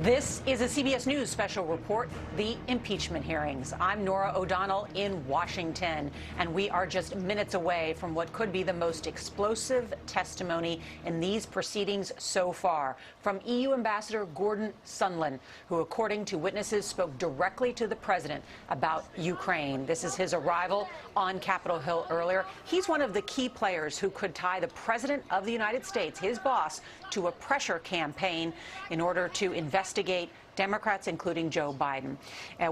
This is a CBS News special report, the impeachment hearings. I'm Norah O'Donnell in Washington, and we are just minutes away from what could be the most explosive testimony in these proceedings so far from EU Ambassador Gordon Sondland, who, according to witnesses, spoke directly to the president about Ukraine. This is his arrival on Capitol Hill earlier. He's one of the key players who could tie the president of the United States, his boss, to a pressure campaign in order to investigate Democrats, including Joe Biden.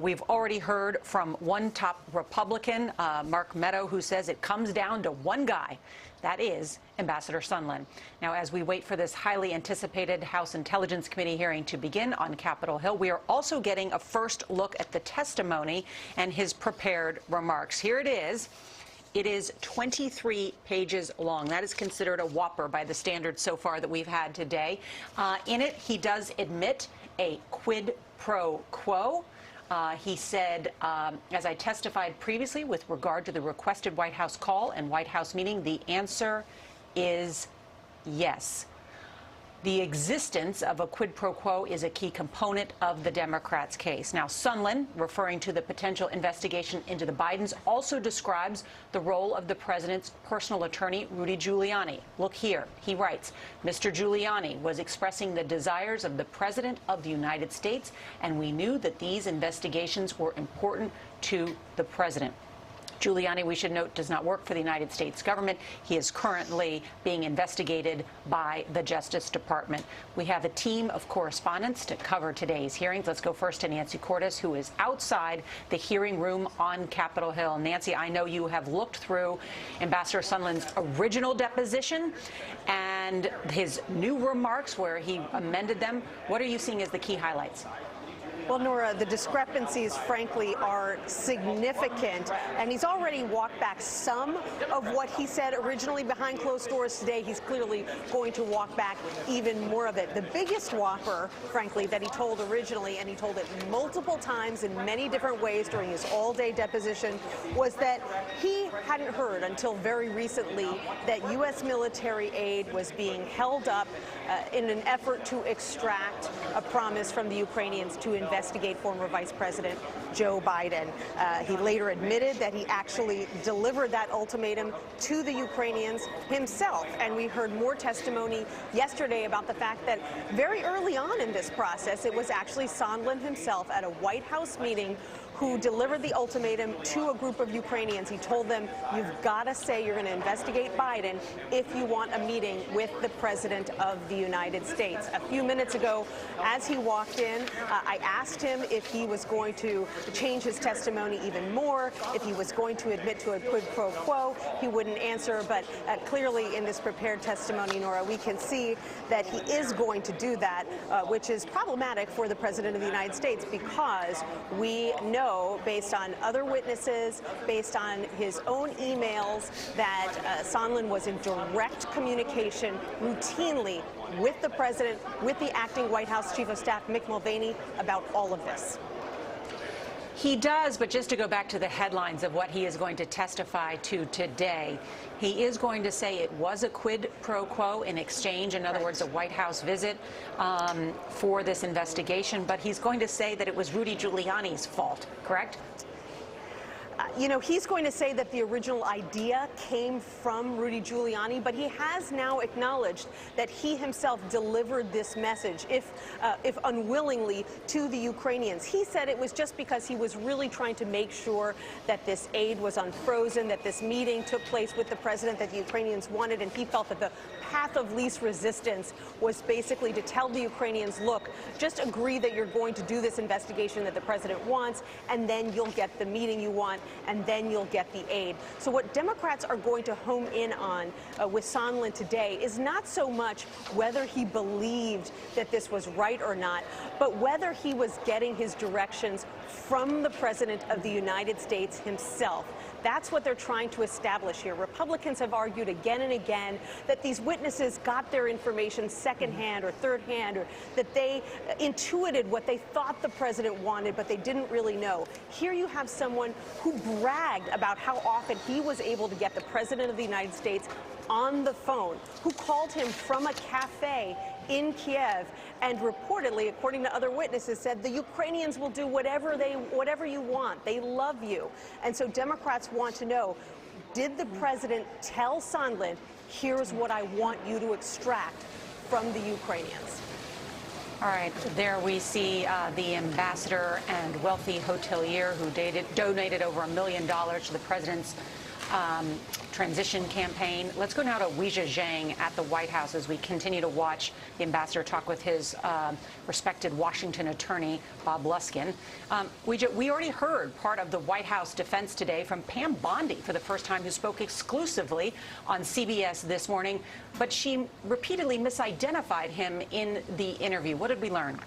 We've already heard from one top Republican, Mark Meadow, who says it comes down to one guy. That is Ambassador Sondland. Now, as we wait for this highly anticipated House Intelligence Committee hearing to begin on Capitol Hill, we are also getting a first look at the testimony and his prepared remarks. Here it is. It is 23 pages long. That is considered a whopper by the standards so far that we've had today. In it, he does admit a quid pro quo. He said, as I testified previously with regard to the requested White House call and White House meeting, the answer is yes. The existence of a quid pro quo is a key component of the Democrats' case. Now, Sondland, referring to the potential investigation into the Bidens, also describes the role of the president's personal attorney, Rudy Giuliani. Look here. He writes, Mr. Giuliani was expressing the desires of the president of the United States, and we knew that these investigations were important to the president. Giuliani, we should note, does not work for the United States government. He is currently being investigated by the Justice Department. We have a team of correspondents to cover today's hearings. Let's go first to Nancy Cordes, who is outside the hearing room on Capitol Hill. Nancy, I know you have looked through Ambassador Sondland's original deposition and his new remarks where he amended them. What are you seeing as the key highlights? Well, Nora, the discrepancies, frankly, are significant, and he's already walked back some of what he said originally behind closed doors. Today, he's clearly going to walk back even more of it. The biggest whopper, frankly, that he told originally, and he told it multiple times in many different ways during his all-day deposition, was that he hadn't heard until very recently that U.S. military aid was being held up in an effort to extract a promise from the Ukrainians to investigate former Vice President Joe Biden. He later admitted that he actually delivered that ultimatum to the Ukrainians himself. And we heard more testimony yesterday about the fact that very early on in this process, it was actually Sondland himself at a White House meeting who delivered the ultimatum to a group of Ukrainians. He told them, you've got to say you're going to investigate Biden if you want a meeting with the President of the United States. A few minutes ago, as he walked in, I asked him if he was going to change his testimony even more, if he was going to admit to a quid pro quo. He wouldn't answer, but clearly in this prepared testimony, Nora, we can see that he is going to do that, which is problematic for the President of the United States because we know, based on other witnesses, based on his own emails, that Sondland was in direct communication routinely with the president, with the acting White House Chief of Staff, Mick Mulvaney, about all of this. He does, but just to go back to the headlines of what he is going to testify to today, he is going to say it was a quid pro quo in exchange, in other words, a White House visit for this investigation, but he's going to say that it was Rudy Giuliani's fault, correct? You know, he's going to say that the original idea came from Rudy Giuliani, but he has now acknowledged that he himself delivered this message, if unwillingly, to the Ukrainians. He said it was just because he was really trying to make sure that this aid was unfrozen, that this meeting took place with the president that the Ukrainians wanted, and he felt that the path of least resistance was basically to tell the Ukrainians, look, just agree that you're going to do this investigation that the president wants, and then you'll get the meeting you want, and then you'll get the aid. So what Democrats are going to home in on with Sondland today is not so much whether he believed that this was right or not, but whether he was getting his directions from the President of the United States himself. That's what they're trying to establish here. Republicans have argued again and again that these witnesses got their information secondhand or thirdhand, or that they intuited what they thought the president wanted, but they didn't really know. Here you have someone who bragged about how often he was able to get the President of the United States on the phone, who called him from a cafe in Kiev and reportedly, according to other witnesses, said the Ukrainians will do whatever you want. They love you. And so Democrats want to know, did the president tell Sondland, here's what I want you to extract from the Ukrainians? All right, there we see the ambassador and wealthy hotelier who donated over $1 million to the president's transition campaign. Let's go now to Weijia Zhang at the White House as we continue to watch the ambassador talk with his respected Washington attorney, Bob Luskin. Weijia, we already heard part of the White House defense today from Pam Bondi for the first time, who spoke exclusively on CBS this morning, but she repeatedly misidentified him in the interview. What did we learn?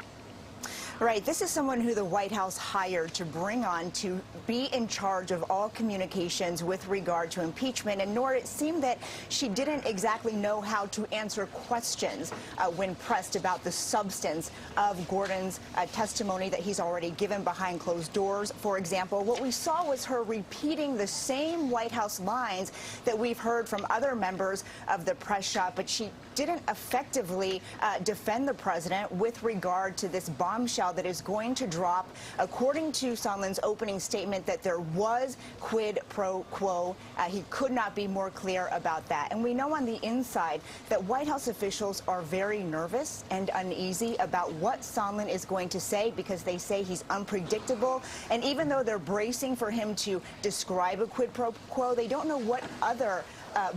Right. This is someone who the White House hired to bring on to be in charge of all communications with regard to impeachment. And Nora, it seemed that she didn't exactly know how to answer questions when pressed about the substance of Gordon's testimony that he's already given behind closed doors. For example, what we saw was her repeating the same White House lines that we've heard from other members of the press shop, but she didn't effectively defend the president with regard to this bombshell that is going to drop, according to Sondland's opening statement, that there was quid pro quo. He could not be more clear about that. And we know on the inside that White House officials are very nervous and uneasy about what Sondland is going to say, because they say he's unpredictable. And even though they're bracing for him to describe a quid pro quo, they don't know what other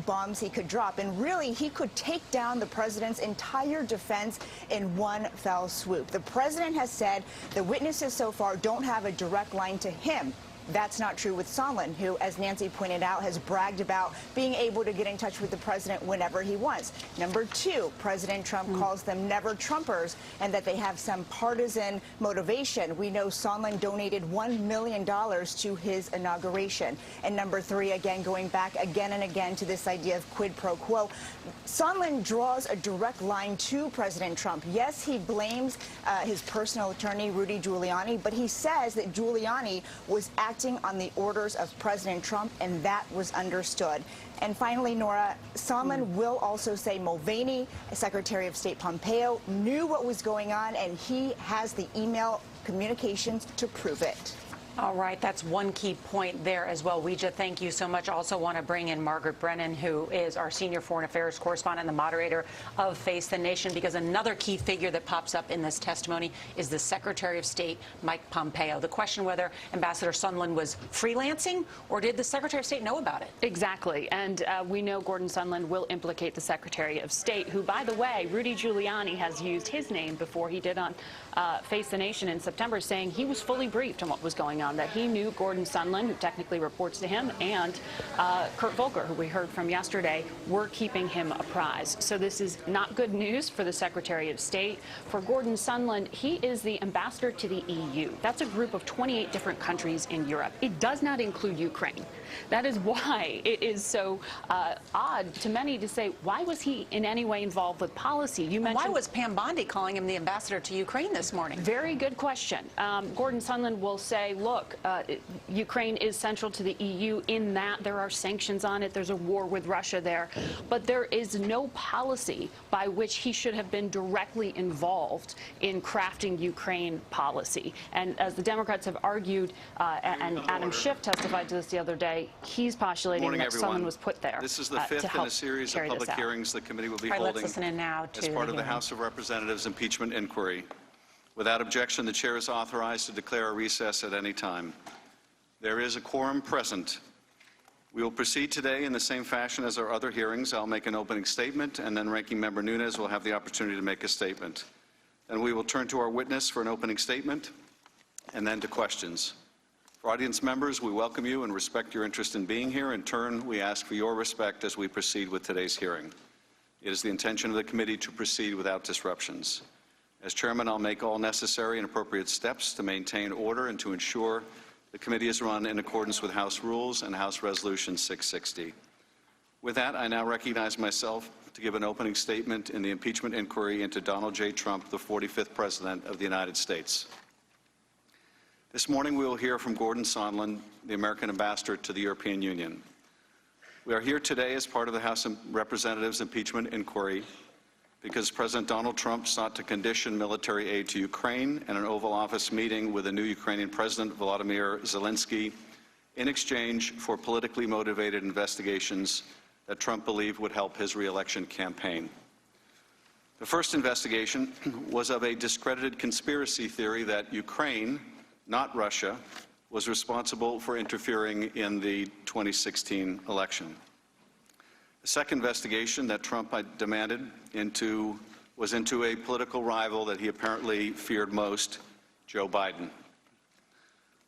bombs he could drop. And really, he could take down the president's entire defense in one fell swoop. The president has said the witnesses so far don't have a direct line to him. That's not true with Sondland, who, as Nancy pointed out, has bragged about being able to get in touch with the president whenever he wants. Number two, President Trump calls them never Trumpers and that they have some partisan motivation. We know Sondland donated $1 million to his inauguration. And number three, again, going back again and again to this idea of quid pro quo, Sondland draws a direct line to President Trump. Yes, he blames his personal attorney, Rudy Giuliani, but he says that Giuliani was acting on the orders of President Trump, and that was understood. And finally, Nora, Sondland will also say Mulvaney, Secretary of State Pompeo, knew what was going on, and he has the email communications to prove it. All right, that's one key point there as well. Weijia, thank you so much. Also want to bring in Margaret Brennan, who is our senior foreign affairs correspondent and the moderator of Face the Nation, because another key figure that pops up in this testimony is the Secretary of State, Mike Pompeo. The question whether Ambassador Sondland was freelancing, or did the Secretary of State know about it? Exactly. And we know Gordon Sondland will implicate the Secretary of State, who, by the way, Rudy Giuliani has used his name before he did on Face the Nation in September, saying he was fully briefed on what was going on, that he knew Gordon Sondland, who technically reports to him, and Kurt Volker, who we heard from yesterday, were keeping him apprised. So this is not good news for the Secretary of State. For Gordon Sondland, he is the ambassador to the EU. That's a group of 28 different countries in Europe. It does not include Ukraine. That is why it is so odd to many to say, why was he in any way involved with policy? You mentioned, why was Pam Bondi calling him the ambassador to Ukraine this morning? Very good question. Gordon Sondland will say, look, Ukraine is central to the EU in that there are sanctions on it. There's a war with Russia there. But there is no policy by which he should have been directly involved in crafting Ukraine policy. And as the Democrats have argued, and Adam Schiff testified to this the other day, he's postulating that Sondland was put there. This is the fifth in a series of public hearings the committee will be holding let's listen in now to as part of the House of Representatives impeachment inquiry. Without objection, the chair is authorized to declare a recess at any time. There is a quorum present. We will proceed today in the same fashion as our other hearings. I'll make an opening statement, and then Ranking Member Nunes will have the opportunity to make a statement. Then we will turn to our witness for an opening statement, and then to questions. For audience members, we welcome you and respect your interest in being here. In turn, we ask for your respect as we proceed with today's hearing. It is the intention of the committee to proceed without disruptions. As chairman, I'll make all necessary and appropriate steps to maintain order and to ensure the committee is run in accordance with House rules and House Resolution 660. With that, I now recognize myself to give an opening statement in the impeachment inquiry into Donald J. Trump, the 45th President of the United States. This morning, we will hear from Gordon Sondland, the American ambassador to the European Union. We are here today as part of the House of Representatives impeachment inquiry because President Donald Trump sought to condition military aid to Ukraine in an Oval Office meeting with the new Ukrainian President Volodymyr Zelensky in exchange for politically motivated investigations that Trump believed would help his re-election campaign. The first investigation was of a discredited conspiracy theory that Ukraine, not Russia, was responsible for interfering in the 2016 election. The second investigation that Trump demanded was into a political rival that he apparently feared most, Joe Biden.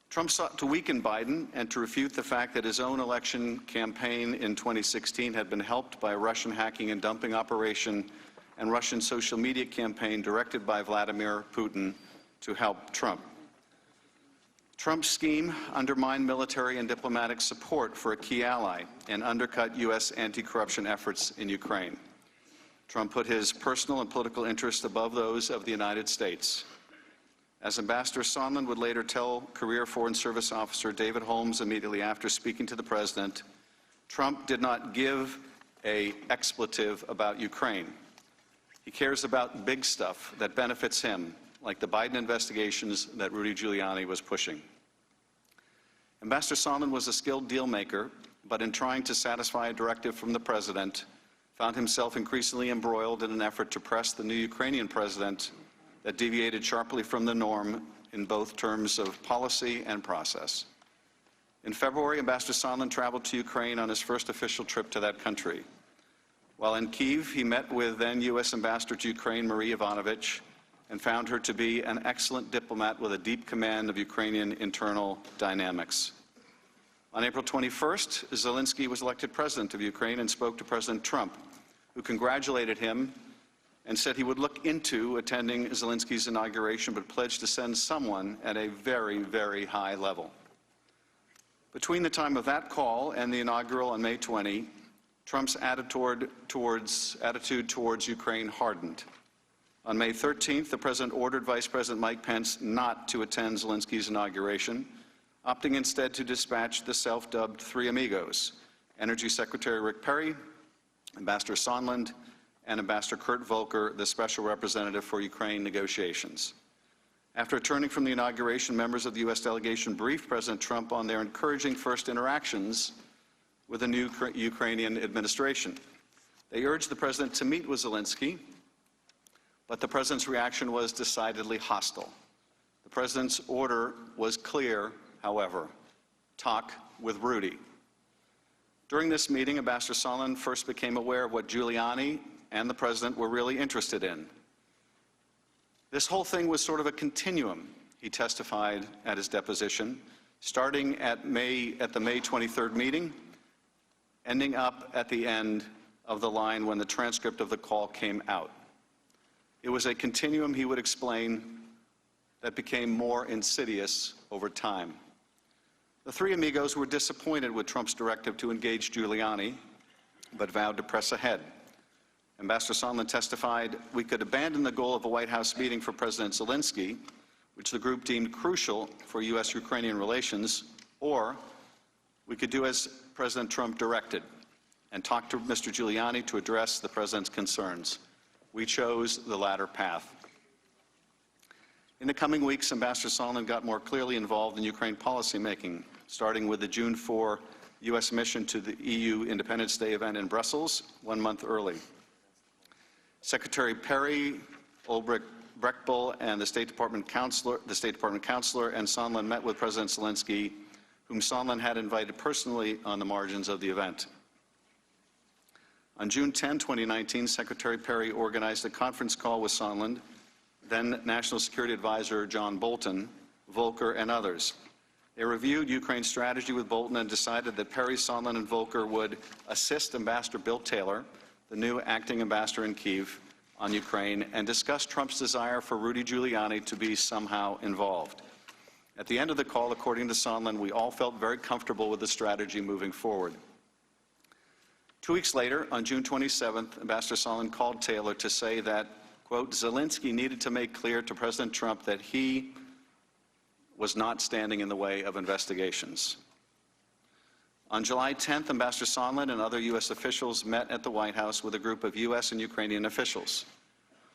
Trump sought to weaken Biden and to refute the fact that his own election campaign in 2016 had been helped by a Russian hacking and dumping operation and Russian social media campaign directed by Vladimir Putin to help Trump. Trump's scheme undermined military and diplomatic support for a key ally and undercut U.S. anti-corruption efforts in Ukraine. Trump put his personal and political interests above those of the United States. As Ambassador Sondland would later tell career Foreign Service officer David Holmes immediately after speaking to the president, Trump did not give an expletive about Ukraine. He cares about big stuff that benefits him, like the Biden investigations that Rudy Giuliani was pushing. Ambassador Sondland was a skilled deal maker, but in trying to satisfy a directive from the president, found himself increasingly embroiled in an effort to press the new Ukrainian president that deviated sharply from the norm in both terms of policy and process. In February, Ambassador Sondland traveled to Ukraine on his first official trip to that country. While in Kyiv, he met with then U.S. Ambassador to Ukraine, Marie Ivanovich, and found her to be an excellent diplomat with a deep command of Ukrainian internal dynamics. On April 21st, Zelensky was elected president of Ukraine and spoke to President Trump, who congratulated him and said he would look into attending Zelensky's inauguration, but pledged to send someone at a very, very high level. Between the time of that call and the inaugural on May 20, Trump's attitude towards Ukraine hardened. On May 13th, the president ordered Vice President Mike Pence not to attend Zelensky's inauguration, opting instead to dispatch the self-dubbed Three Amigos, Energy Secretary Rick Perry, Ambassador Sondland, and Ambassador Kurt Volker, the special representative for Ukraine negotiations. After returning from the inauguration, members of the U.S. delegation briefed President Trump on their encouraging first interactions with the new Ukrainian administration. They urged the president to meet with Zelensky, but the president's reaction was decidedly hostile. The president's order was clear, however: talk with Rudy. During this meeting, Ambassador Sondland first became aware of what Giuliani and the president were really interested in. This whole thing was sort of a continuum, he testified at his deposition, starting at the May 23rd meeting, ending up at the end of the line when the transcript of the call came out. It was a continuum, he would explain, that became more insidious over time. The Three Amigos were disappointed with Trump's directive to engage Giuliani, but vowed to press ahead. Ambassador Sondland testified, "We could abandon the goal of a White House meeting for President Zelensky, which the group deemed crucial for U.S.-Ukrainian relations, or we could do as President Trump directed and talk to Mr. Giuliani to address the president's concerns. We chose the latter path." In the coming weeks, Ambassador Sondland got more clearly involved in Ukraine policymaking, starting with the June 4 U.S. mission to the EU Independence Day event in Brussels 1 month early. Secretary Perry, Ulrich Brechtbull, and the State Department counselor, and Sondland met with President Zelensky, whom Sondland had invited personally on the margins of the event. On June 10, 2019, Secretary Perry organized a conference call with Sondland, then National Security Advisor John Bolton, Volker, and others. They reviewed Ukraine's strategy with Bolton and decided that Perry, Sondland, and Volker would assist Ambassador Bill Taylor, the new acting ambassador in Kyiv, on Ukraine, and discuss Trump's desire for Rudy Giuliani to be somehow involved. At the end of the call, according to Sondland, we all felt very comfortable with the strategy moving forward. 2 weeks later, on June 27th, Ambassador Sondland called Taylor to say that, quote, Zelensky needed to make clear to President Trump that he was not standing in the way of investigations. On July 10th, Ambassador Sondland and other U.S. officials met at the White House with a group of U.S. and Ukrainian officials.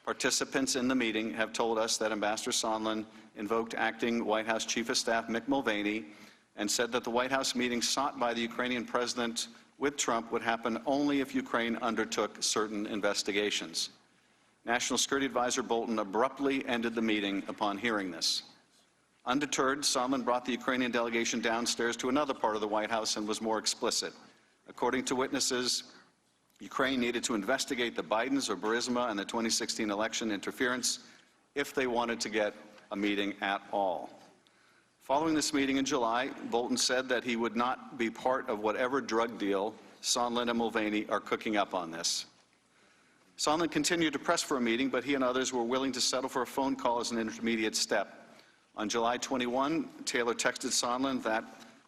Participants in the meeting have told us that Ambassador Sondland invoked acting White House Chief of Staff Mick Mulvaney and said that the White House meeting sought by the Ukrainian president with Trump would happen only if Ukraine undertook certain investigations. National Security Advisor Bolton abruptly ended the meeting upon hearing this. Undeterred, Sondland brought the Ukrainian delegation downstairs to another part of the White House and was more explicit. According to witnesses, Ukraine needed to investigate the Bidens or Burisma and the 2016 election interference if they wanted to get a meeting at all. Following this meeting in July, Bolton said that he would not be part of whatever drug deal Sondland and Mulvaney are cooking up on this. Sondland continued to press for a meeting, but he and others were willing to settle for a phone call as an intermediate step. On July 21, Taylor texted Sondland that,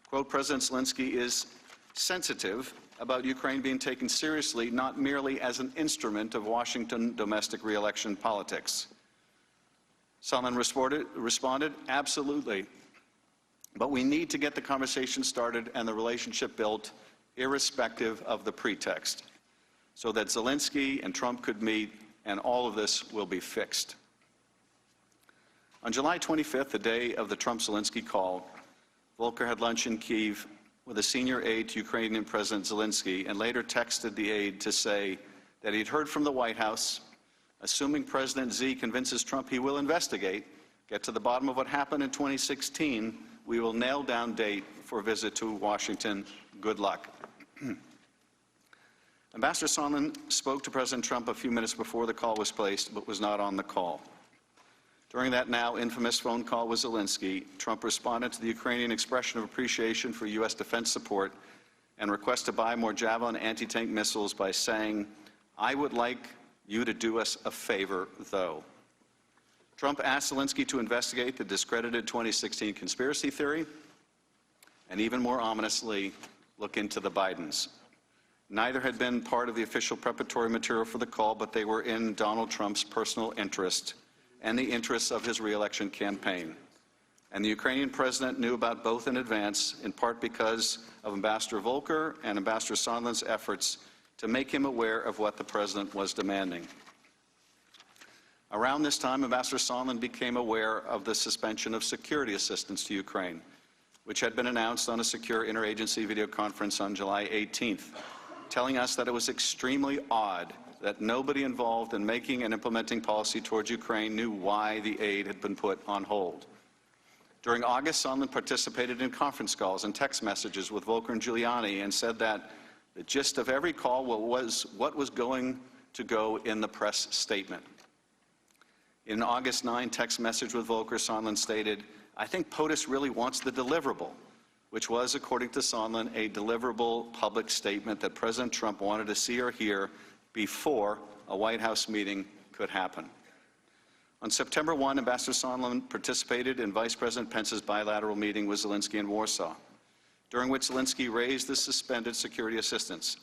quote, President Zelensky is sensitive about Ukraine being taken seriously, not merely as an instrument of Washington domestic re-election politics. Sondland responded, absolutely. But we need to get the conversation started and the relationship built, irrespective of the pretext, so that Zelensky and Trump could meet and all of this will be fixed. On July 25th, the day of the Trump-Zelensky call, Volker had lunch in Kyiv with a senior aide to Ukrainian President Zelensky and later texted the aide to say that he'd heard from the White House, assuming President Z convinces Trump he will investigate, get to the bottom of what happened in 2016, we will nail down date for a visit to Washington. Good luck. Ambassador Sondland spoke to President Trump a few minutes before the call was placed, but was not on the call. During that now infamous phone call with Zelensky, Trump responded to the Ukrainian expression of appreciation for U.S. defense support and request to buy more Javelin anti-tank missiles by saying, I would like you to do us a favor, though. Trump asked Zelensky to investigate the discredited 2016 conspiracy theory and, even more ominously, look into the Bidens. Neither had been part of the official preparatory material for the call, but they were in Donald Trump's personal interest and the interests of his re-election campaign. And the Ukrainian president knew about both in advance, in part because of Ambassador Volker and Ambassador Sondland's efforts to make him aware of what the president was demanding. Around this time, Ambassador Sondland became aware of the suspension of security assistance to Ukraine, which had been announced on a secure interagency video conference on July 18th, telling us that it was extremely odd that nobody involved in making and implementing policy towards Ukraine knew why the aid had been put on hold. During August, Sondland participated in conference calls and text messages with Volker and Giuliani and said that the gist of every call was what was going to go in the press statement. In an August 9 text message with Volker, Sondland stated, I think POTUS really wants the deliverable, which was, according to Sondland, a deliverable public statement that President Trump wanted to see or hear before a White House meeting could happen. On September 1, Ambassador Sondland participated in Vice President Pence's bilateral meeting with Zelensky in Warsaw, during which Zelensky raised the suspended security assistance.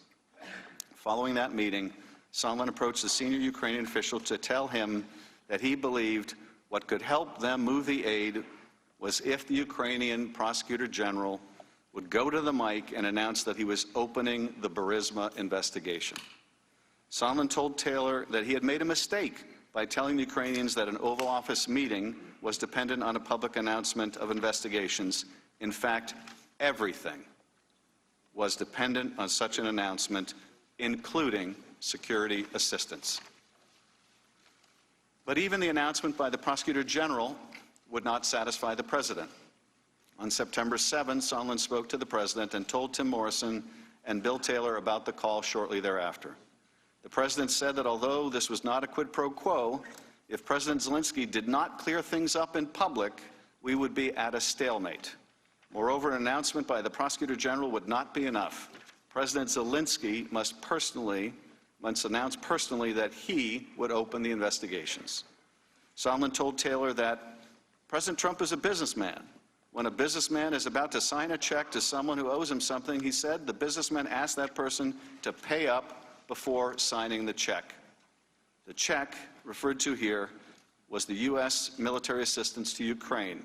Following that meeting, Sondland approached the senior Ukrainian official to tell him that he believed what could help them move the aid was if the Ukrainian prosecutor general would go to the mic and announce that he was opening the Burisma investigation. Sondland told Taylor that he had made a mistake by telling the Ukrainians that an Oval Office meeting was dependent on a public announcement of investigations. In fact, everything was dependent on such an announcement, including security assistance. But even the announcement by the prosecutor general would not satisfy the president. On September 7, Sondland spoke to the president and told Tim Morrison and Bill Taylor about the call shortly thereafter. The president said that although this was not a quid pro quo, if President Zelensky did not clear things up in public, we would be at a stalemate. Moreover, an announcement by the prosecutor general would not be enough. President Zelensky must announce personally that he would open the investigations. Sondland told Taylor that President Trump is a businessman. When a businessman is about to sign a check to someone who owes him something, he said the businessman asked that person to pay up before signing the check. The check referred to here was the U.S. military assistance to Ukraine,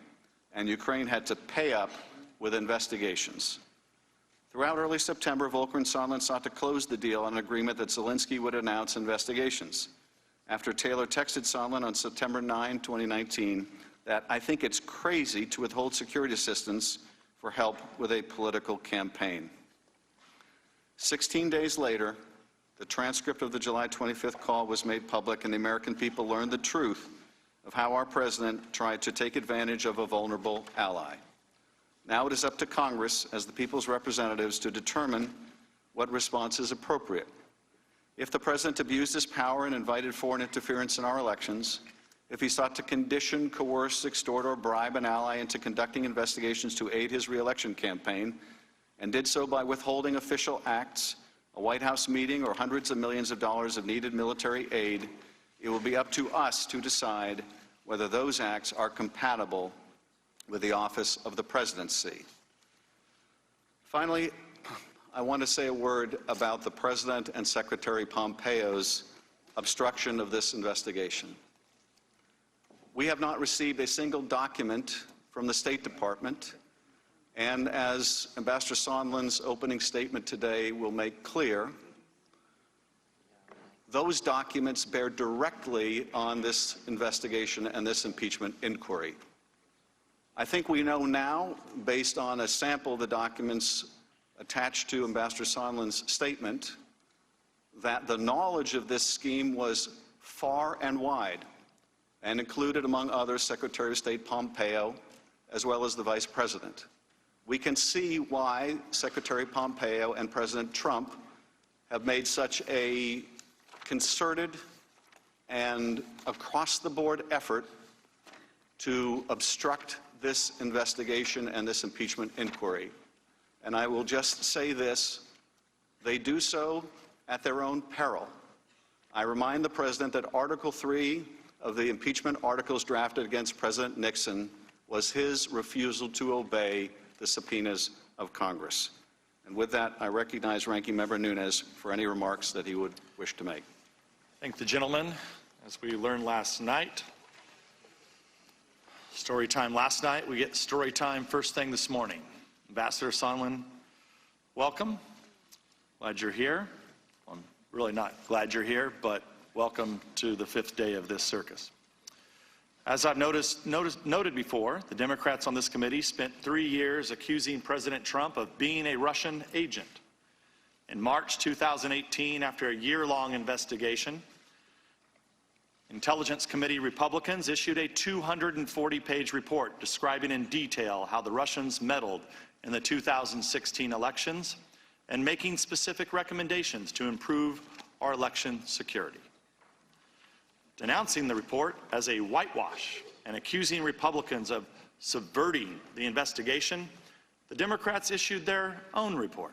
and Ukraine had to pay up with investigations. Throughout early September, Volker and Sondland sought to close the deal on an agreement that Zelensky would announce investigations. after Taylor texted Sondland on September 9, 2019, that I think it's crazy to withhold security assistance for help with a political campaign. 16 days later, the transcript of the July 25th call was made public, and the American people learned the truth of how our president tried to take advantage of a vulnerable ally. Now it is up to Congress, as the people's representatives, to determine what response is appropriate. If the president abused his power and invited foreign interference in our elections, if he sought to condition, coerce, extort, or bribe an ally into conducting investigations to aid his re-election campaign, and did so by withholding official acts, a White House meeting, or hundreds of millions of dollars of needed military aid, it will be up to us to decide whether those acts are compatible with the office of the presidency. Finally, I want to say a word about the President and Secretary Pompeo's obstruction of this investigation. We have not received a single document from the State Department, and as Ambassador Sondland's opening statement today will make clear, those documents bear directly on this investigation and this impeachment inquiry. I think we know now, based on a sample of the documents attached to Ambassador Sondland's statement, that the knowledge of this scheme was far and wide and included, among others, Secretary of State Pompeo, as well as the Vice President. We can see why Secretary Pompeo and President Trump have made such a concerted and across-the-board effort to obstruct this investigation and this impeachment inquiry. And I will just say this, they do so at their own peril. I remind the President that Article 3 of the impeachment articles drafted against President Nixon was his refusal to obey the subpoenas of Congress. And with that, I recognize Ranking Member Nunes for any remarks that he would wish to make. Thank the gentleman. As we learned last night, story time last night, we get story time first thing this morning. Ambassador Sondland, welcome. Glad you're here. Well, I'm really not glad you're here, but welcome to the fifth day of this circus. As I've noted before, the Democrats on this committee spent 3 years accusing President Trump of being a Russian agent. In March 2018, after a year-long investigation, Intelligence Committee Republicans issued a 240-page report describing in detail how the Russians meddled in the 2016 elections and making specific recommendations to improve our election security. Denouncing the report as a whitewash and accusing Republicans of subverting the investigation, the Democrats issued their own report,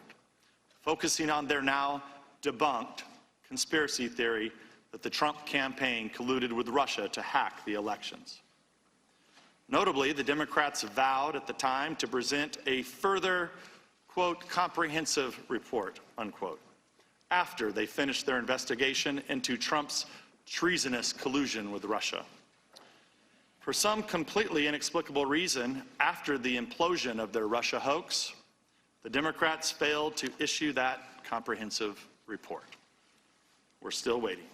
focusing on their now debunked conspiracy theory that the Trump campaign colluded with Russia to hack the elections. Notably, the Democrats vowed at the time to present a further, quote, comprehensive report, unquote, after they finished their investigation into Trump's treasonous collusion with Russia. For some completely inexplicable reason, after the implosion of their Russia hoax, the Democrats failed to issue that comprehensive report. We're still waiting.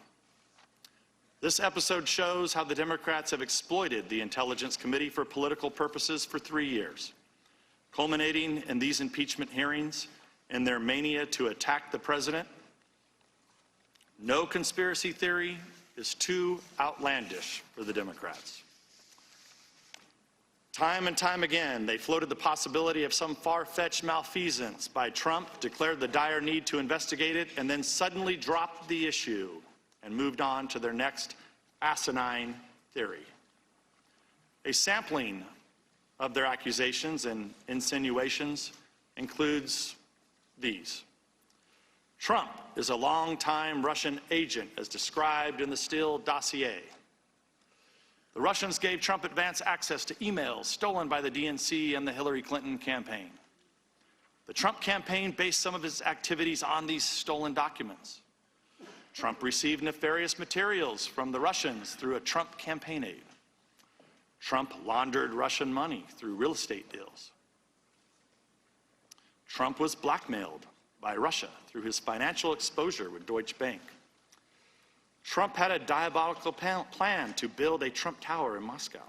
This episode shows how the Democrats have exploited the Intelligence Committee for political purposes for 3 years, culminating in these impeachment hearings and their mania to attack the president. No conspiracy theory is too outlandish for the Democrats. Time and time again, they floated the possibility of some far-fetched malfeasance by Trump, declared the dire need to investigate it, and then suddenly dropped the issue and moved on to their next asinine theory. A sampling of their accusations and insinuations includes these. Trump is a longtime Russian agent, as described in the Steele dossier. The Russians gave Trump advance access to emails stolen by the DNC and the Hillary Clinton campaign. The Trump campaign based some of its activities on these stolen documents. Trump received nefarious materials from the Russians through a Trump campaign aide. Trump laundered Russian money through real estate deals. Trump was blackmailed by Russia through his financial exposure with Deutsche Bank. Trump had a diabolical plan to build a Trump Tower in Moscow.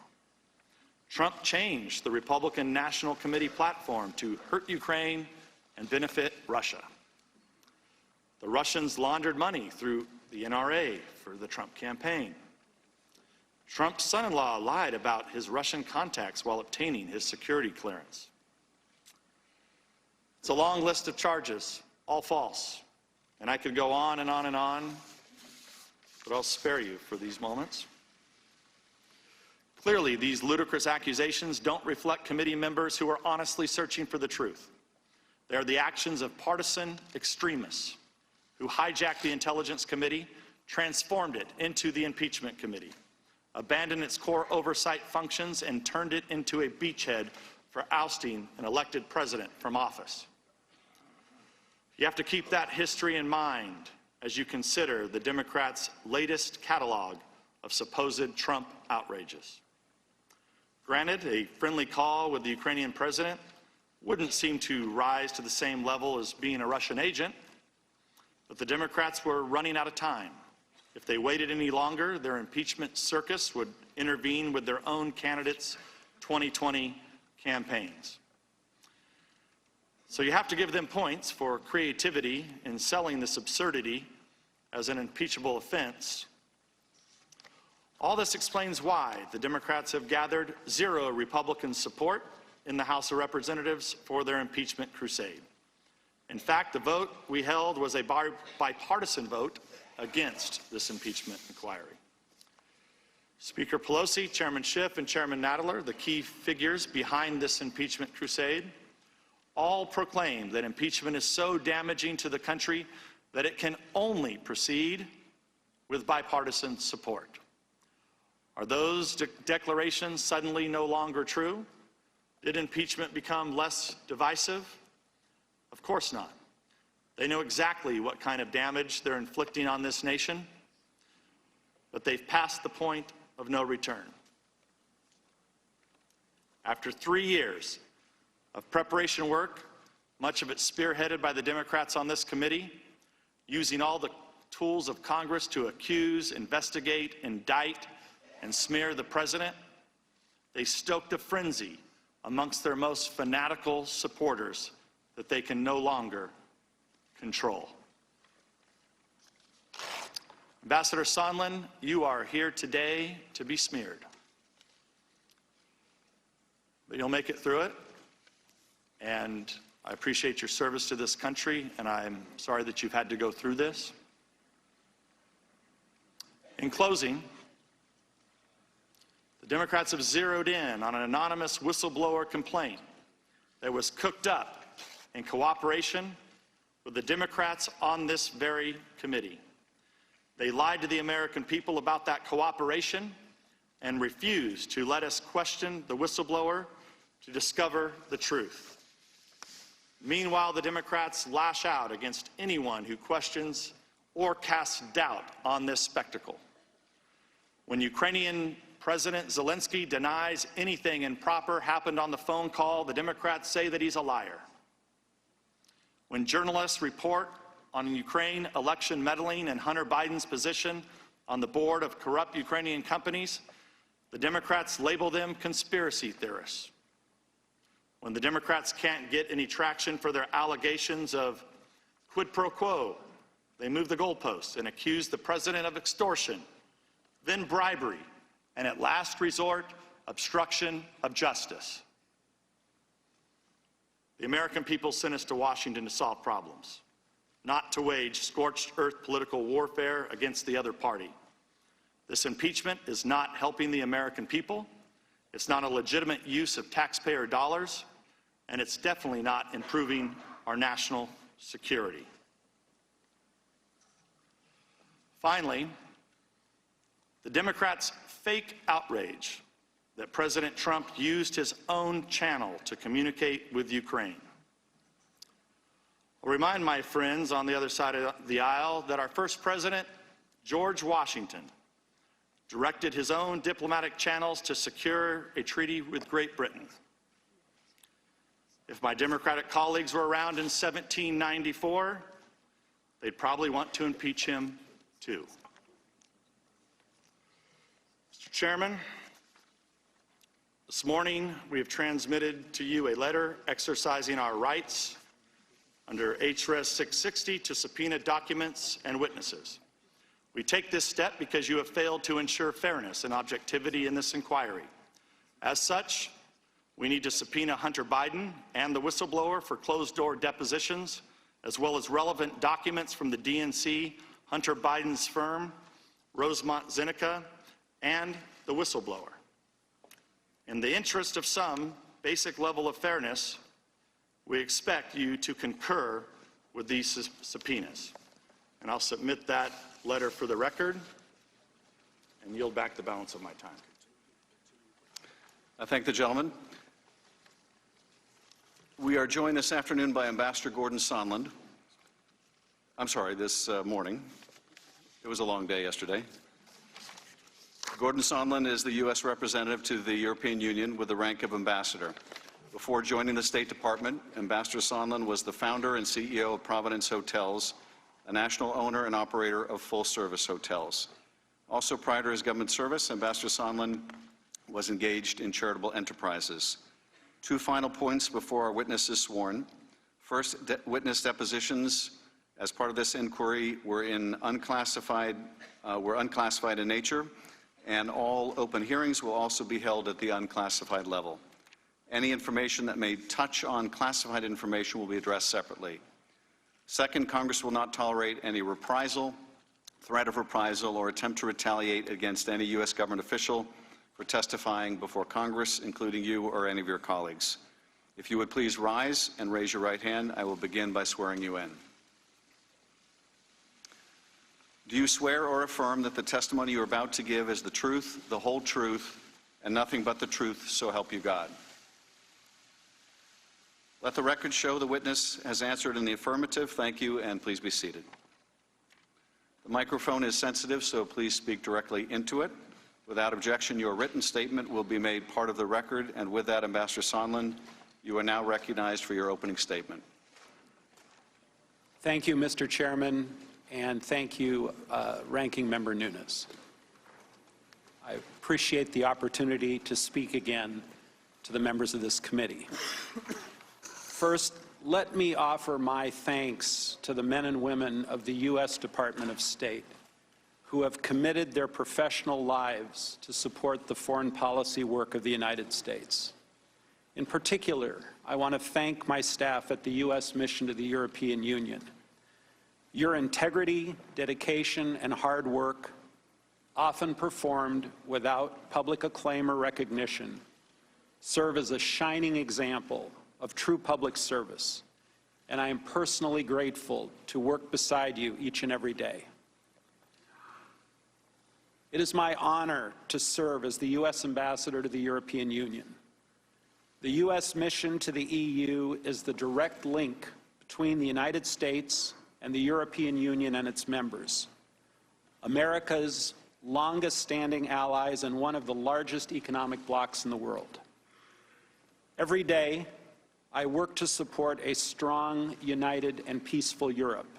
Trump changed the Republican National Committee platform to hurt Ukraine and benefit Russia. The Russians laundered money through the NRA for the Trump campaign. Trump's son-in-law lied about his Russian contacts while obtaining his security clearance. It's a long list of charges, all false. And I could go on and on and on, but I'll spare you for these moments. Clearly, these ludicrous accusations don't reflect committee members who are honestly searching for the truth. They are the actions of partisan extremists who hijacked the Intelligence Committee, transformed it into the Impeachment Committee, abandoned its core oversight functions, and turned it into a beachhead for ousting an elected president from office. You have to keep that history in mind as you consider the Democrats' latest catalog of supposed Trump outrages. Granted, a friendly call with the Ukrainian president wouldn't seem to rise to the same level as being a Russian agent, but the Democrats were running out of time. If they waited any longer, their impeachment circus would intervene with their own candidates' 2020 campaigns. So you have to give them points for creativity in selling this absurdity as an impeachable offense. All this explains why the Democrats have gathered zero Republican support in the House of Representatives for their impeachment crusade. In fact, the vote we held was a bipartisan vote against this impeachment inquiry. Speaker Pelosi, Chairman Schiff, and Chairman Nadler, the key figures behind this impeachment crusade, all proclaimed that impeachment is so damaging to the country that it can only proceed with bipartisan support. Are those declarations suddenly no longer true? Did impeachment become less divisive? Of course not. They know exactly what kind of damage they're inflicting on this nation, but they've passed the point of no return. After 3 years of preparation work, much of it spearheaded by the Democrats on this committee, using all the tools of Congress to accuse, investigate, indict, and smear the president, they stoked a frenzy amongst their most fanatical supporters that they can no longer control. Ambassador Sondland, you are here today to be smeared. But you'll make it through it, and I appreciate your service to this country, and I'm sorry that you've had to go through this. In closing, the Democrats have zeroed in on an anonymous whistleblower complaint that was cooked up in cooperation with the Democrats on this very committee. They lied to the American people about that cooperation and refused to let us question the whistleblower to discover the truth. Meanwhile, the Democrats lash out against anyone who questions or casts doubt on this spectacle. When Ukrainian President Zelensky denies anything improper happened on the phone call, the Democrats say that he's a liar. When journalists report on Ukraine election meddling and Hunter Biden's position on the board of corrupt Ukrainian companies, the Democrats label them conspiracy theorists. When the Democrats can't get any traction for their allegations of quid pro quo, they move the goalposts and accuse the president of extortion, then bribery, and at last resort, obstruction of justice. The American people sent us to Washington to solve problems, not to wage scorched earth political warfare against the other party. This impeachment is not helping the American people. It's not a legitimate use of taxpayer dollars, and it's definitely not improving our national security. Finally, the Democrats' fake outrage that President Trump used his own channel to communicate with Ukraine. I'll remind my friends on the other side of the aisle that our first president, George Washington, directed his own diplomatic channels to secure a treaty with Great Britain. If my Democratic colleagues were around in 1794, they'd probably want to impeach him too. Chairman, this morning we have transmitted to you a letter exercising our rights under HRES 660 to subpoena documents and witnesses. We take this step because you have failed to ensure fairness and objectivity in this inquiry. As such, we need to subpoena Hunter Biden and the whistleblower for closed-door depositions, as well as relevant documents from the DNC, Hunter Biden's firm, Rosemont Zeneca, and the whistleblower. In the interest of some basic level of fairness, we expect you to concur with these subpoenas. And I'll submit that letter for the record and yield back the balance of my time. I thank the gentleman. We are joined this afternoon by Ambassador Gordon Sondland. I'm sorry, this morning. It was a long day yesterday. Gordon Sondland is the U.S. representative to the European Union with the rank of ambassador. Before joining the State Department, Ambassador Sondland was the founder and CEO of Providence Hotels, a national owner and operator of full-service hotels. Also prior to his government service, Ambassador Sondland was engaged in charitable enterprises. Two final points before our witness is sworn. First, witness depositions as part of this inquiry were unclassified in nature, and all open hearings will also be held at the unclassified level. Any information that may touch on classified information will be addressed separately. Second, Congress will not tolerate any reprisal, threat of reprisal, or attempt to retaliate against any U.S. government official for testifying before Congress, including you or any of your colleagues. If you would please rise and raise your right hand, I will begin by swearing you in. Do you swear or affirm that the testimony you are about to give is the truth, the whole truth, and nothing but the truth, so help you God? Let the record show the witness has answered in the affirmative. Thank you, and please be seated. The microphone is sensitive, so please speak directly into it. Without objection, your written statement will be made part of the record, and with that, Ambassador Sondland, you are now recognized for your opening statement. Thank you, Mr. Chairman, and thank you, Ranking Member Nunes. I appreciate the opportunity to speak again to the members of this committee. First, let me offer my thanks to the men and women of the U.S. Department of State who have committed their professional lives to support the foreign policy work of the United States. In particular, I want to thank my staff at the U.S. mission to the European Union. Your integrity, dedication, and hard work, often performed without public acclaim or recognition, serve as a shining example of true public service, and I am personally grateful to work beside you each and every day. It is my honor to serve as the U.S. Ambassador to the European Union. The U.S. mission to the EU is the direct link between the United States and the European Union and its members, America's longest-standing allies and one of the largest economic blocs in the world. Every day, I work to support a strong, united, and peaceful Europe.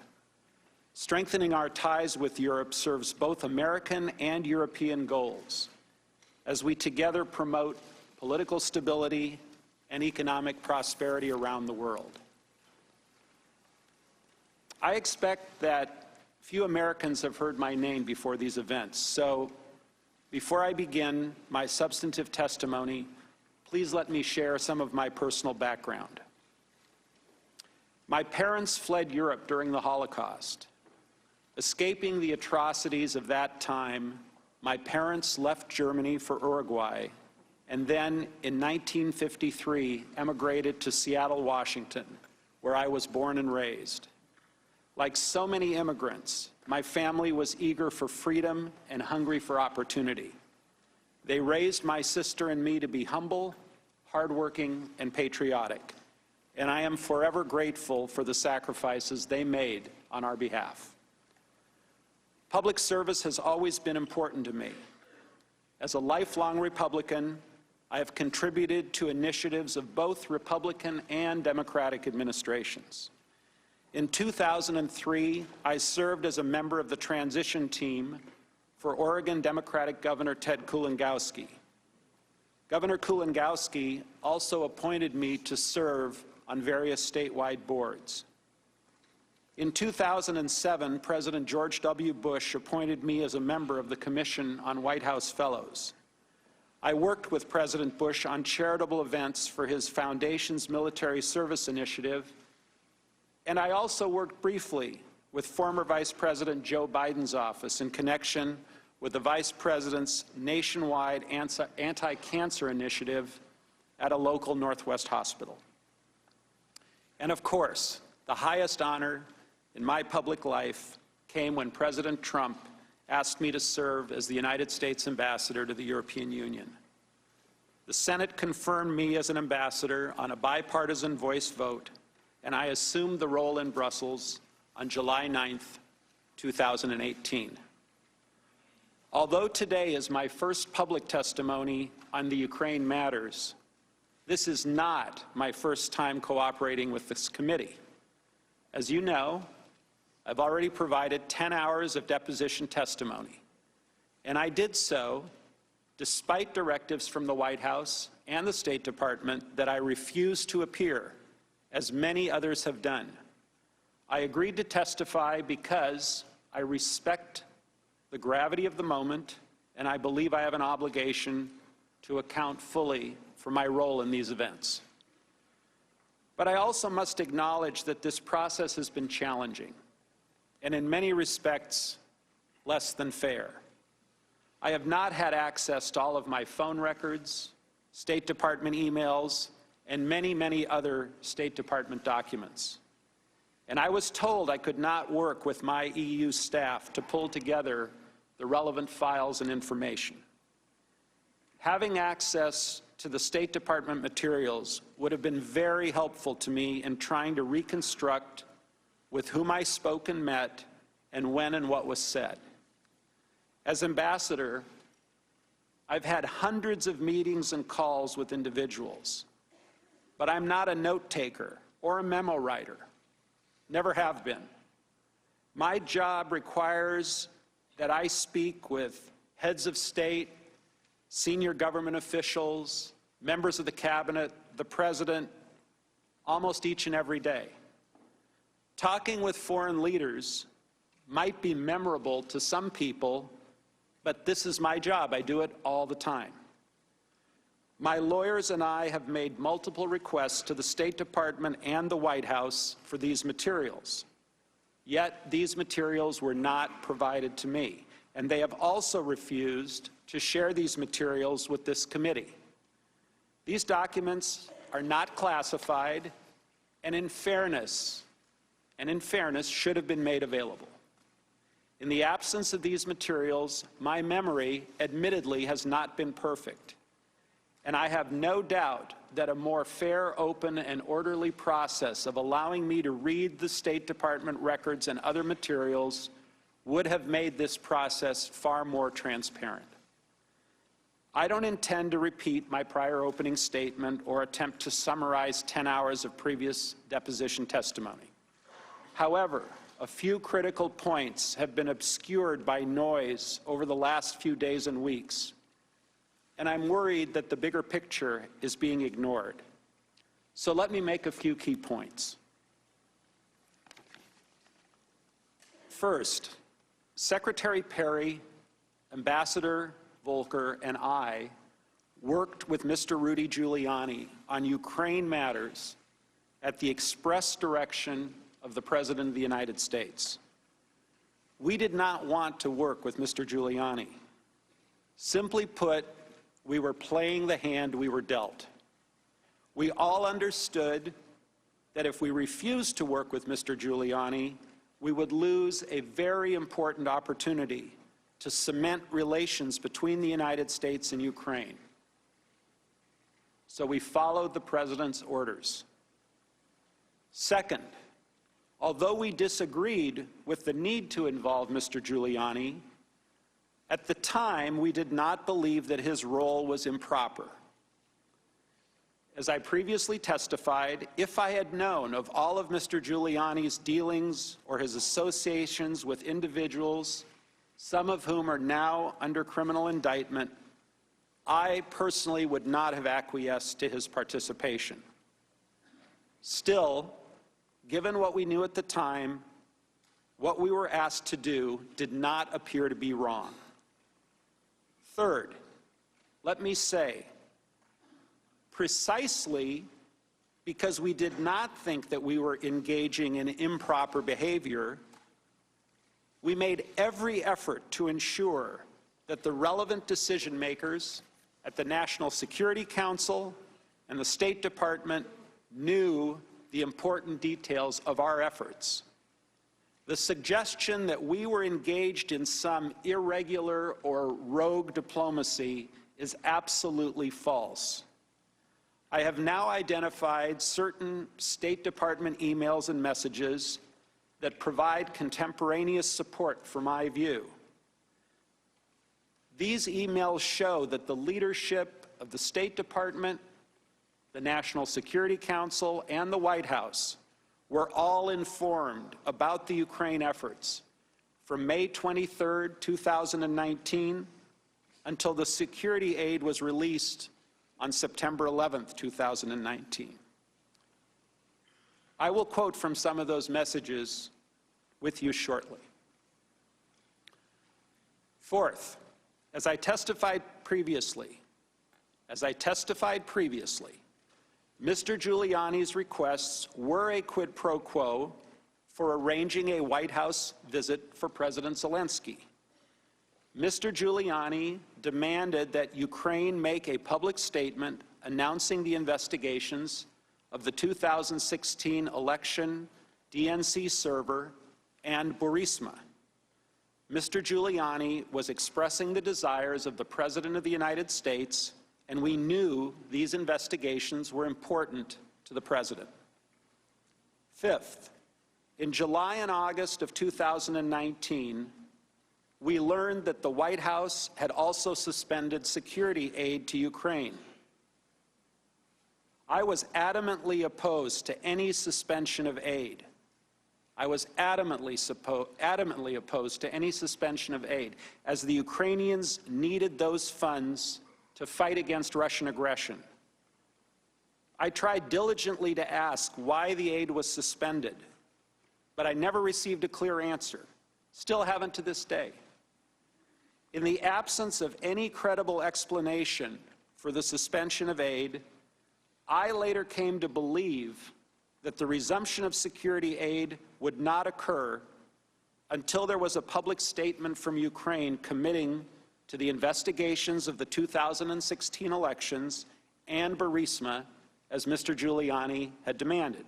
Strengthening our ties with Europe serves both American and European goals as we together promote political stability and economic prosperity around the world. I expect that few Americans have heard my name before these events, so before I begin my substantive testimony, please let me share some of my personal background. My parents fled Europe during the Holocaust. Escaping the atrocities of that time, my parents left Germany for Uruguay and then, in 1953, emigrated to Seattle, Washington, where I was born and raised. Like so many immigrants, my family was eager for freedom and hungry for opportunity. They raised my sister and me to be humble, hardworking, and patriotic, and I am forever grateful for the sacrifices they made on our behalf. Public service has always been important to me. As a lifelong Republican, I have contributed to initiatives of both Republican and Democratic administrations. In 2003, I served as a member of the transition team for Oregon Democratic Governor Ted Kulongoski. Governor Kulongoski also appointed me to serve on various statewide boards. In 2007, President George W. Bush appointed me as a member of the Commission on White House Fellows. I worked with President Bush on charitable events for his foundation's military service initiative, and I also worked briefly with former Vice President Joe Biden's office in connection with the Vice President's nationwide anti-cancer initiative at a local Northwest hospital. And of course, the highest honor in my public life came when President Trump asked me to serve as the United States ambassador to the European Union. The Senate confirmed me as an ambassador on a bipartisan voice vote, and I assumed the role in Brussels on July 9th, 2018. Although today is my first public testimony on the Ukraine matters, this is not my first time cooperating with this committee. As you know, I've already provided 10 hours of deposition testimony, and I did so despite directives from the White House and the State Department that I refuse to appear, as many others have done. I agreed to testify because I respect the gravity of the moment, and I believe I have an obligation to account fully for my role in these events. But I also must acknowledge that this process has been challenging, and in many respects, less than fair. I have not had access to all of my phone records, State Department emails, and many, many other State Department documents. And I was told I could not work with my EU staff to pull together the relevant files and information. Having access to the State Department materials would have been very helpful to me in trying to reconstruct with whom I spoke and met, and when and what was said. As ambassador, I've had hundreds of meetings and calls with individuals, but I'm not a note taker or a memo writer. Never have been. My job requires that I speak with heads of state, senior government officials, members of the cabinet, the president, almost each and every day. Talking with foreign leaders might be memorable to some people, but this is my job. I do it all the time. My lawyers and I have made multiple requests to the State Department and the White House for these materials. Yet these materials were not provided to me, and they have also refused to share these materials with this committee. These documents are not classified, and in fairness, should have been made available. In the absence of these materials, my memory, admittedly, has not been perfect. And I have no doubt that a more fair, open, and orderly process of allowing me to read the State Department records and other materials would have made this process far more transparent. I don't intend to repeat my prior opening statement or attempt to summarize 10 hours of previous deposition testimony. However, a few critical points have been obscured by noise over the last few days and weeks, and I'm worried that the bigger picture is being ignored. So let me make a few key points. First, Secretary Perry, Ambassador Volker, and I worked with Mr. Rudy Giuliani on Ukraine matters at the express direction of the President of the United States. We did not want to work with Mr. Giuliani. Simply put, we were playing the hand we were dealt. We all understood that if we refused to work with Mr. Giuliani, we would lose a very important opportunity to cement relations between the United States and Ukraine. So we followed the President's orders. Second, although we disagreed with the need to involve Mr. Giuliani, at the time we did not believe that his role was improper. As I previously testified, if I had known of all of Mr. Giuliani's dealings or his associations with individuals some of whom are now under criminal indictment, I personally would not have acquiesced to his participation. Still, given what we knew at the time, what we were asked to do did not appear to be wrong. Third, let me say, precisely because we did not think that we were engaging in improper behavior, we made every effort to ensure that the relevant decision makers at the National Security Council and the State Department knew the important details of our efforts. The suggestion that we were engaged in some irregular or rogue diplomacy is absolutely false. I have now identified certain State Department emails and messages that provide contemporaneous support for my view. These emails show that the leadership of the State Department, the National Security Council, and the White House were all informed about the Ukraine efforts from May 23, 2019, until the security aid was released on September 11, 2019. I will quote from some of those messages with you shortly. Fourth, as I testified previously, Mr. Giuliani's requests were a quid pro quo for arranging a White House visit for President Zelensky. Mr. Giuliani demanded that Ukraine make a public statement announcing the investigations of the 2016 election DNC server and Burisma. Mr. Giuliani was expressing the desires of the President of the United States, and we knew these investigations were important to the President. Fifth, in July and August of 2019, we learned that the White House had also suspended security aid to Ukraine. I was adamantly opposed to any suspension of aid. I was adamantly opposed to any suspension of aid, as the Ukrainians needed those funds to fight against Russian aggression. I tried diligently to ask why the aid was suspended, but I never received a clear answer. Still haven't to this day. In the absence of any credible explanation for the suspension of aid, I later came to believe that the resumption of security aid would not occur until there was a public statement from Ukraine committing to the investigations of the 2016 elections and Burisma, as Mr. Giuliani had demanded.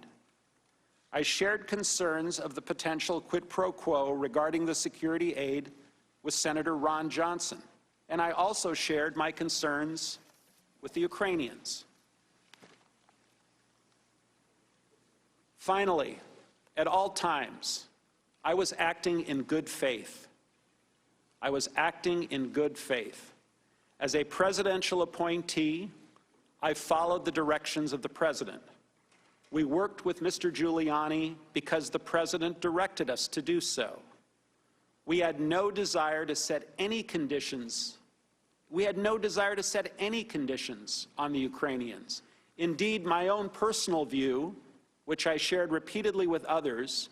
I shared concerns of the potential quid pro quo regarding the security aid with Senator Ron Johnson, and I also shared my concerns with the Ukrainians. Finally, at all times, I was acting in good faith. I was acting in good faith. As a presidential appointee, I followed the directions of the President. We worked with Mr. Giuliani because the President directed us to do so. We had no desire to set any conditions. We had no desire to set any conditions on the Ukrainians. Indeed, my own personal view, which I shared repeatedly with others,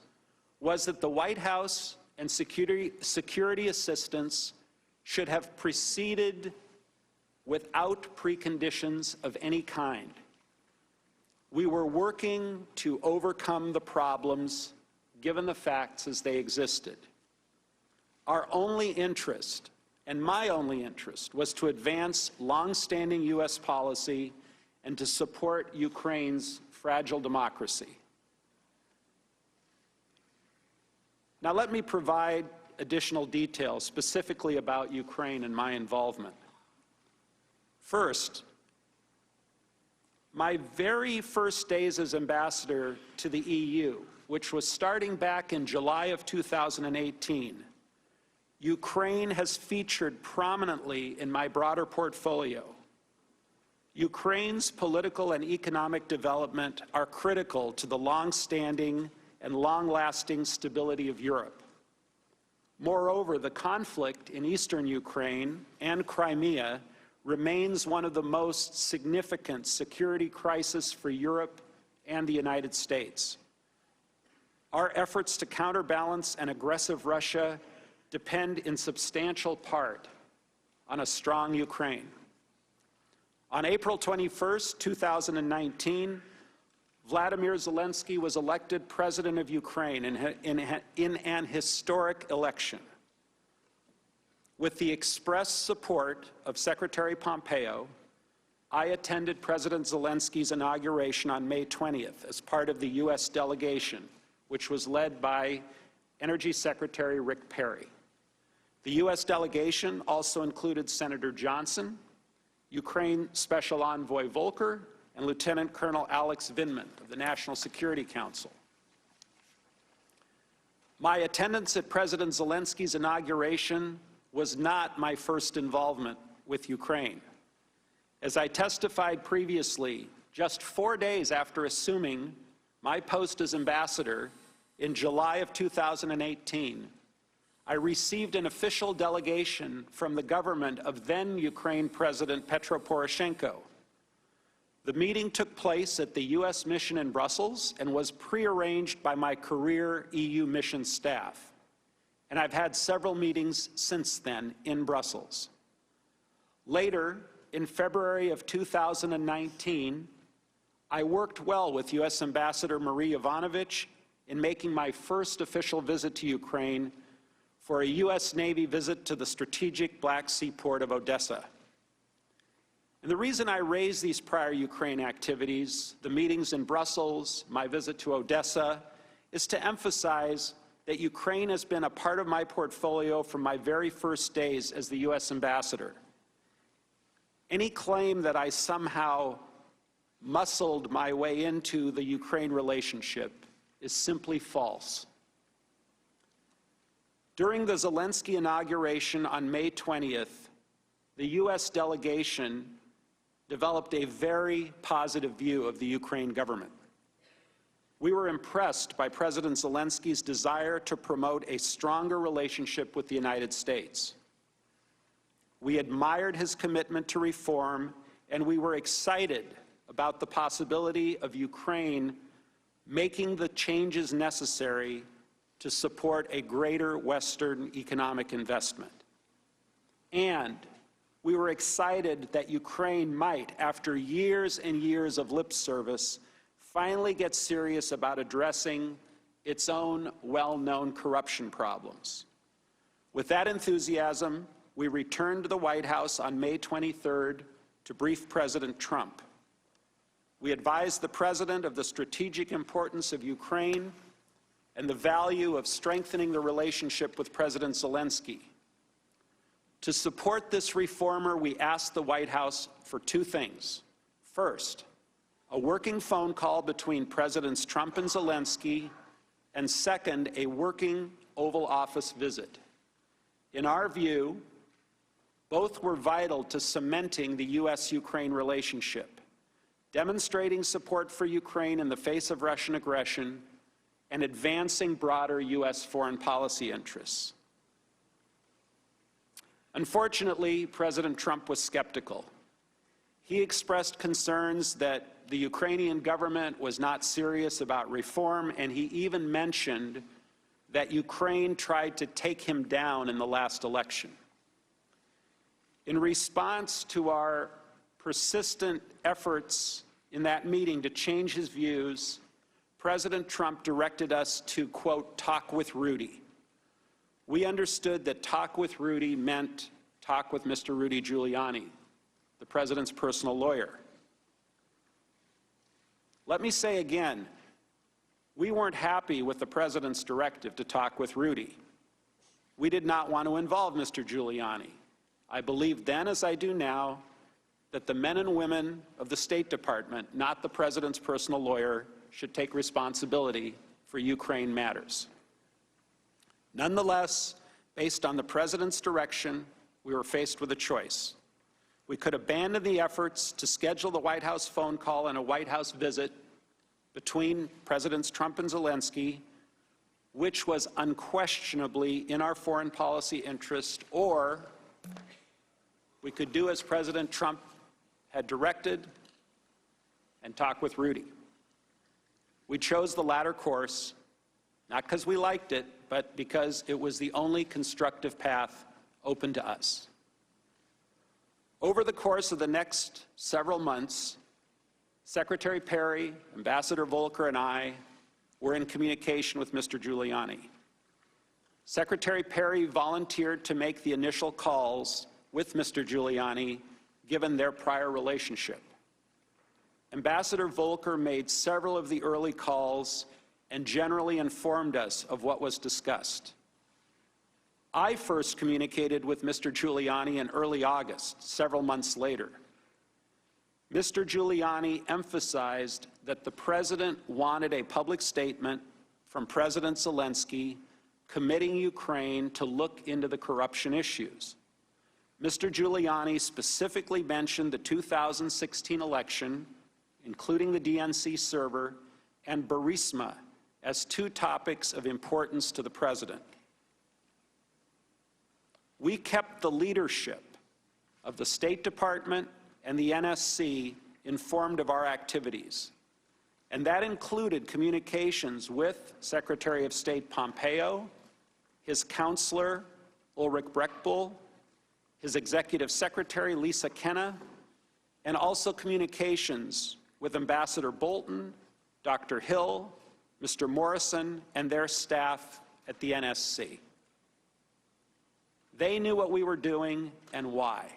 was that the White House and security assistance should have proceeded without preconditions of any kind. We were working to overcome the problems given the facts as they existed. Our only interest, and my only interest, was to advance long-standing U.S. policy and to support Ukraine's fragile democracy. Now let me provide additional details specifically about Ukraine and my involvement. First, my very first days as ambassador to the EU, which was starting back in July of 2018, Ukraine has featured prominently in my broader portfolio. Ukraine's political and economic development are critical to the long-standing and long-lasting stability of Europe. Moreover, the conflict in eastern Ukraine and Crimea remains one of the most significant security crises for Europe and the United States. Our efforts to counterbalance an aggressive Russia depend in substantial part on a strong Ukraine. On April 21st, 2019, Vladimir Zelensky was elected president of Ukraine in an historic election. With the express support of Secretary Pompeo, I attended President Zelensky's inauguration on May 20th as part of the U.S. delegation, which was led by Energy Secretary Rick Perry. The U.S. delegation also included Senator Johnson, Ukraine Special Envoy Volker, and Lieutenant Colonel Alex Vindman of the National Security Council. My attendance at President Zelensky's inauguration was not my first involvement with Ukraine. As I testified previously, just 4 days after assuming my post as ambassador in July of 2018, I received an official delegation from the government of then Ukraine President Petro Poroshenko. The meeting took place at the U.S. mission in Brussels and was prearranged by my career EU mission staff. And I've had several meetings since then in Brussels. Later, in February of 2019, I worked well with U.S. Ambassador Marie Yovanovitch in making my first official visit to Ukraine for a U.S. Navy visit to the strategic Black Sea port of Odessa. And the reason I raise these prior Ukraine activities, the meetings in Brussels, my visit to Odessa, is to emphasize that Ukraine has been a part of my portfolio from my very first days as the U.S. ambassador. Any claim that I somehow muscled my way into the Ukraine relationship is simply false. During the Zelensky inauguration on May 20th, the U.S. delegation developed a very positive view of the Ukraine government. We were impressed by President Zelensky's desire to promote a stronger relationship with the United States. We admired his commitment to reform, and we were excited about the possibility of Ukraine making the changes necessary to support a greater Western economic investment. And we were excited that Ukraine might, after years and years of lip service, finally get serious about addressing its own well-known corruption problems. With that enthusiasm, we returned to the White House on May 23rd to brief President Trump. We advised the President of the strategic importance of Ukraine and the value of strengthening the relationship with President Zelensky. To support this reformer, we asked the White House for two things. First, a working phone call between Presidents Trump and Zelensky, and second, a working Oval Office visit. In our view, both were vital to cementing the U.S.-Ukraine relationship, demonstrating support for Ukraine in the face of Russian aggression, and advancing broader U.S. foreign policy interests. Unfortunately, President Trump was skeptical. He expressed concerns that the Ukrainian government was not serious about reform, and he even mentioned that Ukraine tried to take him down in the last election. In response to our persistent efforts in that meeting to change his views, President Trump directed us to, quote, talk with Rudy. We understood that talk with Rudy meant talk with Mr. Rudy Giuliani, the president's personal lawyer. Let me say again, we weren't happy with the president's directive to talk with Rudy. We did not want to involve Mr. Giuliani. I believed then, as I do now, that the men and women of the State Department, not the president's personal lawyer, should take responsibility for Ukraine matters. Nonetheless, based on the president's direction, we were faced with a choice. We could abandon the efforts to schedule the White House phone call and a White House visit between Presidents Trump and Zelensky, which was unquestionably in our foreign policy interest, or we could do as President Trump had directed and talk with Rudy. We chose the latter course, not because we liked it, but because it was the only constructive path open to us. Over the course of the next several months, Secretary Perry, Ambassador Volker, and I were in communication with Mr. Giuliani. Secretary Perry volunteered to make the initial calls with Mr. Giuliani, given their prior relationship. Ambassador Volker made several of the early calls and generally informed us of what was discussed. I first communicated with Mr. Giuliani in early August, several months later. Mr. Giuliani emphasized that the president wanted a public statement from President Zelensky committing Ukraine to look into the corruption issues. Mr. Giuliani specifically mentioned the 2016 election, including the DNC server, and Burisma as two topics of importance to the president. We kept the leadership of the State Department and the NSC informed of our activities, and that included communications with Secretary of State Pompeo, his counselor Ulrich Brechtbull, his executive secretary Lisa Kenna, and also communications with Ambassador Bolton, Dr. Hill, Mr. Morrison, and their staff at the NSC. They knew what we were doing and why.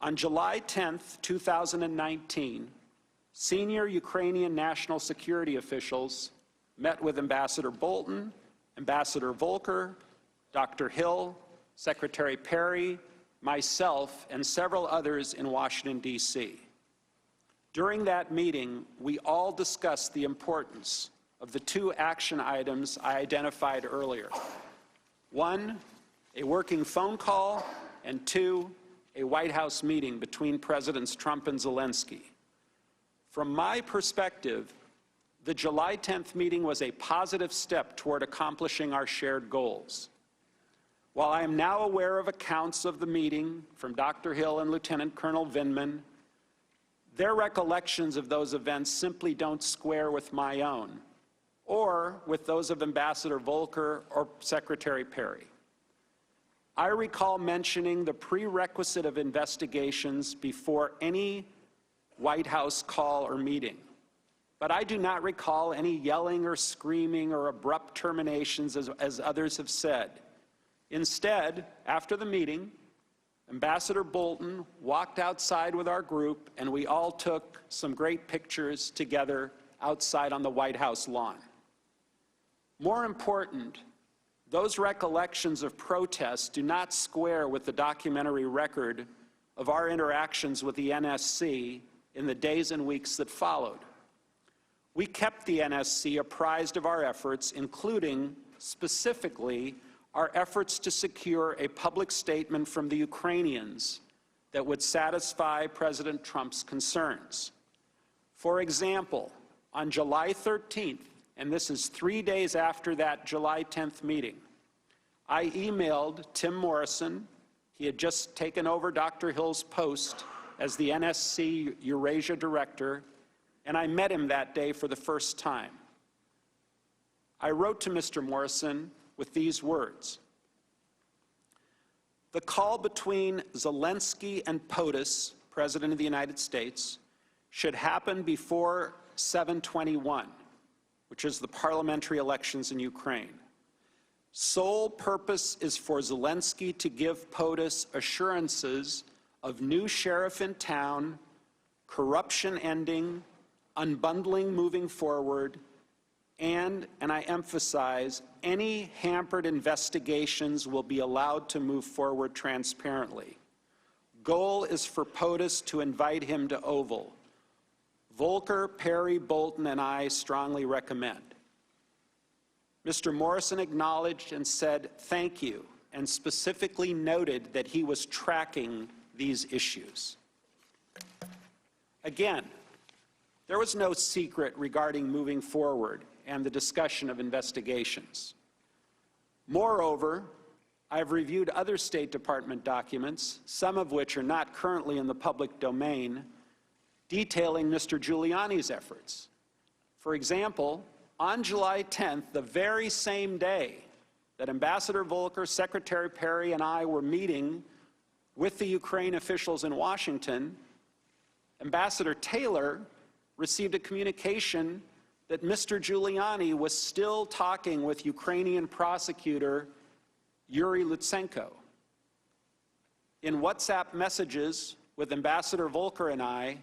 On July 10th, 2019, senior Ukrainian national security officials met with Ambassador Bolton, Ambassador Volker, Dr. Hill, Secretary Perry, myself, and several others in Washington, D.C. During that meeting, we all discussed the importance of the two action items I identified earlier. One, a working phone call, and two, a White House meeting between Presidents Trump and Zelensky. From my perspective, the July 10th meeting was a positive step toward accomplishing our shared goals. While I am now aware of accounts of the meeting from Dr. Hill and Lieutenant Colonel Vindman, their recollections of those events simply don't square with my own, or with those of Ambassador Volker or Secretary Perry. I recall mentioning the prerequisite of investigations before any White House call or meeting, but I do not recall any yelling or screaming or abrupt terminations as others have said. Instead, after the meeting, Ambassador Bolton walked outside with our group, and we all took some great pictures together outside on the White House lawn. More important, those recollections of protests do not square with the documentary record of our interactions with the NSC in the days and weeks that followed. We kept the NSC apprised of our efforts, including, specifically, our efforts to secure a public statement from the Ukrainians that would satisfy President Trump's concerns. For example, on July 13th, and this is 3 days after that July 10th meeting, I emailed Tim Morrison. He had just taken over Dr. Hill's post as the NSC Eurasia Director, and I met him that day for the first time. I wrote to Mr. Morrison with these words: "The call between Zelensky and POTUS, President of the United States, should happen before 7/21, which is the parliamentary elections in Ukraine. Sole purpose is for Zelensky to give POTUS assurances of new sheriff in town, corruption ending, unbundling moving forward, and I emphasize, any hampered investigations will be allowed to move forward transparently. Goal is for POTUS to invite him to Oval. Volker, Perry, Bolton, and I strongly recommend." Mr. Morrison acknowledged and said thank you, and specifically noted that he was tracking these issues. Again, there was no secret regarding moving forward, and the discussion of investigations. Moreover, I've reviewed other State Department documents, some of which are not currently in the public domain, detailing Mr. Giuliani's efforts. For example, on July 10th, the very same day that Ambassador Volker, Secretary Perry, and I were meeting with the Ukraine officials in Washington, Ambassador Taylor received a communication that Mr. Giuliani was still talking with Ukrainian prosecutor Yuri Lutsenko. In WhatsApp messages with Ambassador Volker and I,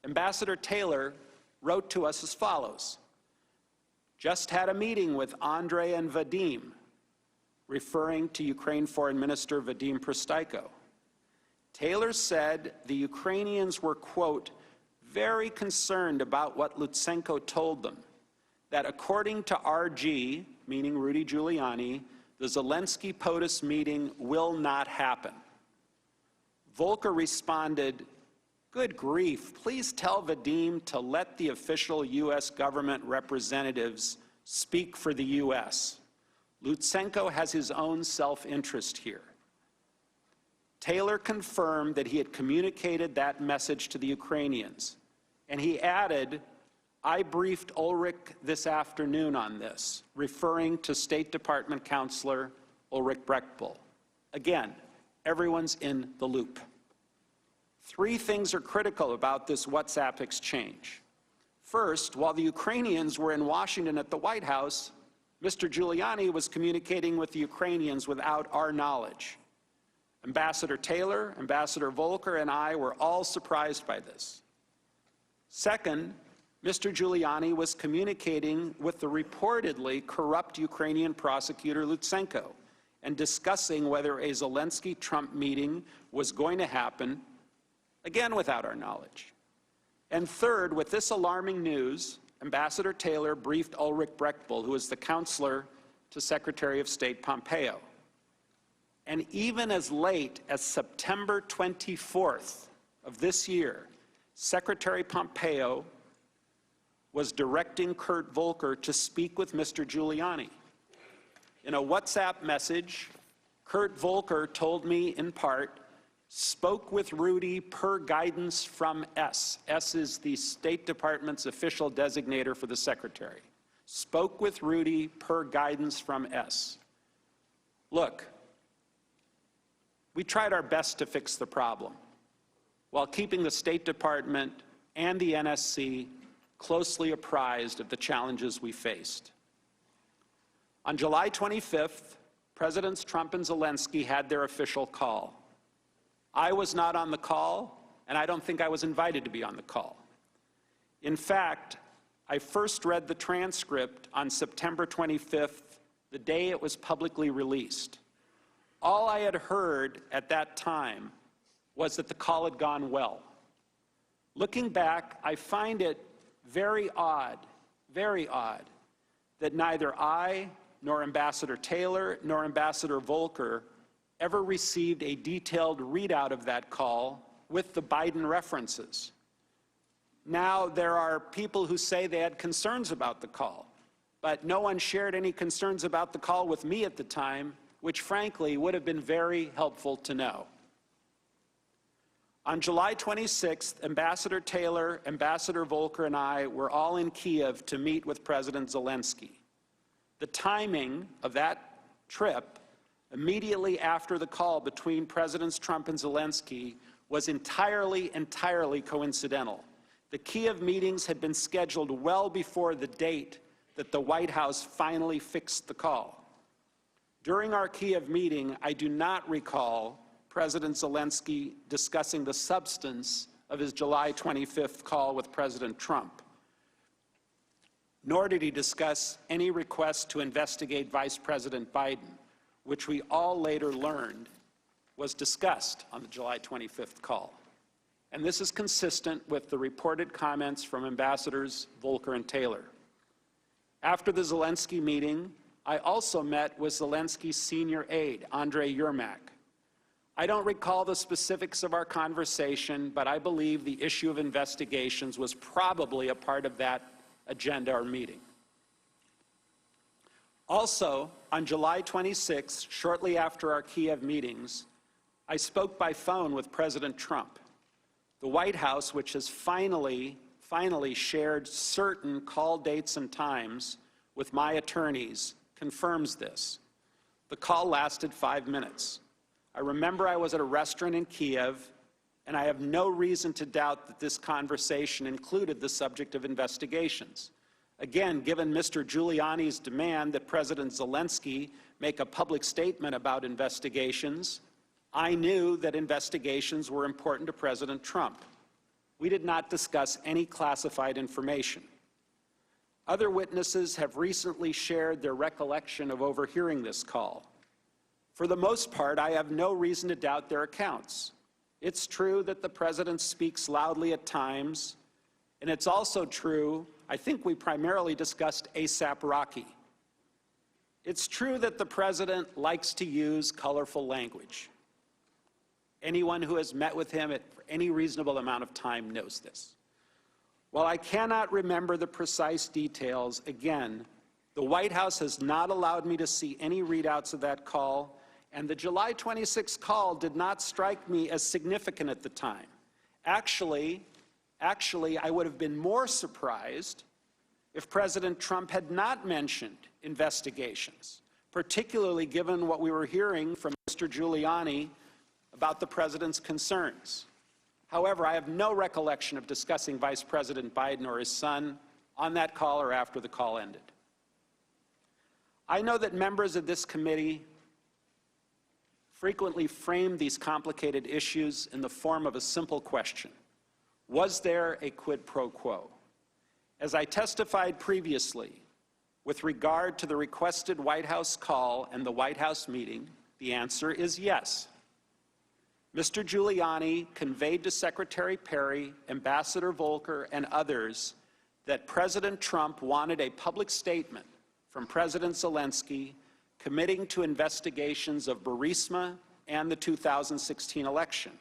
Ambassador Taylor wrote to us as follows: "Just had a meeting with Andrei and Vadim," referring to Ukraine Foreign Minister Vadim Prystaiko. Taylor said the Ukrainians were, quote, "very concerned about what Lutsenko told them, that according to RG," meaning Rudy Giuliani, "the Zelensky-POTUS meeting will not happen." Volker responded, "Good grief, please tell Vadim to let the official U.S. government representatives speak for the U.S. Lutsenko has his own self-interest here." Taylor confirmed that he had communicated that message to the Ukrainians, and he added, "I briefed Ulrich this afternoon on this," referring to State Department Counselor Ulrich Brechtbull. Again, everyone's in the loop. Three things are critical about this WhatsApp exchange. First, while the Ukrainians were in Washington at the White House, Mr. Giuliani was communicating with the Ukrainians without our knowledge. Ambassador Taylor, Ambassador Volker, and I were all surprised by this. Second, Mr. Giuliani was communicating with the reportedly corrupt Ukrainian prosecutor Lutsenko and discussing whether a Zelensky-Trump meeting was going to happen, again without our knowledge. And third, with this alarming news, Ambassador Taylor briefed Ulrich Brechtbull, who is the counselor to Secretary of State Pompeo. And even as late as September 24th of this year, Secretary Pompeo was directing Kurt Volker to speak with Mr. Giuliani. In a WhatsApp message, Kurt Volker told me in part, "Spoke with Rudy per guidance from S." S is the State Department's official designator for the Secretary. "Spoke with Rudy per guidance from S." Look, we tried our best to fix the problem while keeping the State Department and the NSC closely apprised of the challenges we faced. On July 25th, Presidents Trump and Zelensky had their official call. I was not on the call, and I don't think I was invited to be on the call. In fact, I first read the transcript on September 25th, the day it was publicly released. All I had heard at that time was that the call had gone well. Looking back, I find it very odd, that neither I, nor Ambassador Taylor, nor Ambassador Volker ever received a detailed readout of that call with the Biden references. Now, there are people who say they had concerns about the call, but no one shared any concerns about the call with me at the time, which frankly would have been very helpful to know. On July 26th, Ambassador Taylor, Ambassador Volker, and I were all in Kiev to meet with President Zelensky. The timing of that trip, immediately after the call between Presidents Trump and Zelensky, was entirely coincidental. The Kiev meetings had been scheduled well before the date that the White House finally fixed the call. During our Kiev meeting, I do not recall President Zelensky discussing the substance of his July 25th call with President Trump, nor did he discuss any request to investigate Vice President Biden, which we all later learned was discussed on the July 25th call. And this is consistent with the reported comments from Ambassadors Volker and Taylor. After the Zelensky meeting, I also met with Zelensky's senior aide, Andrei Yermak. I don't recall the specifics of our conversation, but I believe the issue of investigations was probably a part of that agenda or meeting. Also, on July 26, shortly after our Kiev meetings, I spoke by phone with President Trump. The White House, which has finally shared certain call dates and times with my attorneys, confirms this. The call lasted 5 minutes. I remember I was at a restaurant in Kiev, and I have no reason to doubt that this conversation included the subject of investigations. Again, given Mr. Giuliani's demand that President Zelensky make a public statement about investigations, I knew that investigations were important to President Trump. We did not discuss any classified information. Other witnesses have recently shared their recollection of overhearing this call. For the most part, I have no reason to doubt their accounts. It's true that the president speaks loudly at times, and it's also true, I think we primarily discussed ASAP Rocky. It's true that the president likes to use colorful language. Anyone who has met with him at any reasonable amount of time knows this. While I cannot remember the precise details, again, the White House has not allowed me to see any readouts of that call, and the July 26 call did not strike me as significant at the time. Actually, I would have been more surprised if President Trump had not mentioned investigations, particularly given what we were hearing from Mr. Giuliani about the president's concerns. However, I have no recollection of discussing Vice President Biden or his son on that call or after the call ended. I know that members of this committee frequently frame these complicated issues in the form of a simple question: was there a quid pro quo? As I testified previously, with regard to the requested White House call and the White House meeting, the answer is yes. Mr. Giuliani conveyed to Secretary Perry, Ambassador Volker, and others that President Trump wanted a public statement from President Zelensky committing to investigations of Burisma and the 2016 election.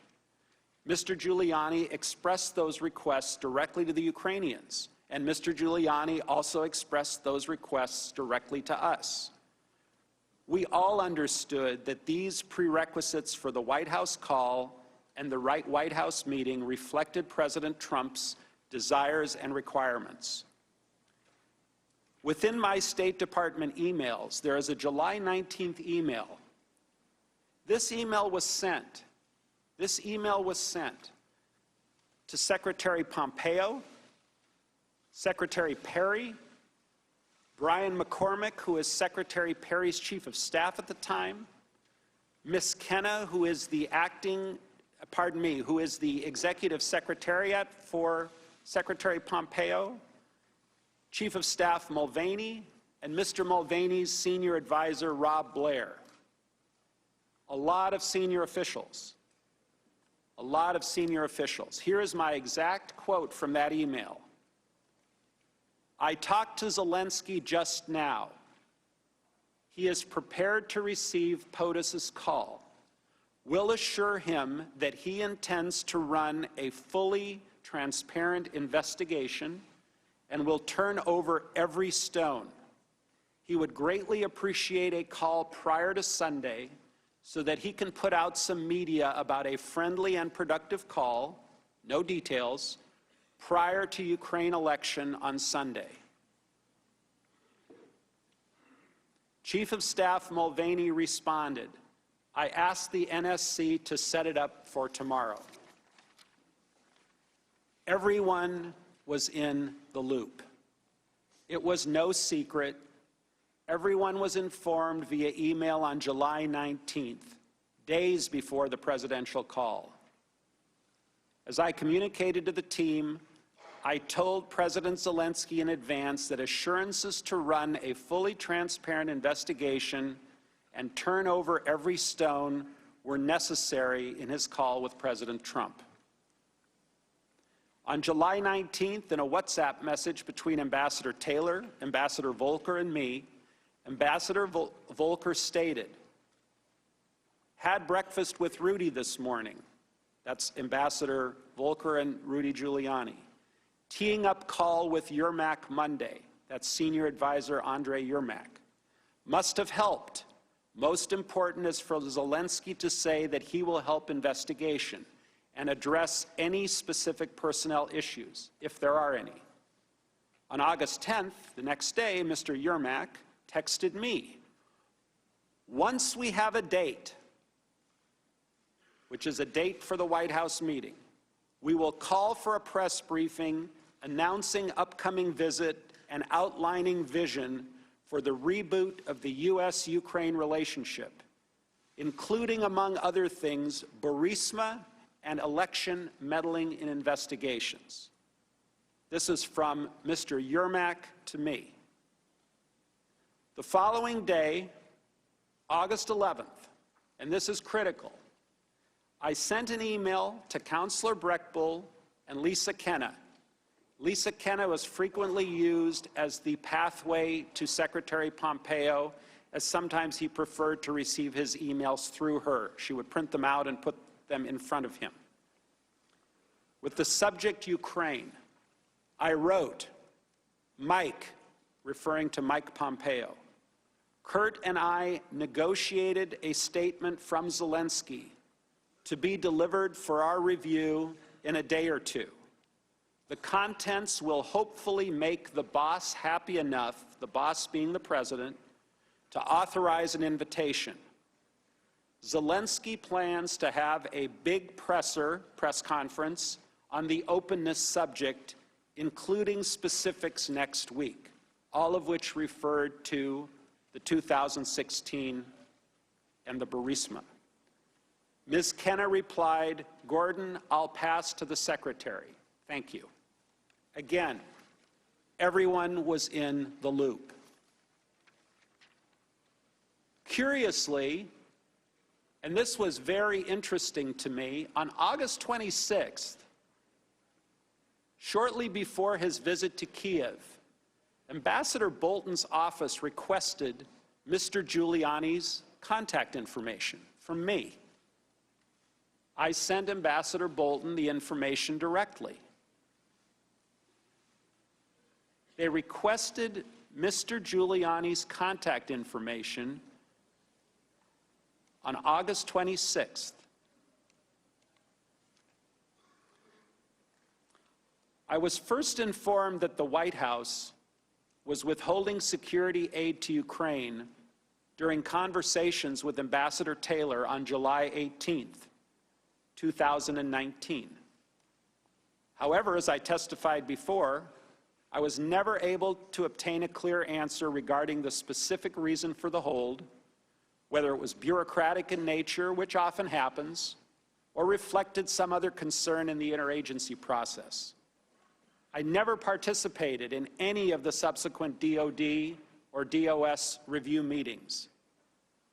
Mr. Giuliani expressed those requests directly to the Ukrainians, and Mr. Giuliani also expressed those requests directly to us. We all understood that these prerequisites for the White House call and the White House meeting reflected President Trump's desires and requirements. Within my State Department emails, there is a July 19th email. This email was sent to Secretary Pompeo, Secretary Perry, Brian McCormick, who is Secretary Perry's Chief of Staff at the time, Ms. Kenna, who is the Executive Secretariat for Secretary Pompeo, Chief of Staff Mulvaney, and Mr. Mulvaney's Senior Advisor, Rob Blair. A lot of senior officials. Here is my exact quote from that email. I talked to Zelensky just now. He is prepared to receive POTUS's call. We'll assure him that he intends to run a fully transparent investigation and will turn over every stone. He would greatly appreciate a call prior to Sunday so that he can put out some media about a friendly and productive call, no details, prior to Ukraine election on Sunday. Chief of Staff Mulvaney responded, I asked the NSC to set it up for tomorrow. Everyone was in the loop. It was no secret. Everyone was informed via email on July 19th, days before the presidential call. As I communicated to the team, I told President Zelensky in advance that assurances to run a fully transparent investigation and turn over every stone were necessary in his call with President Trump. On July 19th, in a WhatsApp message between Ambassador Taylor, Ambassador Volker, and me, Ambassador Volker stated, had breakfast with Rudy this morning. That's Ambassador Volker and Rudy Giuliani. Teeing up call with Yermak Monday. That's Senior Advisor Andrei Yermak. must have helped. Most important is for Zelensky to say that he will help investigation and address any specific personnel issues, if there are any. On August 10th, the next day, Mr. Yermak texted me, "Once we have a date," which is a date for the White House meeting, "we will call for a press briefing announcing upcoming visit and outlining vision for the reboot of the U.S.-Ukraine relationship, including, among other things, Burisma and election meddling in investigations." This is from Mr. Yermak to me. The following day, August 11th, and this is critical, I sent an email to Councillor Breckbull and Lisa Kenna. Lisa Kenna was frequently used as the pathway to Secretary Pompeo, as sometimes he preferred to receive his emails through her. She would print them out and put them in front of him. With the subject Ukraine, I wrote, "Mike," referring to Mike Pompeo, "Kurt and I negotiated a statement from Zelensky to be delivered for our review in a day or two. The contents will hopefully make the boss happy enough," the boss being the president, "to authorize an invitation. Zelensky plans to have a big press conference on the openness subject, including specifics next week," all of which referred to the 2016 and the Burisma. Ms. Kenna replied, "Gordon, I'll pass to the secretary. Thank you." Again, everyone was in the loop. Curiously, and this was very interesting to me, on August 26th, shortly before his visit to Kiev, Ambassador Bolton's office requested Mr. Giuliani's contact information from me. I sent Ambassador Bolton the information directly. They requested Mr. Giuliani's contact information on August 26th. I was first informed that the White House was withholding security aid to Ukraine during conversations with Ambassador Taylor on July 18th, 2019. However, as I testified before, I was never able to obtain a clear answer regarding the specific reason for the hold, whether it was bureaucratic in nature, which often happens, or reflected some other concern in the interagency process. I never participated in any of the subsequent DOD or DOS review meetings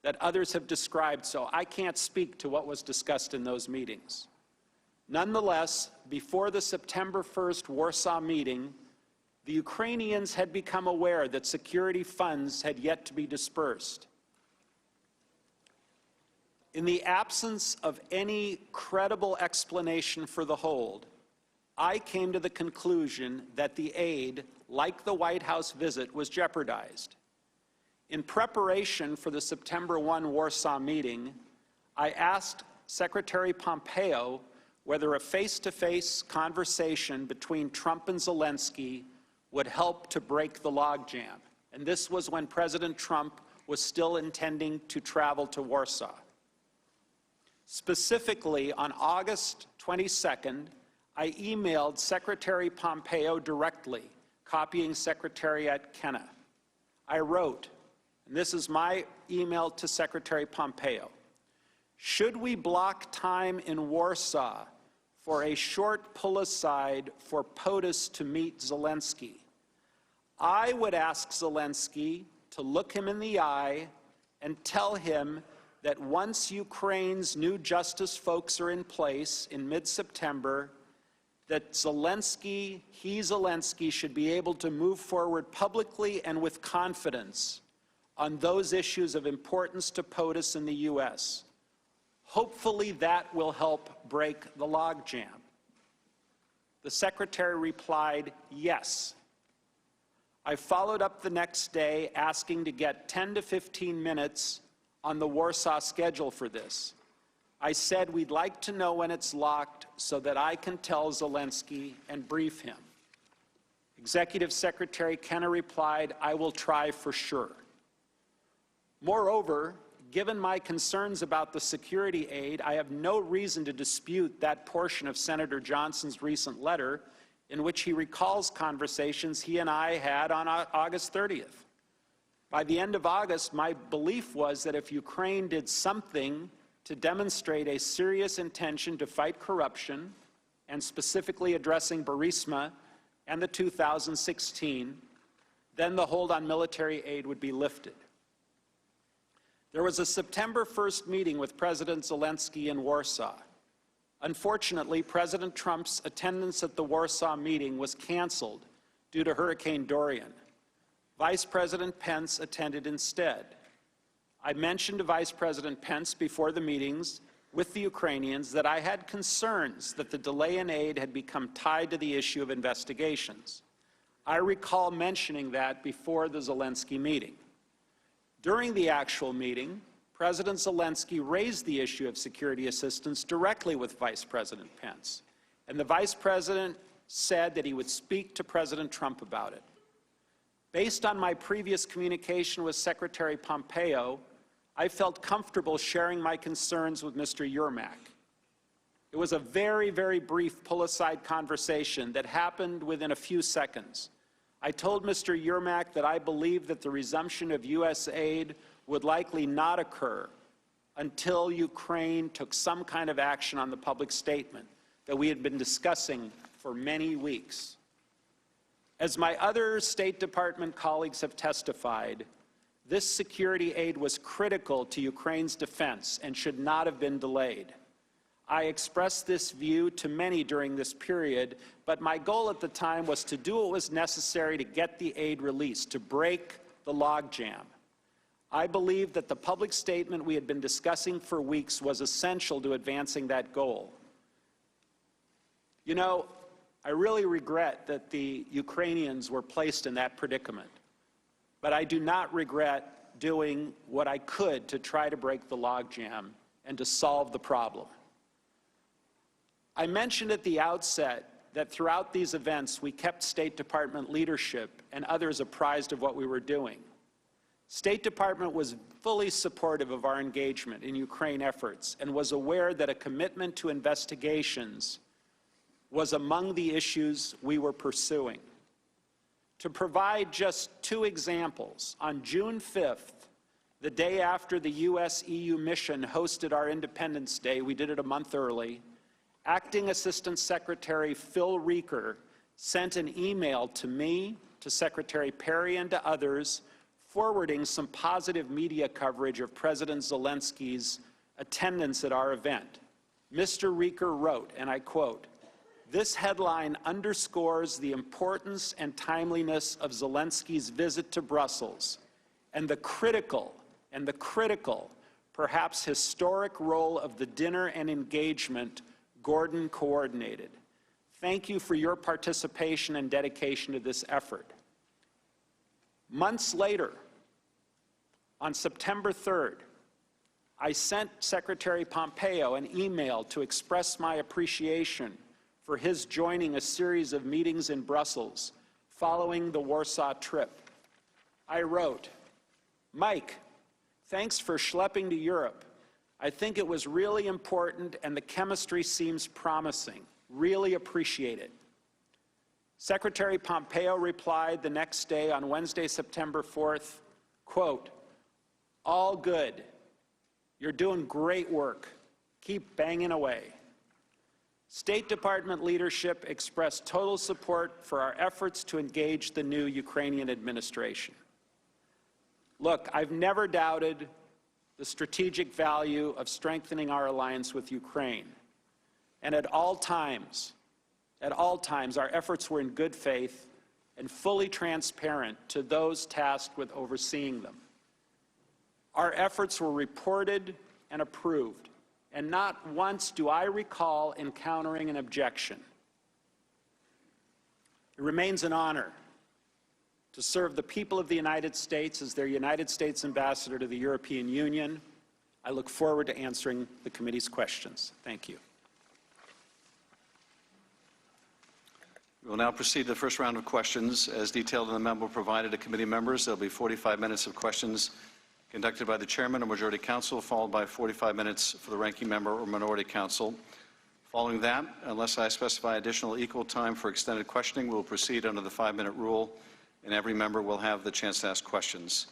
that others have described, so I can't speak to what was discussed in those meetings. Nonetheless, before the September 1st Warsaw meeting, the Ukrainians had become aware that security funds had yet to be dispersed. In the absence of any credible explanation for the hold, I came to the conclusion that the aid, like the White House visit, was jeopardized. In preparation for the September 1 Warsaw meeting, I asked Secretary Pompeo whether a face-to-face conversation between Trump and Zelensky would help to break the logjam. And this was when President Trump was still intending to travel to Warsaw. Specifically, on August 22nd, I emailed Secretary Pompeo directly, copying Secretariat Kenna. I wrote, and this is my email to Secretary Pompeo, "Should we block time in Warsaw for a short pull-aside for POTUS to meet Zelensky? I would ask Zelensky to look him in the eye and tell him that once Ukraine's new justice folks are in place in mid-September, that Zelensky should be able to move forward publicly and with confidence on those issues of importance to POTUS in the U.S. Hopefully that will help break the logjam." The Secretary replied, "Yes." I followed up the next day asking to get 10 to 15 minutes on the Warsaw schedule for this. I said we'd like to know when it's locked so that I can tell Zelensky and brief him. Executive Secretary Kenna replied, "I will try for sure." Moreover, given my concerns about the security aid, I have no reason to dispute that portion of Senator Johnson's recent letter in which he recalls conversations he and I had on August 30th. By the end of August, my belief was that if Ukraine did something to demonstrate a serious intention to fight corruption, and specifically addressing Burisma and the 2016, then the hold on military aid would be lifted. There was a September 1st meeting with President Zelensky in Warsaw. Unfortunately, President Trump's attendance at the Warsaw meeting was canceled due to Hurricane Dorian. Vice President Pence attended instead. I mentioned to Vice President Pence before the meetings with the Ukrainians that I had concerns that the delay in aid had become tied to the issue of investigations. I recall mentioning that before the Zelensky meeting. During the actual meeting, President Zelensky raised the issue of security assistance directly with Vice President Pence, and the Vice President said that he would speak to President Trump about it. Based on my previous communication with Secretary Pompeo, I felt comfortable sharing my concerns with Mr. Yermak. It was a very, very brief pull-aside conversation that happened within a few seconds. I told Mr. Yermak that I believed that the resumption of U.S. aid would likely not occur until Ukraine took some kind of action on the public statement that we had been discussing for many weeks. As my other State Department colleagues have testified, this security aid was critical to Ukraine's defense and should not have been delayed. I expressed this view to many during this period, but my goal at the time was to do what was necessary to get the aid released, to break the logjam. I believe that the public statement we had been discussing for weeks was essential to advancing that goal. You know, I really regret that the Ukrainians were placed in that predicament, but I do not regret doing what I could to try to break the logjam and to solve the problem. I mentioned at the outset that throughout these events, we kept State Department leadership and others apprised of what we were doing. State Department was fully supportive of our engagement in Ukraine efforts and was aware that a commitment to investigations was among the issues we were pursuing. To provide just two examples, on June 5th, the day after the US-EU mission hosted our Independence Day, we did it a month early, Acting Assistant Secretary Phil Reeker sent an email to me, to Secretary Perry, and to others, forwarding some positive media coverage of President Zelensky's attendance at our event. Mr. Reeker wrote, and I quote, "This headline underscores the importance and timeliness of Zelensky's visit to Brussels and the critical, perhaps historic role of the dinner and engagement Gordon coordinated. Thank you for your participation and dedication to this effort." Months later, on September 3rd, I sent Secretary Pompeo an email to express my appreciation for his joining a series of meetings in Brussels following the Warsaw trip. I wrote, "Mike, thanks for schlepping to Europe. I think it was really important and the chemistry seems promising. Really appreciate it." Secretary Pompeo replied the next day on Wednesday, September 4th, quote, "All good. You're doing great work. Keep banging away." State Department leadership expressed total support for our efforts to engage the new Ukrainian administration. Look, I've never doubted the strategic value of strengthening our alliance with Ukraine. And at all times, our efforts were in good faith and fully transparent to those tasked with overseeing them. Our efforts were reported and approved, and not once do I recall encountering an objection. It remains an honor to serve the people of the United States as their United States ambassador to the European Union. I look forward to answering the committee's questions. Thank you. We will now proceed to the first round of questions. As detailed in the memo provided to committee members, there will be 45 minutes of questions conducted by the chairman or majority counsel, followed by 45 minutes for the ranking member or minority counsel. Following that, unless I specify additional equal time for extended questioning, we will proceed under the 5-minute rule, and every member will have the chance to ask questions.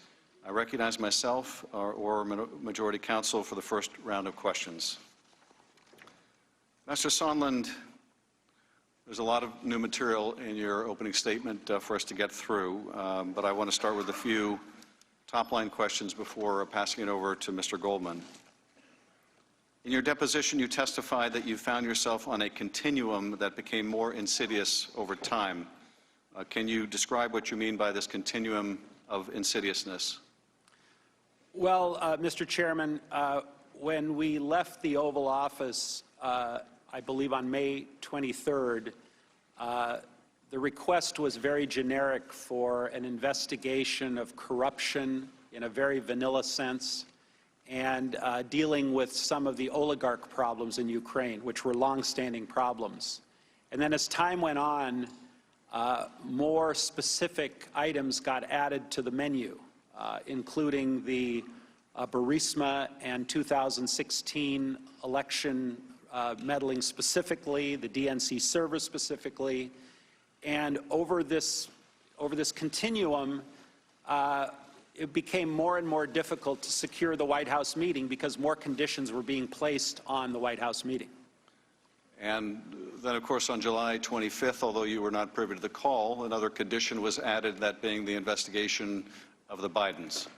I recognize myself or majority counsel for the first round of questions. Mr. Sondland, there's a lot of new material in your opening statement for us to get through, but I want to start with a few top-line questions before passing it over to Mr. Goldman. In your deposition, you testified that you found yourself on a continuum that became more insidious over time. Can you describe what you mean by this continuum of insidiousness? Well, Mr. Chairman, when we left the Oval Office, I believe on May 23rd, the request was very generic for an investigation of corruption in a very vanilla sense and dealing with some of the oligarch problems in Ukraine, which were long-standing problems. And then as time went on, more specific items got added to the menu, including the Burisma and 2016 election meddling specifically, the DNC server specifically. And over this continuum, it became more and more difficult to secure the White House meeting because more conditions were being placed on the White House meeting. And then, of course, on July 25th, although you were not privy to the call, another condition was added, that being the investigation of the Bidens.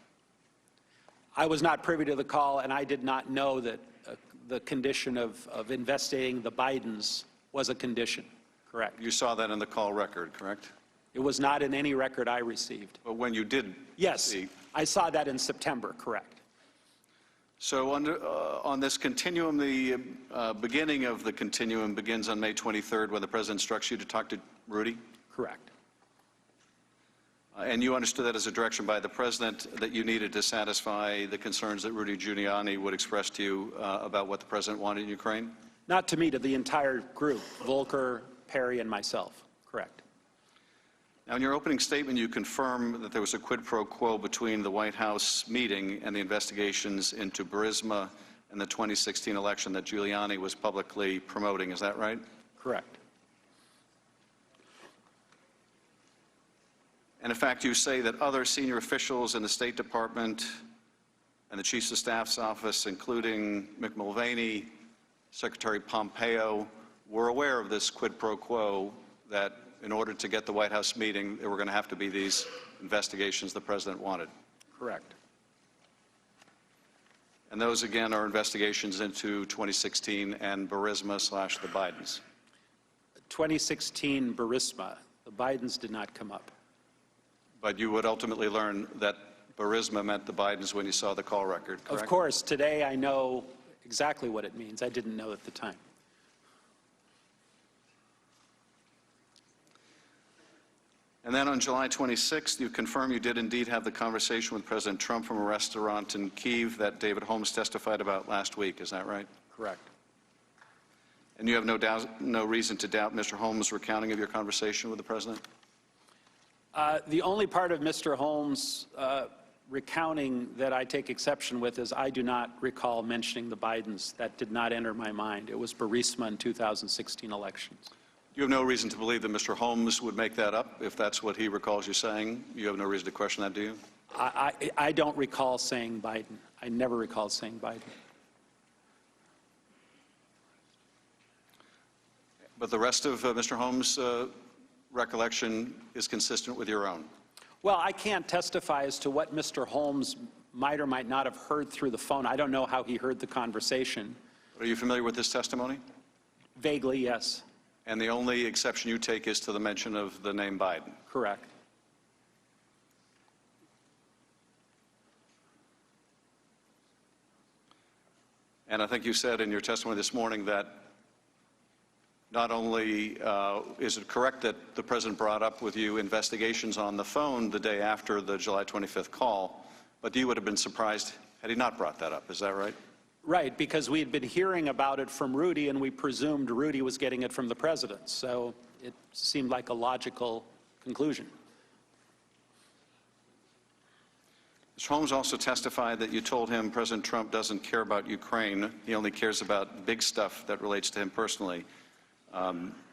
I was not privy to the call, and I did not know that the condition of investigating the Bidens was a condition. Correct. You saw that in the call record, correct? It was not in any record I received. But when you did see... I saw that in September, correct. So on this continuum, the beginning of the continuum begins on May 23rd when the President instructs you to talk to Rudy? Correct. And you understood that as a direction by the President that you needed to satisfy the concerns that Rudy Giuliani would express to you about what the President wanted in Ukraine? Not to me, to the entire group, Volker, Perry, and myself. Correct. Now, in your opening statement, you confirm that there was a quid pro quo between the White House meeting and the investigations into Burisma and the 2016 election that Giuliani was publicly promoting. Is that right? Correct. And in fact, you say that other senior officials in the State Department and the Chiefs of Staff's office, including Mick Mulvaney, Secretary Pompeo, were aware of this quid pro quo, that in order to get the White House meeting, there were going to have to be these investigations the President wanted. Correct. And those, again, are investigations into 2016 and Burisma / the Bidens. 2016 Burisma. The Bidens did not come up. But you would ultimately learn that Burisma meant the Bidens when you saw the call record, correct? Of course. Today I know exactly what it means. I didn't know at the time. And then on July 26th, you confirm you did indeed have the conversation with President Trump from a restaurant in Kyiv that David Holmes testified about last week. Is that right? Correct. And you have no reason to doubt Mr. Holmes' recounting of your conversation with the President? The only part of Mr. Holmes' recounting that I take exception with is I do not recall mentioning the Bidens. That did not enter my mind. It was Burisma in 2016 elections. You have no reason to believe that Mr. Holmes would make that up, if that's what he recalls you saying? You have no reason to question that, do you? I don't recall saying Biden. I never recall saying Biden. But the rest of Mr. Holmes' recollection is consistent with your own? Well, I can't testify as to what Mr. Holmes might or might not have heard through the phone. I don't know how he heard the conversation. Are you familiar with his testimony? Vaguely, yes. And the only exception you take is to the mention of the name Biden? Correct. And I think you said in your testimony this morning that not only is it correct that the President brought up with you investigations on the phone the day after the July 25th call, but you would have been surprised had he not brought that up. Is that right? Right, because we had been hearing about it from Rudy, and we presumed Rudy was getting it from the President. So it seemed like a logical conclusion. Mr. Holmes also testified that you told him President Trump doesn't care about Ukraine. He only cares about big stuff that relates to him personally.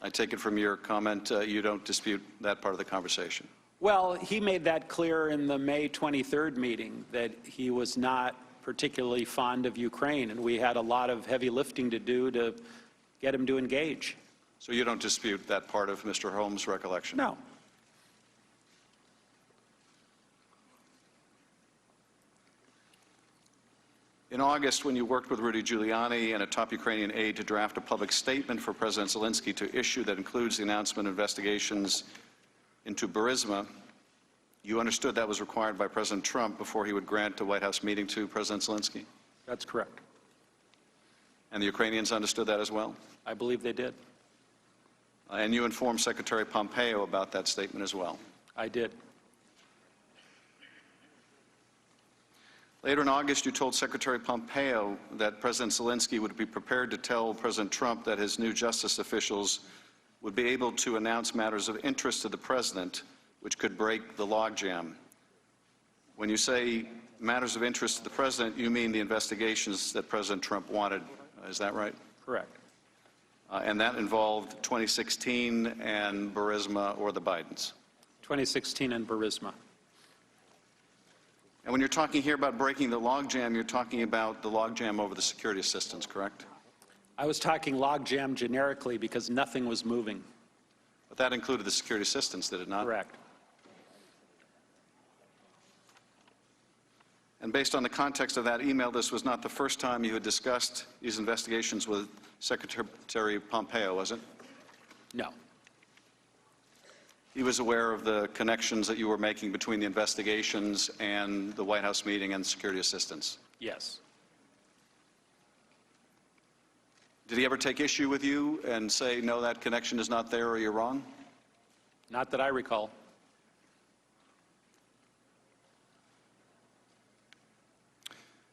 I take it from your comment you don't dispute that part of the conversation. Well, he made that clear in the May 23rd meeting that he was not particularly fond of Ukraine, and we had a lot of heavy lifting to do to get him to engage. So you don't dispute that part of Mr. Holmes' recollection? No. In August, when you worked with Rudy Giuliani and a top Ukrainian aide to draft a public statement for President Zelensky to issue that includes the announcement of investigations into Burisma, you understood that was required by President Trump before he would grant a White House meeting to President Zelensky? That's correct. And the Ukrainians understood that as well? I believe they did. And you informed Secretary Pompeo about that statement as well? I did. Later in August, you told Secretary Pompeo that President Zelensky would be prepared to tell President Trump that his new justice officials would be able to announce matters of interest to the president, which could break the logjam. When you say matters of interest to the president, you mean the investigations that President Trump wanted. Is that right? Correct. And that involved 2016 and Burisma or the Bidens? 2016 and Burisma. And when you're talking here about breaking the logjam, you're talking about the logjam over the security assistance, correct? I was talking logjam generically because nothing was moving. But that included the security assistance, did it not? Correct. And based on the context of that email, this was not the first time you had discussed these investigations with Secretary Pompeo, was it? No. He was aware of the connections that you were making between the investigations and the White House meeting and security assistance? Yes. Did he ever take issue with you and say, no, that connection is not there or you're wrong? Not that I recall.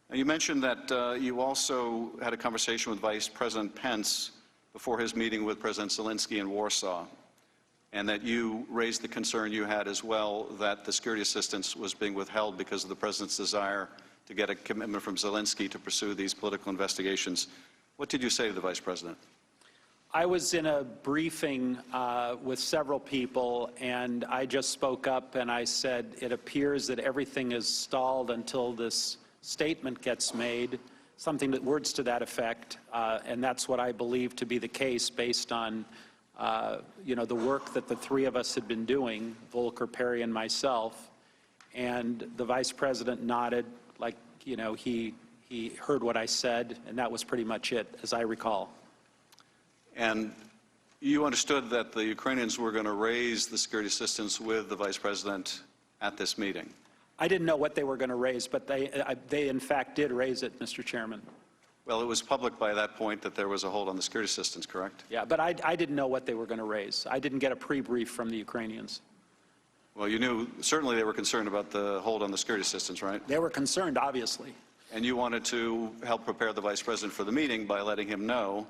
Now, you mentioned that you also had a conversation with Vice President Pence before his meeting with President Zelensky in Warsaw, and that you raised the concern you had as well that the security assistance was being withheld because of the president's desire to get a commitment from Zelensky to pursue these political investigations. What did you say to the Vice President? I was in a briefing with several people, and I just spoke up and I said, it appears that everything is stalled until this statement gets made, words to that effect, and that's what I believe to be the case based on the work that the three of us had been doing, Volker, Perry, and myself. And the Vice President nodded like, he heard what I said, and that was pretty much it, as I recall. And you understood that the Ukrainians were going to raise the security assistance with the Vice President at this meeting? I didn't know what they were going to raise, but they in fact did raise it, Mr. Chairman. Well, it was public by that point that there was a hold on the security assistance, correct? Yeah, but I didn't know what they were going to raise. I didn't get a pre-brief from the Ukrainians. Well, you knew, certainly they were concerned about the hold on the security assistance, right? They were concerned, obviously. And you wanted to help prepare the Vice President for the meeting by letting him know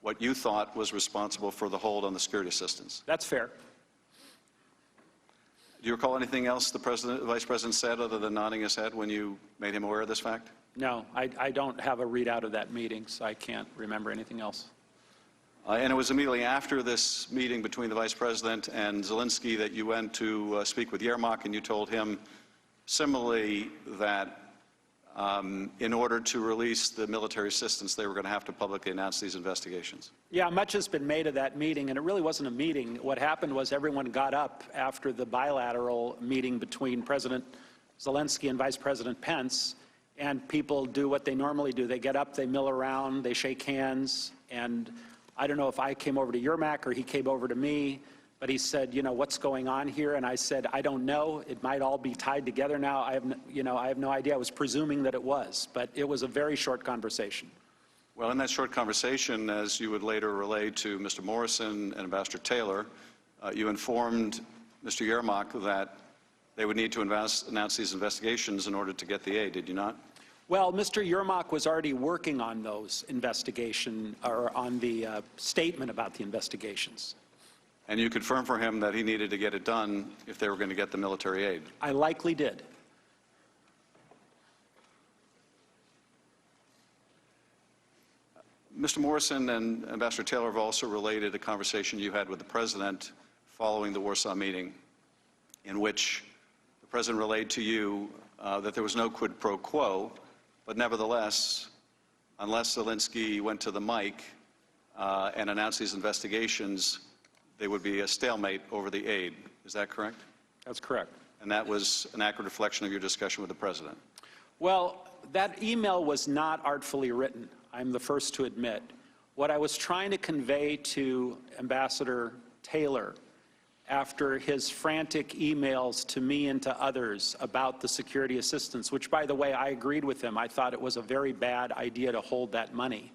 what you thought was responsible for the hold on the security assistance. That's fair. Do you recall anything else the Vice President said other than nodding his head when you made him aware of this fact? No, I don't have a readout of that meeting, so I can't remember anything else. And it was immediately after this meeting between the Vice President and Zelensky that you went to speak with Yermak, and you told him similarly that in order to release the military assistance, they were going to have to publicly announce these investigations. Yeah, much has been made of that meeting, and it really wasn't a meeting. What happened was everyone got up after the bilateral meeting between President Zelensky and Vice President Pence, and people do what they normally do. They get up, they mill around, they shake hands, and I don't know if I came over to Yermak or he came over to me, but he said, what's going on here? And I said, I don't know. It might all be tied together now. I have no idea. I was presuming that it was, but it was a very short conversation. Well, in that short conversation, as you would later relay to Mr. Morrison and Ambassador Taylor, you informed Mr. Yermak that they would need to announce these investigations in order to get the aid, did you not? Well, Mr. Yermak was already working on those investigation, or on the statement about the investigations. And you confirmed for him that he needed to get it done if they were going to get the military aid? I likely did. Mr. Morrison and Ambassador Taylor have also related a conversation you had with the President following the Warsaw meeting, in which the President relayed to you that there was no quid pro quo, but nevertheless, unless Zelensky went to the mic and announced these investigations, there would be a stalemate over the aid. Is that correct? That's correct. And that was an accurate reflection of your discussion with the President? Well, that email was not artfully written. I'm the first to admit. What I was trying to convey to Ambassador Taylor after his frantic emails to me and to others about the security assistance, which, by the way, I agreed with him. I thought it was a very bad idea to hold that money.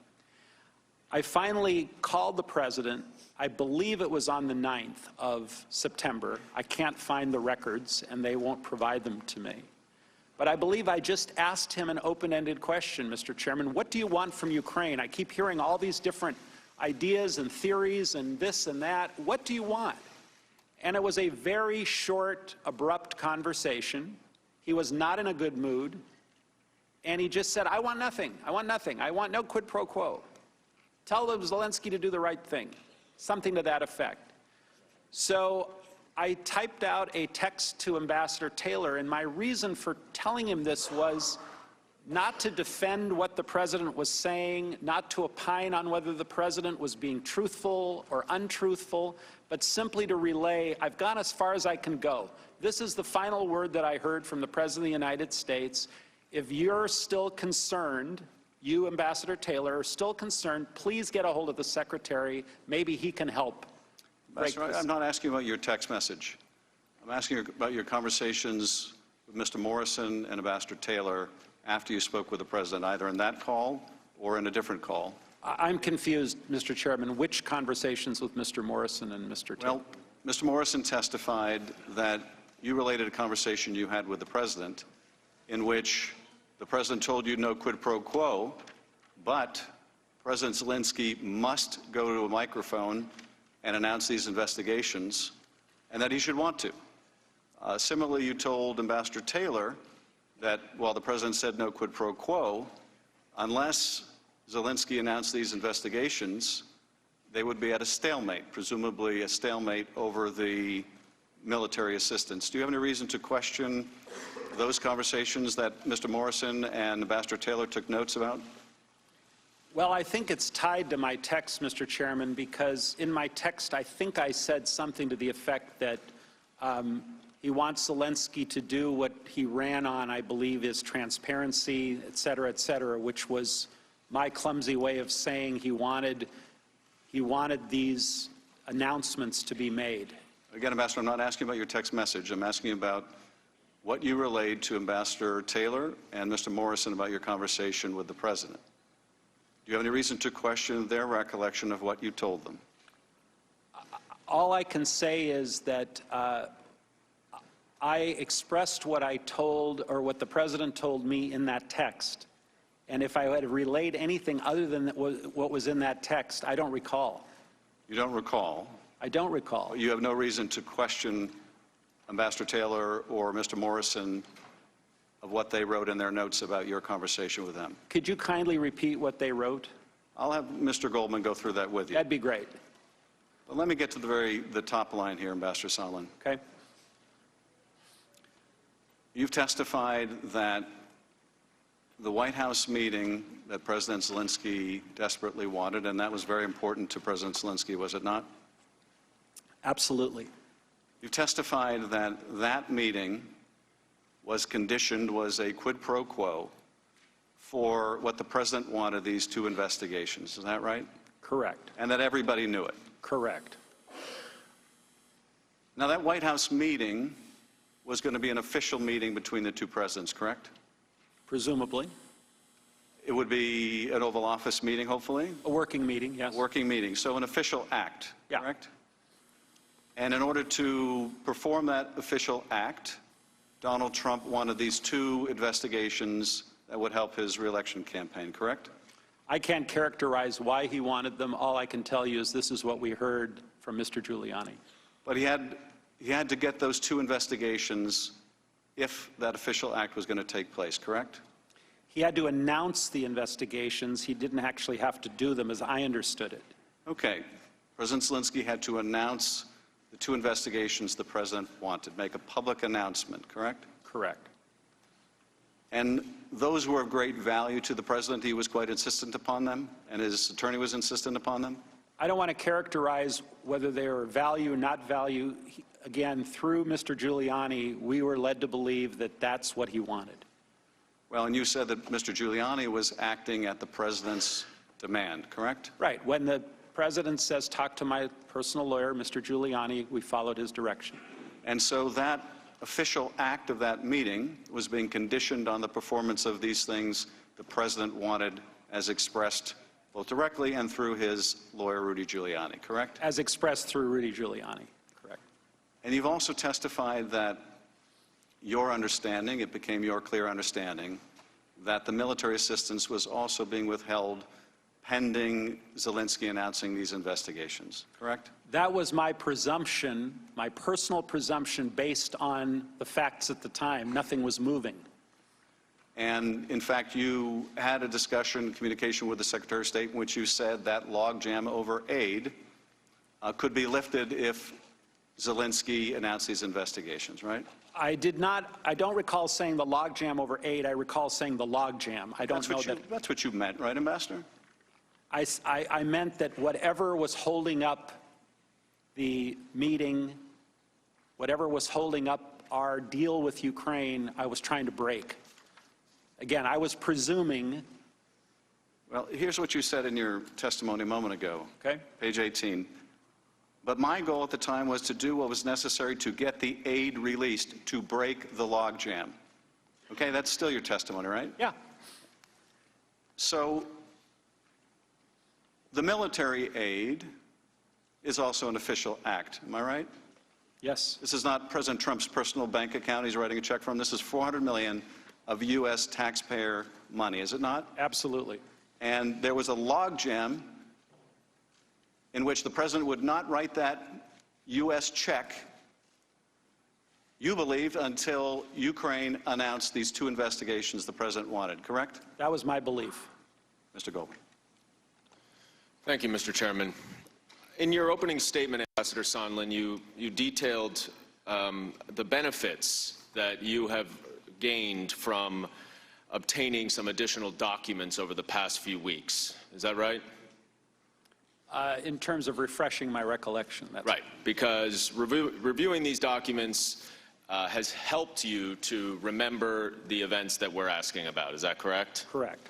I finally called the President. I believe it was on the 9th of September. I can't find the records, and they won't provide them to me. But I believe I just asked him an open-ended question, Mr. Chairman. What do you want from Ukraine? I keep hearing all these different ideas and theories and this and that. What do you want? And it was a very short, abrupt conversation. He was not in a good mood. And he just said, I want nothing. I want nothing. I want no quid pro quo. Tell Zelensky to do the right thing. Something to that effect. So I typed out a text to Ambassador Taylor, and my reason for telling him this was not to defend what the President was saying, not to opine on whether the President was being truthful or untruthful, but simply to relay, I've gone as far as I can go. This is the final word that I heard from the President of the United States. If you're still concerned, you, Ambassador Taylor, are still concerned, please get a hold of the Secretary. Maybe he can help. I'm not asking about your text message. I'm asking about your conversations with Mr. Morrison and Ambassador Taylor after you spoke with the President, either in that call or in a different call. I'm confused, Mr. Chairman. Which conversations with Mr. Morrison and Mr. Taylor? Well, Mr. Morrison testified that you related a conversation you had with the President in which the President told you no quid pro quo, but President Zelensky must go to a microphone and announce these investigations, and that he should want to. Similarly, you told Ambassador Taylor that while the President said no quid pro quo, unless Zelensky announced these investigations, they would be at a stalemate, presumably a stalemate over the military assistance. Do you have any reason to question those conversations that Mr. Morrison and Ambassador Taylor took notes about? Well, I think it's tied to my text, Mr. Chairman, because in my text I think I said something to the effect that he wants Zelensky to do what he ran on, I believe, is transparency, et cetera, which was my clumsy way of saying he wanted these announcements to be made. Again, Ambassador, I'm not asking about your text message. I'm asking about what you relayed to Ambassador Taylor and Mr. Morrison about your conversation with the President. Do you have any reason to question their recollection of what you told them? All I can say is that I expressed what I told, or what the President told me in that text. And if I had relayed anything other than what was in that text, I don't recall. You don't recall? I don't recall. You have no reason to question Ambassador Taylor or Mr. Morrison of what they wrote in their notes about your conversation with them. Could you kindly repeat what they wrote? I'll have Mr. Goldman go through that with you. That'd be great. But let me get to the top line here, Ambassador Sondland. Okay. You've testified that the White House meeting that President Zelensky desperately wanted, and that was very important to President Zelensky, was it not? Absolutely. You've testified that that meeting was conditioned, was a quid pro quo for what the President wanted, these two investigations. Is that right? Correct. And that everybody knew it? Correct. Now, that White House meeting was going to be an official meeting between the two presidents, correct? Presumably. It would be an Oval Office meeting, hopefully? A working meeting, yes. Working meeting, so an official act, Yeah. correct? And in order to perform that official act, Donald Trump wanted these 2 investigations that would help his reelection campaign, correct? I can't characterize why he wanted them. All I can tell you is this is what we heard from Mr. Giuliani. But he had to get those 2 investigations if that official act was going to take place, correct? He had to announce the investigations. He didn't actually have to do them, as I understood it. Okay. President Zelensky had to announce the 2 investigations the president wanted, make a public announcement, correct? Correct. And those were of great value to the president. He was quite insistent upon them, and his attorney was insistent upon them? I don't want to characterize whether they are value or not value. Again, through Mr. Giuliani, we were led to believe that that's what he wanted. Well, and you said that Mr. Giuliani was acting at the president's demand, correct? Right. When the president says, talk to my personal lawyer, Mr. Giuliani, we followed his direction. And so that official act of that meeting was being conditioned on the performance of these things the president wanted, as expressed both directly and through his lawyer, Rudy Giuliani, correct? As expressed through Rudy Giuliani, correct. And you've also testified that your understanding, it became your clear understanding, that the military assistance was also being withheld pending Zelensky announcing these investigations, correct? That was my presumption, my personal presumption based on the facts at the time. Nothing was moving. And in fact, you had a discussion, communication with the Secretary of State in which you said that logjam over aid could be lifted if Zelensky announced these investigations, right? I don't recall saying the logjam over aid. I recall saying the logjam. I don't know that. That's what you meant, right, Ambassador? I meant that whatever was holding up the meeting, whatever was holding up our deal with Ukraine, I was trying to break. Again, I was presuming. Well, here's what you said in your testimony a moment ago. Okay. Page 18. But my goal at the time was to do what was necessary to get the aid released, to break the logjam. Okay, that's still your testimony, right? Yeah. So the military aid is also an official act, am I right? Yes. This is not President Trump's personal bank account he's writing a check from. This is $400 million of U.S. taxpayer money, is it not? Absolutely. And there was a logjam in which the president would not write that U.S. check, you believed, until Ukraine announced these 2 investigations the president wanted, correct? That was my belief. Mr. Goldman. Thank you, Mr. Chairman. In your opening statement, Ambassador Sondland, you detailed the benefits that you have gained from obtaining some additional documents over the past few weeks. Is that right? In terms of refreshing my recollection. That's right, because reviewing these documents has helped you to remember the events that we're asking about. Is that correct? Correct.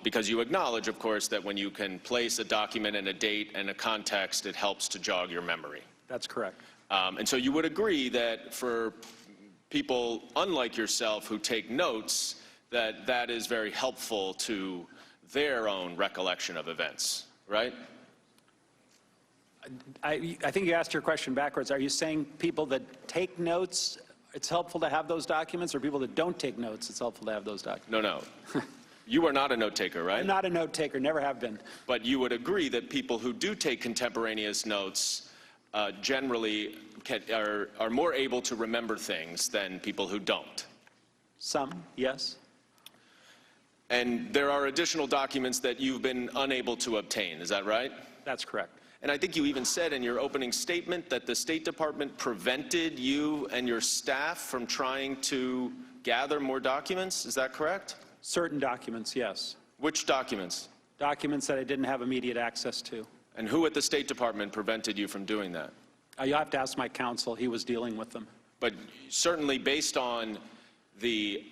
Because you acknowledge, of course, that when you can place a document and a date and a context, it helps to jog your memory. That's correct. And so you would agree that for people unlike yourself who take notes, that is very helpful to their own recollection of events, right? I think you asked your question backwards. Are you saying people that take notes, it's helpful to have those documents, or people that don't take notes, it's helpful to have those documents? No, no. You are not a note taker, right? I'm not a note taker, never have been. But you would agree that people who do take contemporaneous notes generally are more able to remember things than people who don't. Some, yes. And there are additional documents that you've been unable to obtain, is that right? That's correct. And I think you even said in your opening statement that the State Department prevented you and your staff from trying to gather more documents. Is that correct? Certain documents, yes. Which documents? Documents that I didn't have immediate access to. And who at the State Department prevented you from doing that? You'll have to ask my counsel. He was dealing with them. But certainly based on the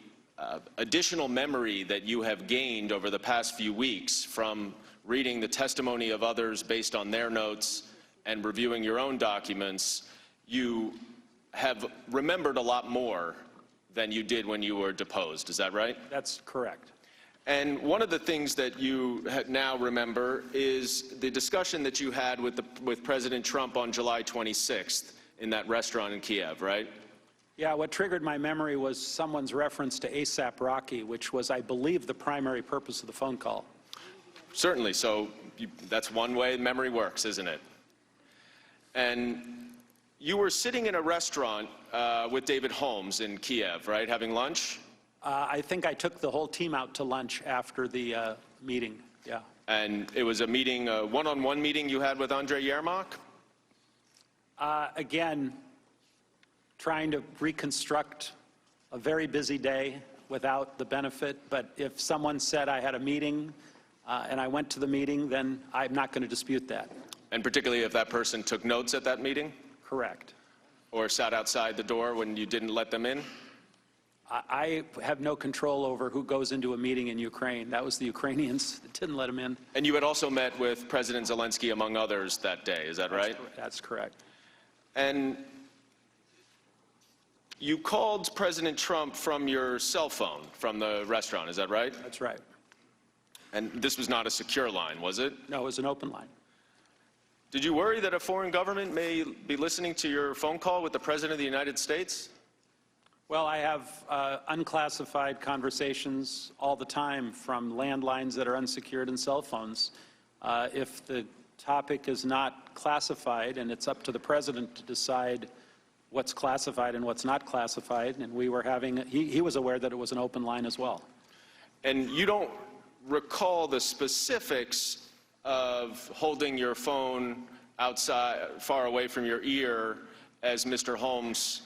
additional memory that you have gained over the past few weeks from reading the testimony of others based on their notes and reviewing your own documents, you have remembered a lot more than you did when you were deposed. Is that right? That's correct. And one of the things that you now remember is the discussion that you had with President Trump on July 26th in that restaurant in Kiev, right? Yeah, what triggered my memory was someone's reference to ASAP Rocky, which was, I believe, the primary purpose of the phone call. Certainly. So that's one way memory works, isn't it? And you were sitting in a restaurant with David Holmes in Kiev, right, having lunch? I think I took the whole team out to lunch after the meeting, yeah. And it was a meeting, a one-on-one meeting you had with Andrei Yermak? Again, trying to reconstruct a very busy day without the benefit, but if someone said I had a meeting and I went to the meeting, then I'm not going to dispute that. And particularly if that person took notes at that meeting? Correct. Or sat outside the door when you didn't let them in? I have no control over who goes into a meeting in Ukraine. That was the Ukrainians that didn't let them in. And you had also met with President Zelensky, among others, that day, is that right? That's correct. And you called President Trump from your cell phone from the restaurant, is that right? That's right. And this was not a secure line, was it? No, it was an open line. Did you worry that a foreign government may be listening to your phone call with the President of the United States? Well, I have unclassified conversations all the time from landlines that are unsecured and cell phones. If the topic is not classified, and it's up to the President to decide what's classified and what's not classified, and we were having, he was aware that it was an open line as well. And you don't recall the specifics of holding your phone outside, far away from your ear, as Mr. Holmes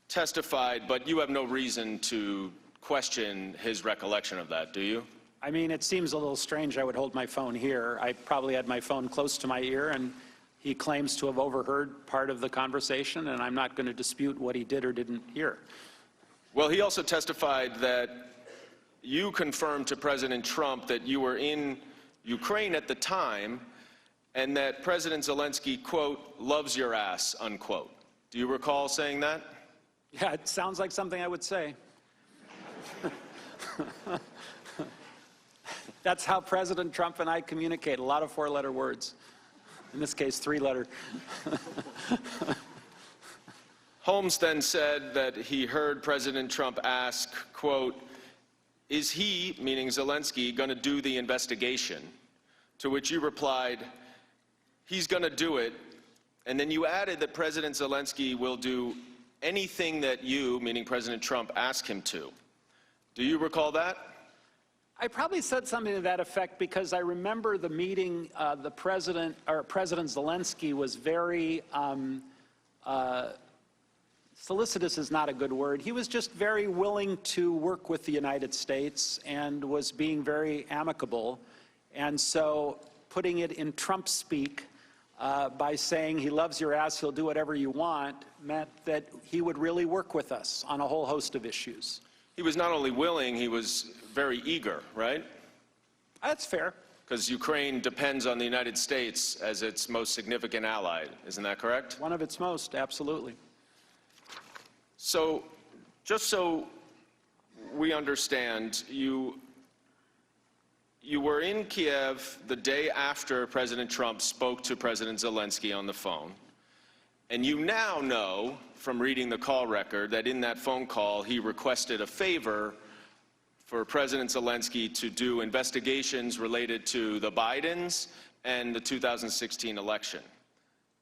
testified, but you have no reason to question his recollection of that, do you? I mean, it seems a little strange I would hold my phone here. I probably had my phone close to my ear, and he claims to have overheard part of the conversation, and I'm not going to dispute what he did or didn't hear. Well, he also testified that you confirmed to President Trump that you were in Ukraine at the time, and that President Zelensky, quote, loves your ass, unquote. Do you recall saying that? Yeah, it sounds like something I would say. That's how President Trump and I communicate, a lot of four-letter words. In this case, three-letter. Holmes then said that he heard President Trump ask, quote, is he, meaning Zelensky, going to do the investigation? To which you replied, he's going to do it. And then you added that President Zelensky will do anything that you, meaning President Trump, ask him to. Do you recall that? I probably said something to that effect because I remember the meeting, President Zelensky was very, solicitous is not a good word. He was just very willing to work with the United States and was being very amicable. And so putting it in Trump speak by saying he loves your ass, he'll do whatever you want, meant that he would really work with us on a whole host of issues. He was not only willing, he was very eager, right? That's fair. Because Ukraine depends on the United States as its most significant ally. Isn't that correct? One of its most, absolutely. So, just so we understand, you were in Kiev the day after President Trump spoke to President Zelensky on the phone. And you now know, from reading the call record, that in that phone call he requested a favor for President Zelensky to do investigations related to the Bidens and the 2016 election,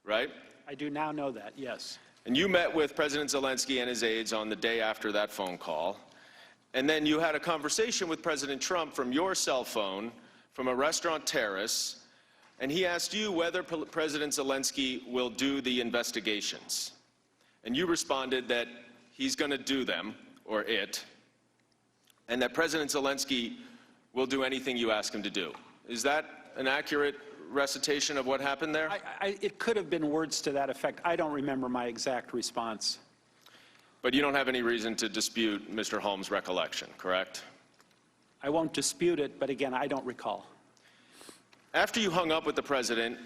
right? I do now know that, yes. And you met with President Zelensky and his aides on the day after that phone call. And then you had a conversation with President Trump from your cell phone from a restaurant terrace, and he asked you whether President Zelensky will do the investigations. And you responded that he's going to do them, or it, and that President Zelensky will do anything you ask him to do. Is that an accurate recitation of what happened there? It could have been words to that effect. I don't remember my exact response. But you don't have any reason to dispute Mr. Holmes' recollection, correct? I won't dispute it, but again, I don't recall. After you hung up with the president,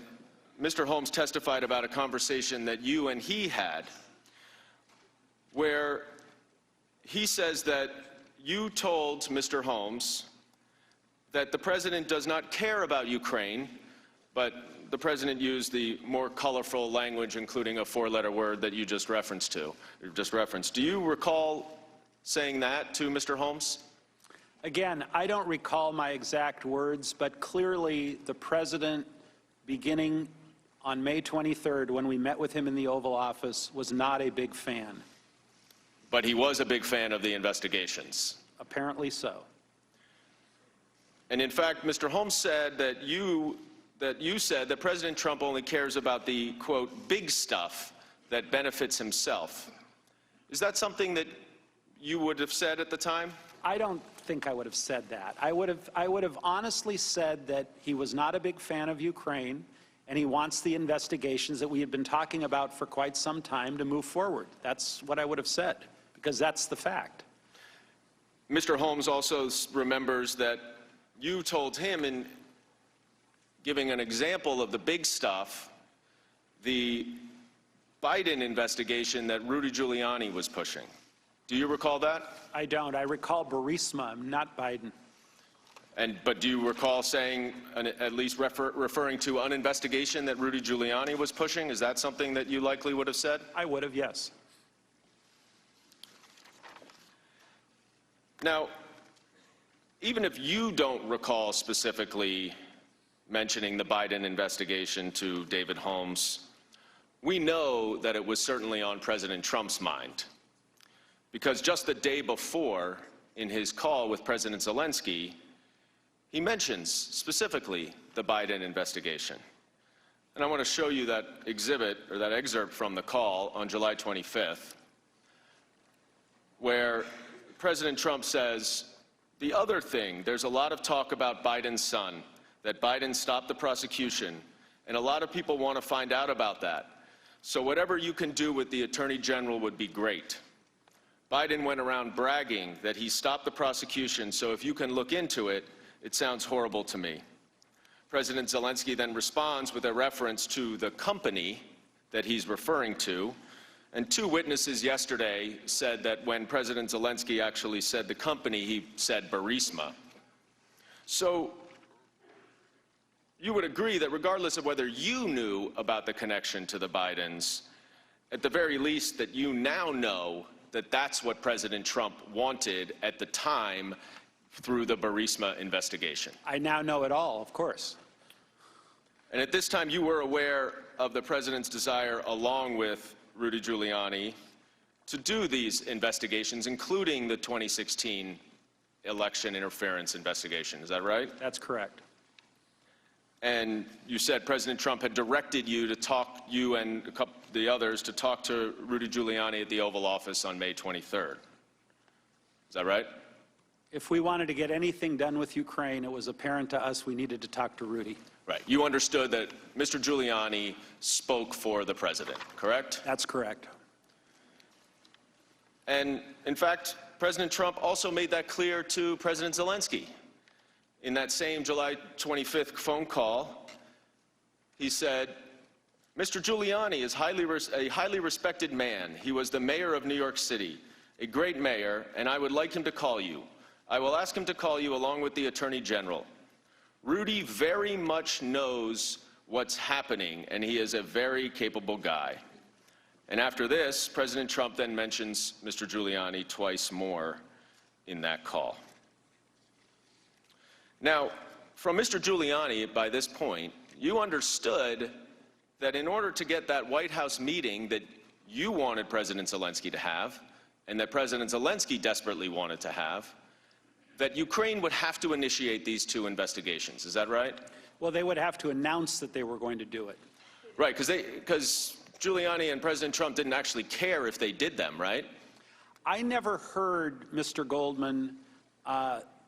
Mr. Holmes testified about a conversation that you and he had where he says that you told Mr. Holmes that the president does not care about Ukraine, but the president used the more colorful language, including a four-letter word that you just referenced. Do you recall saying that to Mr. Holmes? Again, I don't recall my exact words, but clearly the president, beginning on May 23rd, when we met with him in the Oval Office, was not a big fan. But he was a big fan of the investigations. Apparently so. And in fact, Mr. Holmes said that you said that President Trump only cares about the, quote, big stuff that benefits himself. Is that something that you would have said at the time? I don't think I would have said that. I would have honestly said that he was not a big fan of Ukraine, and he wants the investigations that we have been talking about for quite some time to move forward. That's what I would have said, because that's the fact. Mr. Holmes also remembers that you told him, in giving an example of the big stuff, the Biden investigation that Rudy Giuliani was pushing. Do you recall that? I don't. I recall Burisma, not Biden. But do you recall saying, at least referring to an investigation that Rudy Giuliani was pushing? Is that something that you likely would have said? I would have, yes. Now, even if you don't recall specifically mentioning the Biden investigation to David Holmes, we know that it was certainly on President Trump's mind. Because just the day before, in his call with President Zelensky, he mentions specifically the Biden investigation. And I want to show you that exhibit, or that excerpt from the call on July 25th, where President Trump says, the other thing, there's a lot of talk about Biden's son, that Biden stopped the prosecution, and a lot of people want to find out about that. So whatever you can do with the Attorney General would be great. Biden went around bragging that he stopped the prosecution, so if you can look into it, it sounds horrible to me. President Zelensky then responds with a reference to the company that he's referring to, and two witnesses yesterday said that when President Zelensky actually said the company, he said Burisma. So you would agree that regardless of whether you knew about the connection to the Bidens, at the very least that you now know that that's what President Trump wanted at the time through the Burisma investigation. I now know it all, of course. And at this time, you were aware of the president's desire, along with Rudy Giuliani, to do these investigations, including the 2016 election interference investigation. Is that right? That's correct. And you said President Trump had directed you to talk, you and a couple the others, to talk to Rudy Giuliani at the Oval Office on May 23rd. Is that right? If we wanted to get anything done with Ukraine, it was apparent to us we needed to talk to Rudy. Right. You understood that Mr. Giuliani spoke for the president, correct? That's correct. And in fact, President Trump also made that clear to President Zelensky. In that same July 25th phone call, he said, Mr. Giuliani is a highly respected man. He was the mayor of New York City, a great mayor, and I would like him to call you. I will ask him to call you along with the Attorney General. Rudy very much knows what's happening, and he is a very capable guy. And after this, President Trump then mentions Mr. Giuliani twice more in that call. Now, from Mr. Giuliani, by this point, you understood that in order to get that White House meeting that you wanted President Zelensky to have, and that President Zelensky desperately wanted to have, that Ukraine would have to initiate these two investigations. Is that right? Well, they would have to announce that they were going to do it. Right, because Giuliani and President Trump didn't actually care if they did them, right? I never heard, Mr. Goldman,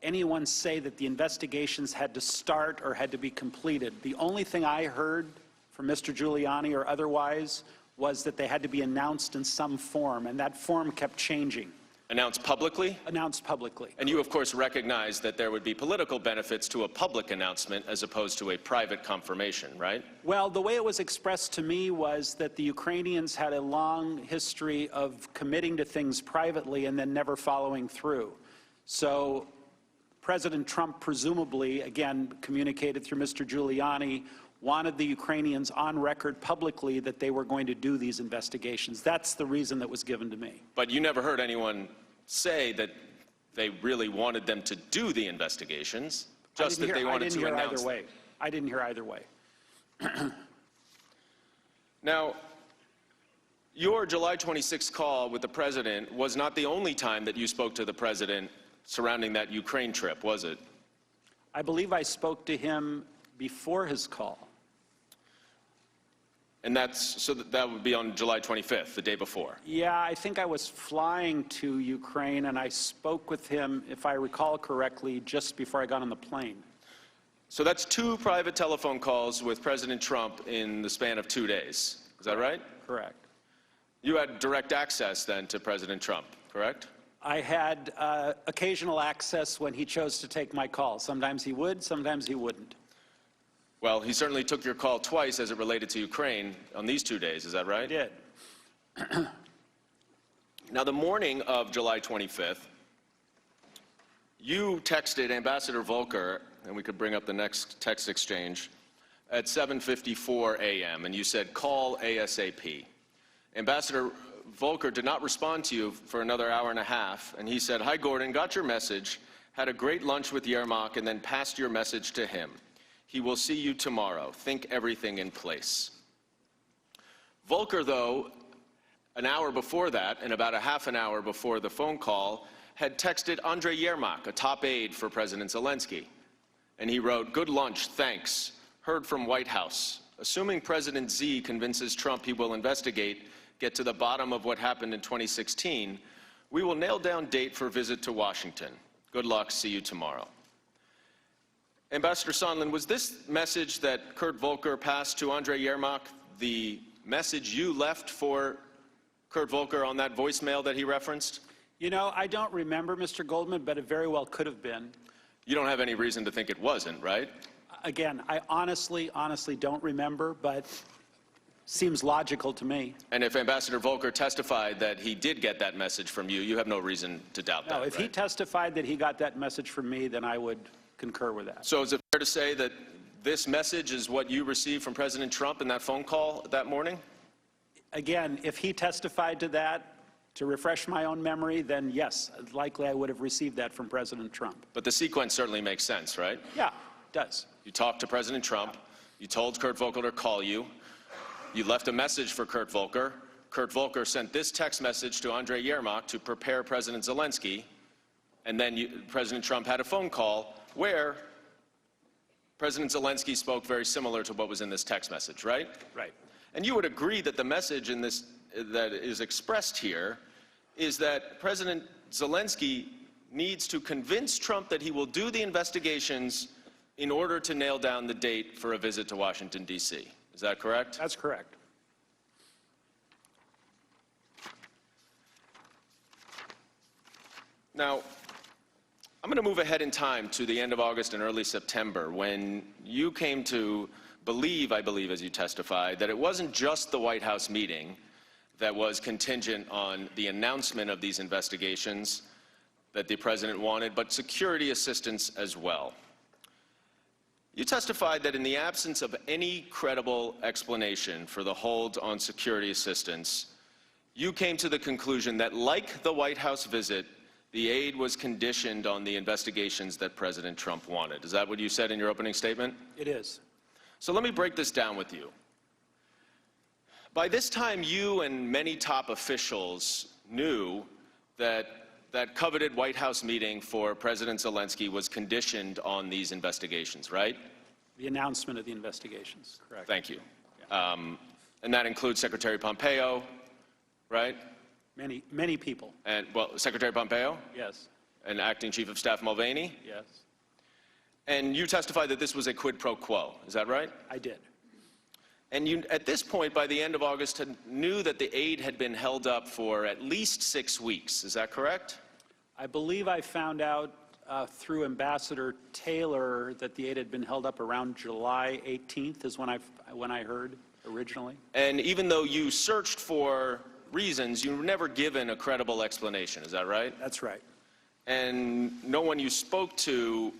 anyone say that the investigations had to start or had to be completed. The only thing I heard from Mr. Giuliani or otherwise was that they had to be announced in some form, and that form kept changing. Announced publicly? Announced publicly. And you, of course, recognize that there would be political benefits to a public announcement as opposed to a private confirmation, right? Well, the way it was expressed to me was that the Ukrainians had a long history of committing to things privately and then never following through. So President Trump presumably, again, communicated through Mr. Giuliani, wanted the Ukrainians on record publicly that they were going to do these investigations. That's the reason that was given to me. But you never heard anyone say that they really wanted them to do the investigations, just that they wanted to announce them. I didn't hear either way. Now, your July 26th call with the president was not the only time that you spoke to the president surrounding that Ukraine trip, was it? I believe I spoke to him before his call. And that would be on July 25th, the day before. Yeah, I think I was flying to Ukraine, and I spoke with him, if I recall correctly, just before I got on the plane. So that's 2 private telephone calls with President Trump in the span of 2 days. Is that right? Correct. You had direct access then to President Trump, correct? I had occasional access when he chose to take my call. Sometimes he would, sometimes he wouldn't. Well, he certainly took your call twice as it related to Ukraine on these 2 days, is that right? He did. Now, the morning of July 25th, you texted Ambassador Volker, and we could bring up the next text exchange, at 7:54 a.m., and you said, call ASAP. Ambassador Volker did not respond to you for another hour and a half, and he said, hi, Gordon, got your message, had a great lunch with Yermak, and then passed your message to him. He will see you tomorrow. Think everything in place. Volker, though, an hour before that, and about a half an hour before the phone call, had texted Andrei Yermak, a top aide for President Zelensky. And he wrote, good lunch, thanks. Heard from White House. Assuming President Z convinces Trump he will investigate, get to the bottom of what happened in 2016, we will nail down date for visit to Washington. Good luck, see you tomorrow. Ambassador Sondland, was this message that Kurt Volker passed to Andrei Yermak the message you left for Kurt Volker on that voicemail that he referenced? You know, I don't remember, Mr. Goldman, but it very well could have been. You don't have any reason to think it wasn't, right? Again, I honestly don't remember, but seems logical to me. And if Ambassador Volker testified that he did get that message from you, you have no reason to doubt that, No, if he testified that he got that message from me, then I would concur with that. So is it fair to say that this message is what you received from President Trump in that phone call that morning? Again, if he testified to that, to refresh my own memory, then yes, likely I would have received that from President Trump. But the sequence certainly makes sense, right? Yeah, it does. You talked to President Trump. You told Kurt Volker to call you. You left a message for Kurt Volker. Kurt Volker sent this text message to Andrei Yermak to prepare President Zelensky. And then President Trump had a phone call where President Zelensky spoke very similar to what was in this text message, right? Right. And you would agree that the message in this that is expressed here is that President Zelensky needs to convince Trump that he will do the investigations in order to nail down the date for a visit to Washington, D.C. Is that correct? That's correct. Now, I'm going to move ahead in time to the end of August and early September when you came to believe, I believe, as you testified, that it wasn't just the White House meeting that was contingent on the announcement of these investigations that the president wanted, but security assistance as well. You testified that in the absence of any credible explanation for the hold on security assistance, you came to the conclusion that, like the White House visit, the aid was conditioned on the investigations that President Trump wanted. Is that what you said in your opening statement? It is. So let me break this down with you. By this time, you and many top officials knew that that coveted White House meeting for President Zelensky was conditioned on these investigations, right? The announcement of the investigations, correct. Thank you. And that includes Secretary Pompeo, right? Many people. And, well, Secretary Pompeo? Yes. And Acting Chief of Staff Mulvaney? Yes. And you testified that this was a quid pro quo, is that right? I did. And you, at this point, by the end of August, knew that the aid had been held up for at least 6 weeks. Is that correct? I believe I found out through Ambassador Taylor that the aid had been held up around July 18th is when I heard originally. And even though you searched for reasons, you were never given a credible explanation. Is that right? That's right. and no one you spoke to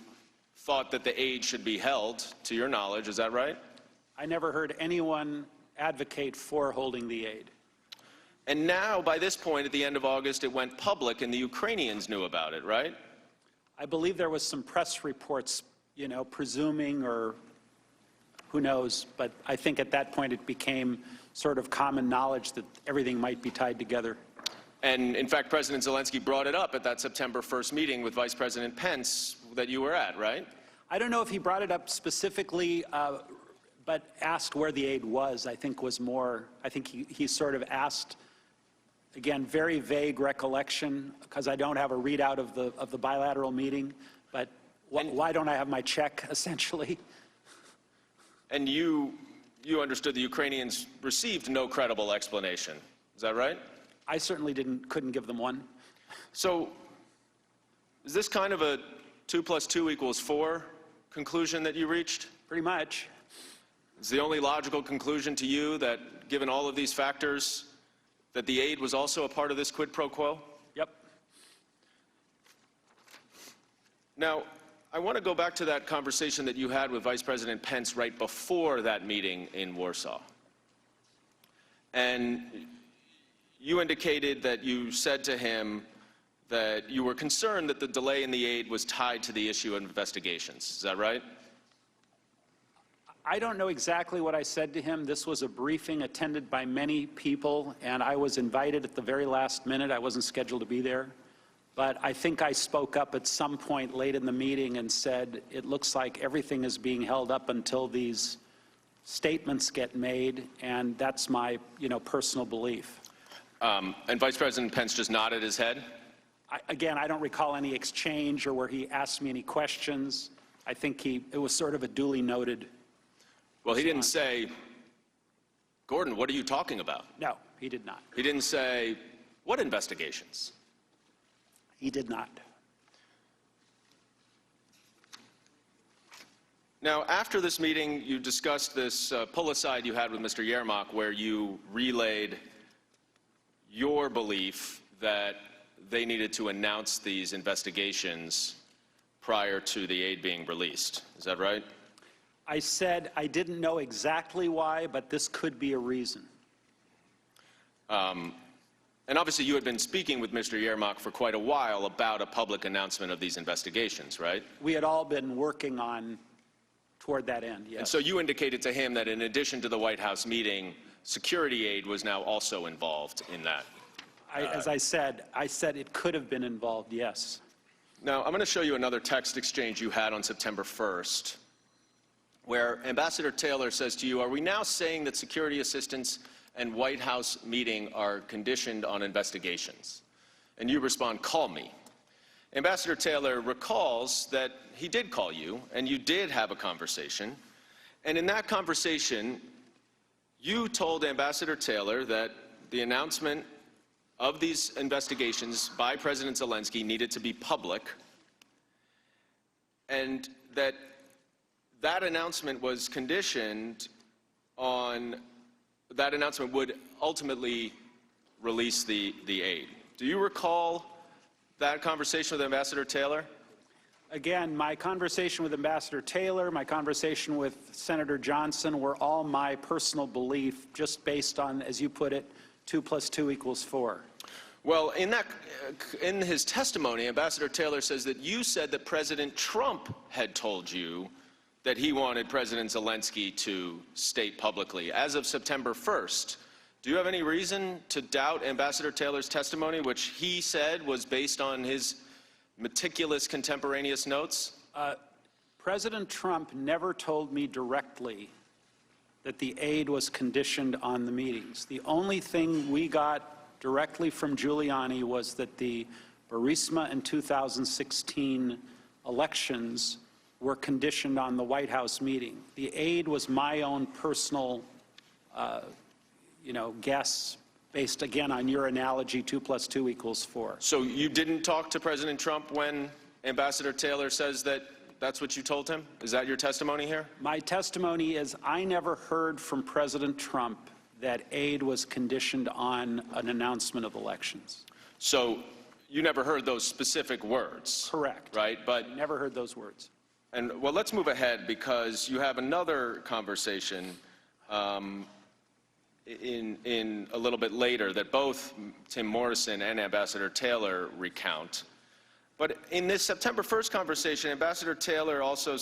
thought that the aid should be held, to your knowledge. Is that right? I never heard anyone advocate for holding the aid. And now, by this point, at the end of August, it went public, and the Ukrainians knew about it, right? I believe there was some press reports, presuming, or who knows, but I think at that point it became sort of common knowledge that everything might be tied together. And in fact, President Zelensky brought it up at that September 1st meeting with Vice President Pence that you were at, right? I don't know if he brought it up specifically, but asked where the aid was, I think was more, I think he sort of asked, again, very vague recollection, because I don't have a readout of the bilateral meeting, but why don't I have my check, essentially? And you understood the Ukrainians received no credible explanation. Is that right? I certainly couldn't give them one. So is this kind of a 2 + 2 = 4 conclusion that you reached? Pretty much. Is the only logical conclusion to you that, given all of these factors, that the aid was also a part of this quid pro quo? Yep. Now, I want to go back to that conversation that you had with Vice President Pence right before that meeting in Warsaw. And you indicated that you said to him that you were concerned that the delay in the aid was tied to the issue of investigations. Is that right? I don't know exactly what I said to him. This was a briefing attended by many people, and I was invited at the very last minute. I wasn't scheduled to be there. But I think I spoke up at some point late in the meeting and said, it looks like everything is being held up until these statements get made, and that's my, personal belief. And Vice President Pence just nodded his head? Again, I don't recall any exchange or where he asked me any questions. I think it was sort of a duly noted. Well, he didn't say, Gordon, what are you talking about? No, he did not. He didn't say, what investigations? He did not. Now, after this meeting, you discussed this pull-aside you had with Mr. Yermak, where you relayed your belief that they needed to announce these investigations prior to the aid being released. Is that right? I said I didn't know exactly why, but this could be a reason. And obviously you had been speaking with Mr. Yermak for quite a while about a public announcement of these investigations, right? We had all been working toward that end, yes. And so you indicated to him that in addition to the White House meeting, security aid was now also involved in that. As I said it could have been involved, yes. Now, I'm going to show you another text exchange you had on September 1st, where Ambassador Taylor says to you, are we now saying that security assistance and White House meeting are conditioned on investigations? And you respond, call me. Ambassador Taylor recalls that he did call you, and you did have a conversation. And in that conversation, you told Ambassador Taylor that the announcement of these investigations by President Zelensky needed to be public, and that announcement was conditioned on, that announcement would ultimately release the aid. Do you recall that conversation with Ambassador Taylor? Again, my conversation with Ambassador Taylor, my conversation with Senator Johnson were all my personal belief, just based on, as you put it, 2 + 2 = 4. Well, in his testimony, Ambassador Taylor says that you said that President Trump had told you that he wanted President Zelensky to state publicly as of September 1st. Do you have any reason to doubt Ambassador Taylor's testimony, which he said was based on his meticulous contemporaneous notes? President Trump never told me directly that the aid was conditioned on the meetings. The only thing we got directly from Giuliani was that the Burisma and 2016 elections were conditioned on the White House meeting. The aid was my own personal, guess, based again on your analogy, 2 + 2 = 4. So you didn't talk to President Trump when Ambassador Taylor says that that's what you told him? Is that your testimony here? My testimony is I never heard from President Trump that aid was conditioned on an announcement of elections. So you never heard those specific words. Correct. Right? But Never heard those words. And well, let's move ahead because you have another conversation in a little bit later that both Tim Morrison and Ambassador Taylor recount. But in this September 1st conversation, Ambassador Taylor also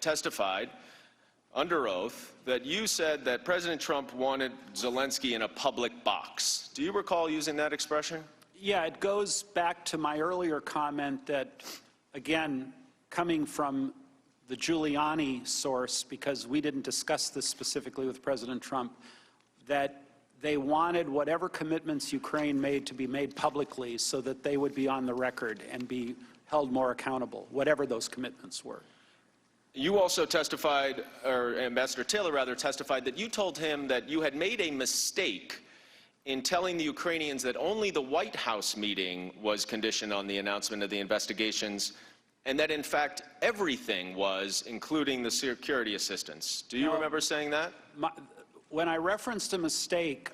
testified under oath that you said that President Trump wanted Zelensky in a public box. Do you recall using that expression? Yeah, it goes back to my earlier comment that, again, coming from the Giuliani source, because we didn't discuss this specifically with President Trump, that they wanted whatever commitments Ukraine made to be made publicly so that they would be on the record and be held more accountable, whatever those commitments were. You also testified, or Ambassador Taylor rather testified, that you told him that you had made a mistake in telling the Ukrainians that only the White House meeting was conditioned on the announcement of the investigations, and that in fact everything was, including the security assistance. Do you remember saying that? When I referenced a mistake,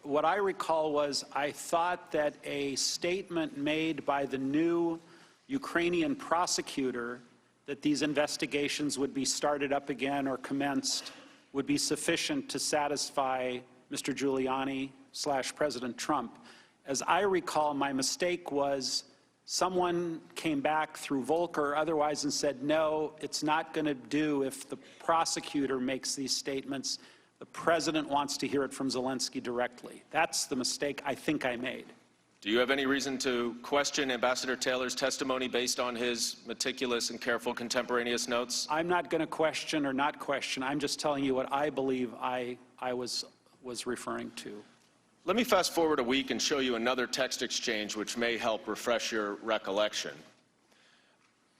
what I recall was I thought that a statement made by the new Ukrainian prosecutor that these investigations would be started up again or commenced would be sufficient to satisfy Mr. Giuliani/President Trump. As I recall, my mistake was someone came back through Volker or otherwise and said, no, it's not going to do if the prosecutor makes these statements. The president wants to hear it from Zelensky directly. That's the mistake I think I made. Do you have any reason to question Ambassador Taylor's testimony based on his meticulous and careful contemporaneous notes? I'm not going to question or not question. I'm just telling you what I believe I was referring to. Let me fast forward a week and show you another text exchange which may help refresh your recollection.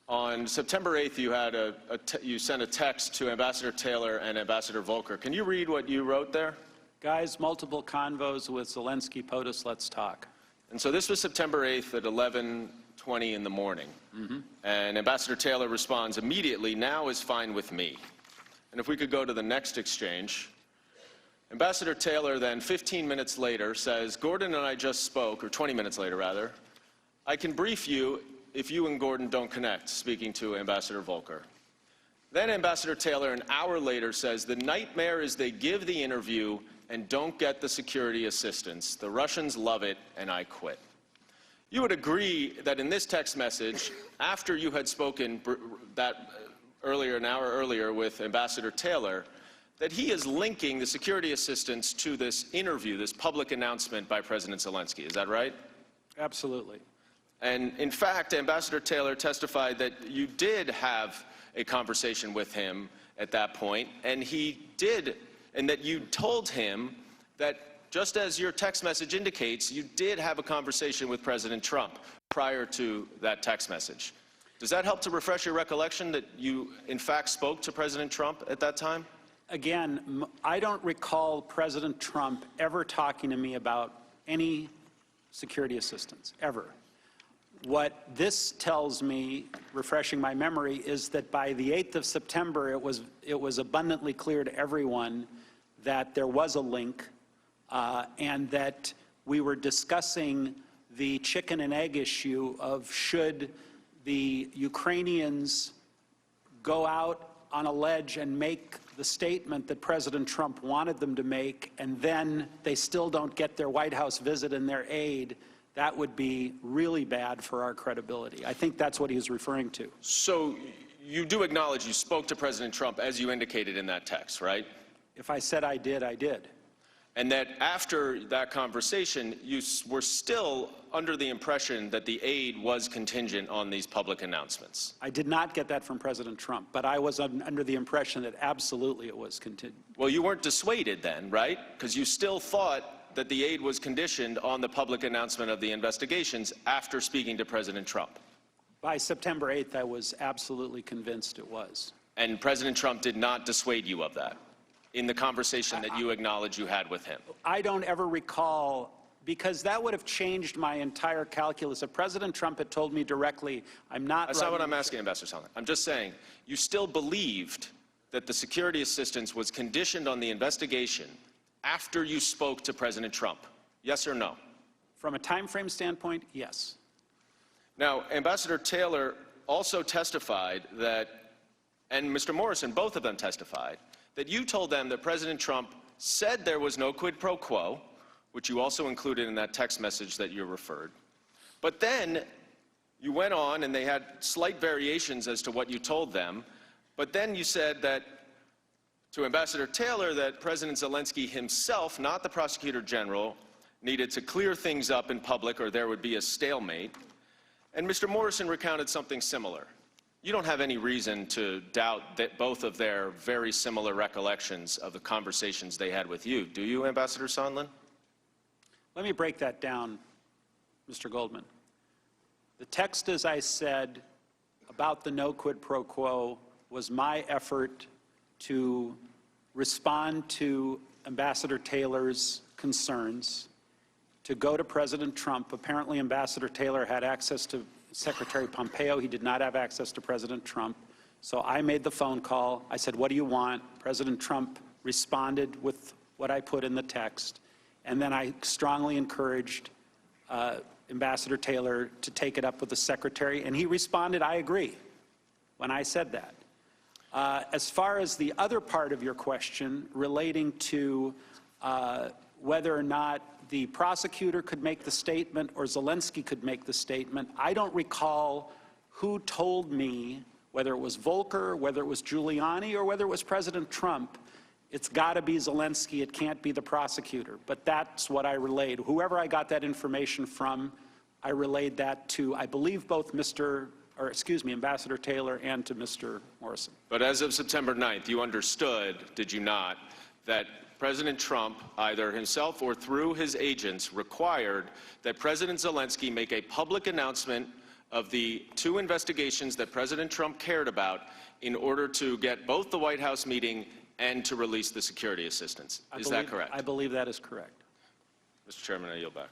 On September 8th, you sent a text to Ambassador Taylor and Ambassador Volker. Can you read what you wrote there? Guys, multiple convos with Zelensky, POTUS, let's talk. And so this was September 8th at 11:20 in the morning. And Ambassador Taylor responds immediately, now is fine with me. And if we could go to the next exchange. Ambassador Taylor then 15 minutes later says, Gordon and I just spoke, or 20 minutes later rather, I can brief you if you and Gordon don't connect, speaking to Ambassador Volker. Then Ambassador Taylor an hour later says, the nightmare is they give the interview and don't get the security assistance. The Russians love it, and I quit. You would agree that in this text message, after you had spoken an hour earlier with Ambassador Taylor, that he is linking the security assistance to this interview, this public announcement by President Zelensky. Is that right? Absolutely. And in fact, Ambassador Taylor testified that you did have a conversation with him at that point, and that you told him that, just as your text message indicates, you did have a conversation with President Trump prior to that text message. Does that help to refresh your recollection that you, in fact, spoke to President Trump at that time? Again, I don't recall President Trump ever talking to me about any security assistance, ever. What this tells me, refreshing my memory, is that by the 8th of September, it was abundantly clear to everyone that there was a link and that we were discussing the chicken and egg issue of should the Ukrainians go out on a ledge and make the statement that President Trump wanted them to make, and then they still don't get their White House visit and their aid. That would be really bad for our credibility. I think that's what he was referring to. So you do acknowledge you spoke to President Trump as you indicated in that text, right? If I said I did, I did. And that after that conversation, you were still under the impression that the aid was contingent on these public announcements. I did not get that from President Trump, but I was under the impression that absolutely it was contingent. Well, you weren't dissuaded then, right? Because you still thought that the aid was conditioned on the public announcement of the investigations after speaking to President Trump. By September 8th, I was absolutely convinced it was. And President Trump did not dissuade you of that in the conversation that you acknowledge you had with him? I don't ever recall, because that would have changed my entire calculus. If President Trump had told me directly, I'm not... That's not what I'm asking, Ambassador Sondland. I'm just saying, you still believed that the security assistance was conditioned on the investigation after you spoke to President Trump. Yes or no? From a time frame standpoint, yes. Now, Ambassador Taylor also testified that, and Mr. Morrison, both of them testified, that you told them that President Trump said there was no quid pro quo, which you also included in that text message that you referred. But then you went on, and they had slight variations as to what you told them, but then you said that to Ambassador Taylor that President Zelensky himself, not the prosecutor general, needed to clear things up in public or there would be a stalemate. And Mr. Morrison recounted something similar. You don't have any reason to doubt that both of their very similar recollections of the conversations they had with you, do you, Ambassador Sondland? Let me break that down, Mr. Goldman. The text, as I said, about the no quid pro quo was my effort to respond to Ambassador Taylor's concerns, to go to President Trump. Apparently, Ambassador Taylor had access to Secretary Pompeo. He did not have access to President Trump. So I made the phone call. I said, what do you want? President Trump responded with what I put in the text. And then I strongly encouraged Ambassador Taylor to take it up with the Secretary. And he responded, I agree, when I said that. As far as the other part of your question relating to whether or not the prosecutor could make the statement or Zelensky could make the statement, I don't recall who told me, whether it was Volker, whether it was Giuliani, or whether it was President Trump, it's got to be Zelensky, it can't be the prosecutor. But that's what I relayed. Whoever I got that information from, I relayed that to, I believe, both Ambassador Taylor and to Mr. Morrison. But as of September 9th, you understood, did you not, that President Trump, either himself or through his agents, required that President Zelensky make a public announcement of the two investigations that President Trump cared about in order to get both the White House meeting and to release the security assistance. Is that correct? I believe that is correct. Mr. Chairman, I yield back.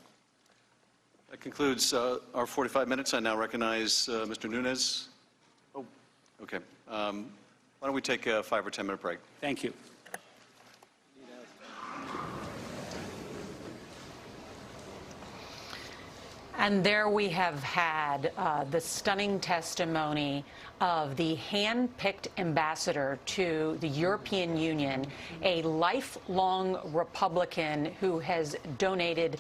That concludes our 45 minutes. I now recognize Mr. Nunes. Oh, okay. Why don't we take a 5 or 10 minute break? Thank you. And there we have had the stunning testimony of the hand-picked ambassador to the European Union, a lifelong Republican who has donated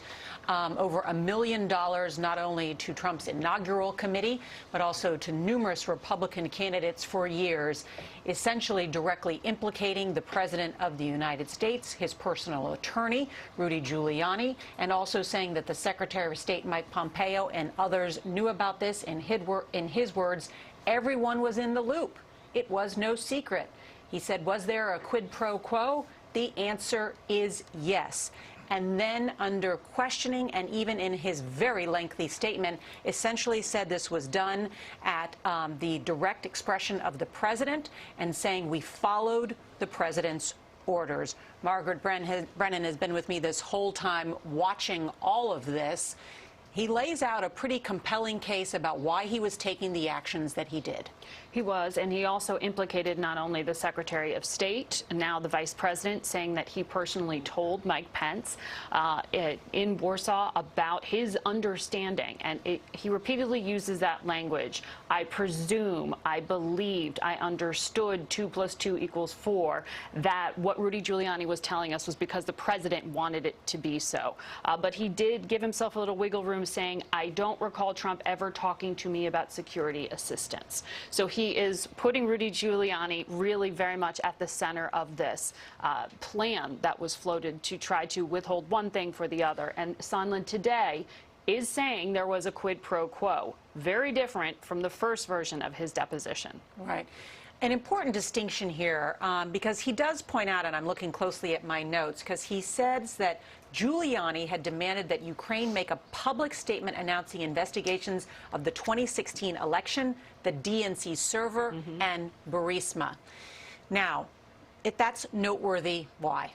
over $1 million not only to Trump's inaugural committee, but also to numerous Republican candidates for years, essentially directly implicating the President of the United States, his personal attorney, Rudy Giuliani, and also saying that the Secretary of State, Mike Pompeo, and others knew about this. In his words, everyone was in the loop. It was no secret. He said, was there a quid pro quo? The answer is yes. And then under questioning and even in his very lengthy statement, essentially said this was done at the direct expression of the president and saying we followed the president's orders. Margaret Brennan has been with me this whole time watching all of this. He lays out a pretty compelling case about why he was taking the actions that he did. He was, and he also implicated not only the Secretary of State, now the Vice President, saying that he personally told Mike Pence in Warsaw about his understanding. And he repeatedly uses that language. I presume, I believed, I understood 2 + 2 = 4, that what Rudy Giuliani was telling us was because the president wanted it to be so. But he did give himself a little wiggle room, saying, I don't recall Trump ever talking to me about security assistance. So he is putting Rudy Giuliani really very much at the center of this plan that was floated to try to withhold one thing for the other. And Sondland today is saying there was a quid pro quo, very different from the first version of his deposition. Right. An important distinction here, because he does point out, and I'm looking closely at my notes, because he says that Giuliani had demanded that Ukraine make a public statement announcing investigations of the 2016 election, the DNC server, and Burisma. Now, that's noteworthy. Why?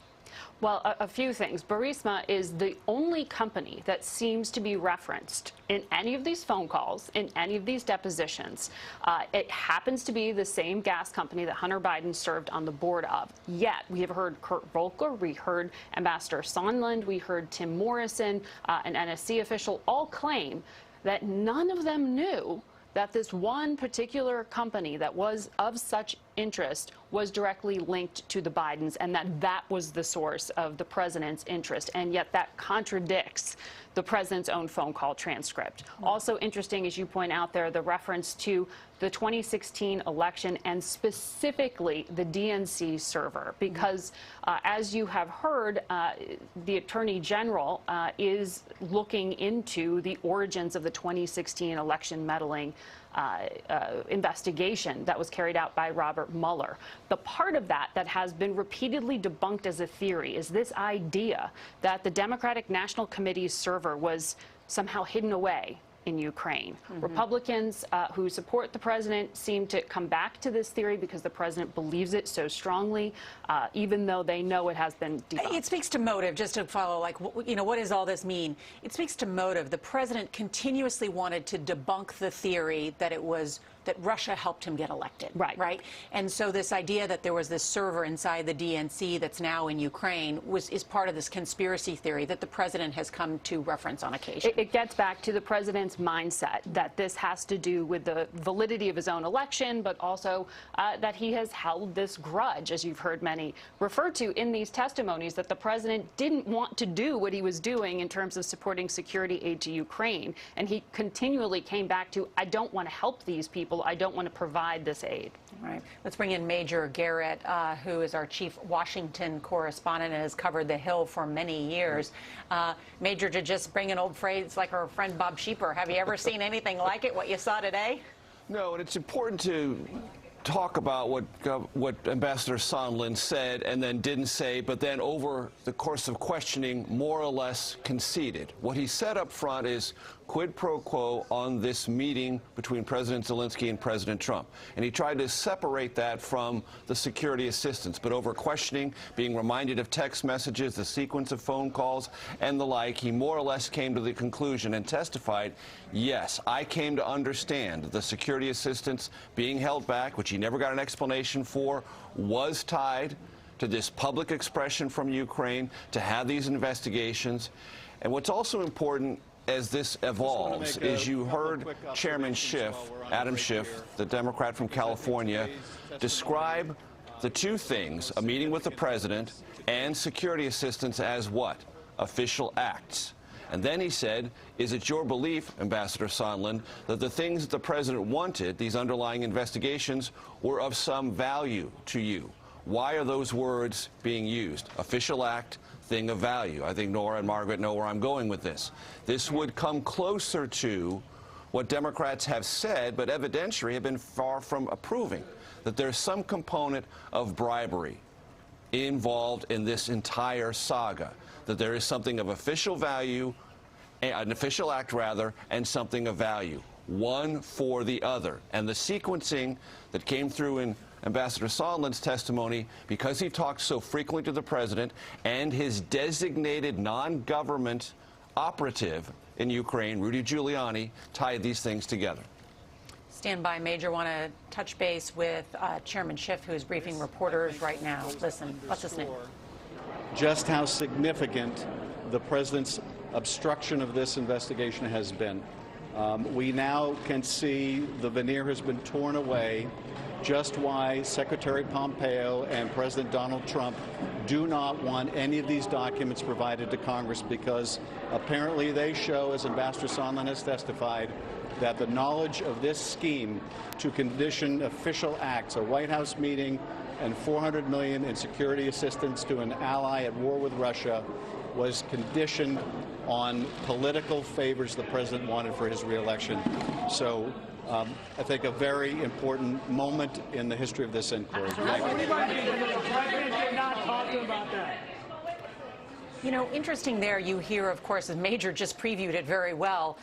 Well, a few things. Burisma is the only company that seems to be referenced in any of these phone calls, in any of these depositions. It happens to be the same gas company that Hunter Biden served on the board of. Yet, we have heard Kurt Volker, we heard Ambassador Sondland, we heard Tim Morrison, an NSC official, all claim that none of them knew that this one particular company that was of such interest was directly linked to the Bidens, and that was the source of the president's interest. And yet that contradicts the president's own phone call transcript. Also interesting, as you point out there, the reference to the 2016 election and specifically the DNC server, because as you have heard, the Attorney General is looking into the origins of the 2016 election meddling investigation that was carried out by Robert Mueller. The part of that has been repeatedly debunked as a theory is this idea that the Democratic National Committee's server was somehow hidden away in Ukraine. Republicans who support the president seem to come back to this theory because the president believes it so strongly, even though they know it has been debunked. It speaks to motive, just to follow, like, you know, what does all this mean? It speaks to motive. The president continuously wanted to debunk the theory that it was that Russia helped him get elected. Right. And so this idea that there was this server inside the DNC that's now in Ukraine is part of this conspiracy theory that the president has come to reference on occasion. It gets back to the president's mindset that this has to do with the validity of his own election, but also that he has held this grudge, as you've heard many refer to in these testimonies, that the president didn't want to do what he was doing in terms of supporting security aid to Ukraine. And he continually came back to, I don't want to help these people. I don't want to provide this aid. All right. Let's bring in Major Garrett, who is our chief Washington correspondent and has covered the Hill for many years. Major, to just bring an old phrase like our friend Bob Sheeper, have you ever seen anything like it, what you saw today? No, and it's important to talk about what Ambassador Sondland said and then didn't say, but then over the course of questioning more or less conceded. What he said up front is quid pro quo on this meeting between President Zelensky and President Trump. And he tried to separate that from the security assistance. But over questioning, being reminded of text messages, the sequence of phone calls, and the like, he more or less came to the conclusion and testified, yes, I came to understand the security assistance being held back, which he never got an explanation for, was tied to this public expression from Ukraine to have these investigations. And what's also important as this evolves is you heard Chairman Schiff, Adam Schiff, the Democrat from California, describe the two things, a meeting with the president and security assistance, as what? Official acts. And then he said, is it your belief, Ambassador Sondland, that the things that the president wanted, these underlying investigations, were of some value to you? Why are those words being used? Official act, thing of value. I think Nora and Margaret know where I'm going with this. This would come closer to what Democrats have said, but evidentiary have been far from approving, that there's some component of bribery involved in this entire saga, that there is something of official value, an official act rather, and something of value, one for the other. And the sequencing that came through in Ambassador Sondland's testimony, because he talked so frequently to the president and his designated non-government operative in Ukraine, Rudy Giuliani, tied these things together. Stand by, Major. Want to touch base with Chairman Schiff, who is briefing reporters right now. Listen, let's listen in. Just how significant the president's obstruction of this investigation has been. We now can see the veneer has been torn away, just why Secretary Pompeo and President Donald Trump do not want any of these documents provided to Congress, because apparently they show, as Ambassador Sondland has testified, that the knowledge of this scheme to condition official acts, a White House meeting, and $400 million in security assistance to an ally at war with Russia was conditioned on political favors the president wanted for his reelection. So I think a very important moment in the history of this inquiry. You know, interesting there, you hear, of course, as Major just previewed it very well,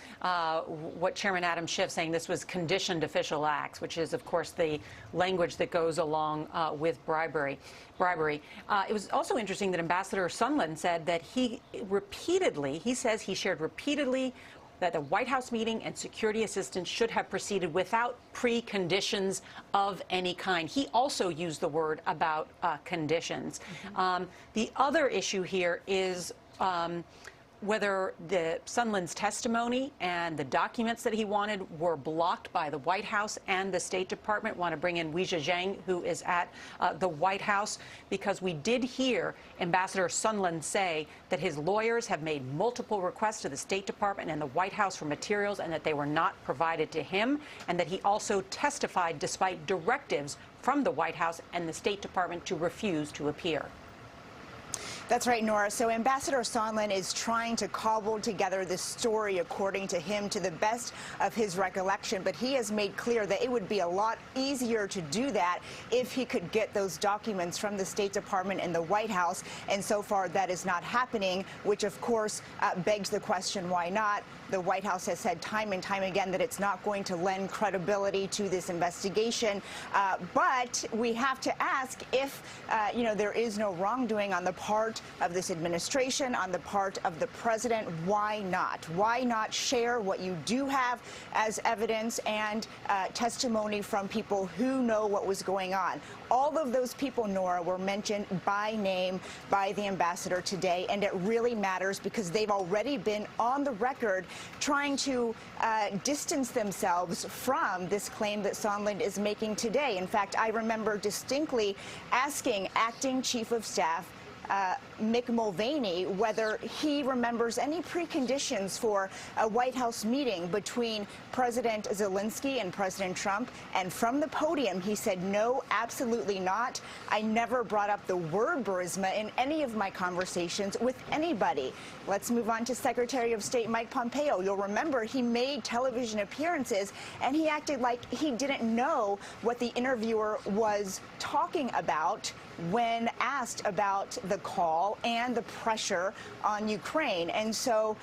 what Chairman Adam Schiff saying this was conditioned official acts, which is, of course, the language that goes along with bribery. It was also interesting that Ambassador Sondland said that he says he shared repeatedly that the White House meeting and security assistance should have proceeded without preconditions of any kind. He also used the word about conditions. The other issue here is whether the Sondland's testimony and the documents that he wanted were blocked by the White House and the State Department. Want to bring in Weijia Zhang, who is at the White House, because we did hear Ambassador Sondland say that his lawyers have made multiple requests to the State Department and the White House for materials and that they were not provided to him, and that he also testified despite directives from the White House and the State Department to refuse to appear. That's right, Nora. So Ambassador Sondland is trying to cobble together this story, according to him, to the best of his recollection. But he has made clear that it would be a lot easier to do that if he could get those documents from the State Department and the White House. And so far, that is not happening, which, of course, begs the question, why not? The White House has said time and time again that it's not going to lend credibility to this investigation. But we have to ask if, there is no wrongdoing on the part of this administration, on the part of the president. Why not? Why not share what you do have as evidence and testimony from people who know what was going on? All of those people, Nora, were mentioned by name by the ambassador today, and it really matters because they've already been on the record trying to distance themselves from this claim that Sondland is making today. In fact, I remember distinctly asking Acting Chief of Staff Mick Mulvaney whether he remembers any preconditions for a White House meeting between President Zelensky and President Trump. And from the podium, he said, no, absolutely not. I never brought up the word Burisma in any of my conversations with anybody. Let's move on to Secretary of State Mike Pompeo. You'll remember he made television appearances and he acted like he didn't know what the interviewer was talking about when asked about the call and the pressure on Ukraine. And so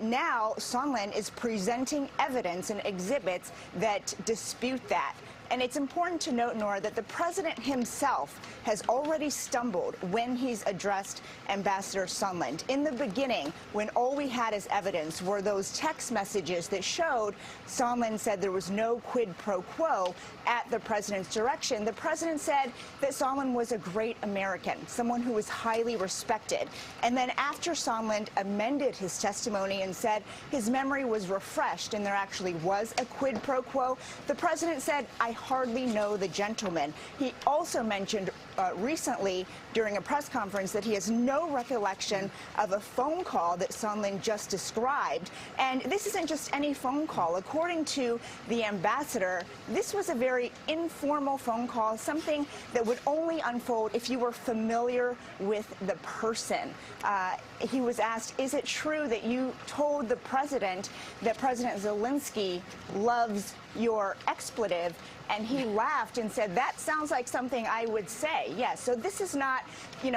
now Sondland is presenting evidence and exhibits that dispute that. And it's important to note, Nora, that the president himself has already stumbled when he's addressed Ambassador Sondland. In the beginning, when all we had as evidence were those text messages that showed Sondland said there was no quid pro quo at the president's direction, the president said that Sondland was a great American, someone who was highly respected. And then after Sondland amended his testimony and said his memory was refreshed and there actually was a quid pro quo, the president said, I hardly know the gentleman. He also mentioned recently during a press conference that he has no recollection of a phone call that Sondland just described. And this isn't just any phone call. According to the ambassador, this was a very informal phone call, something that would only unfold if you were familiar with the person. He was asked, is it true that you told the president that President Zelensky loves your expletive? And he laughed and said, that sounds like something I would say. Yes, so this is not,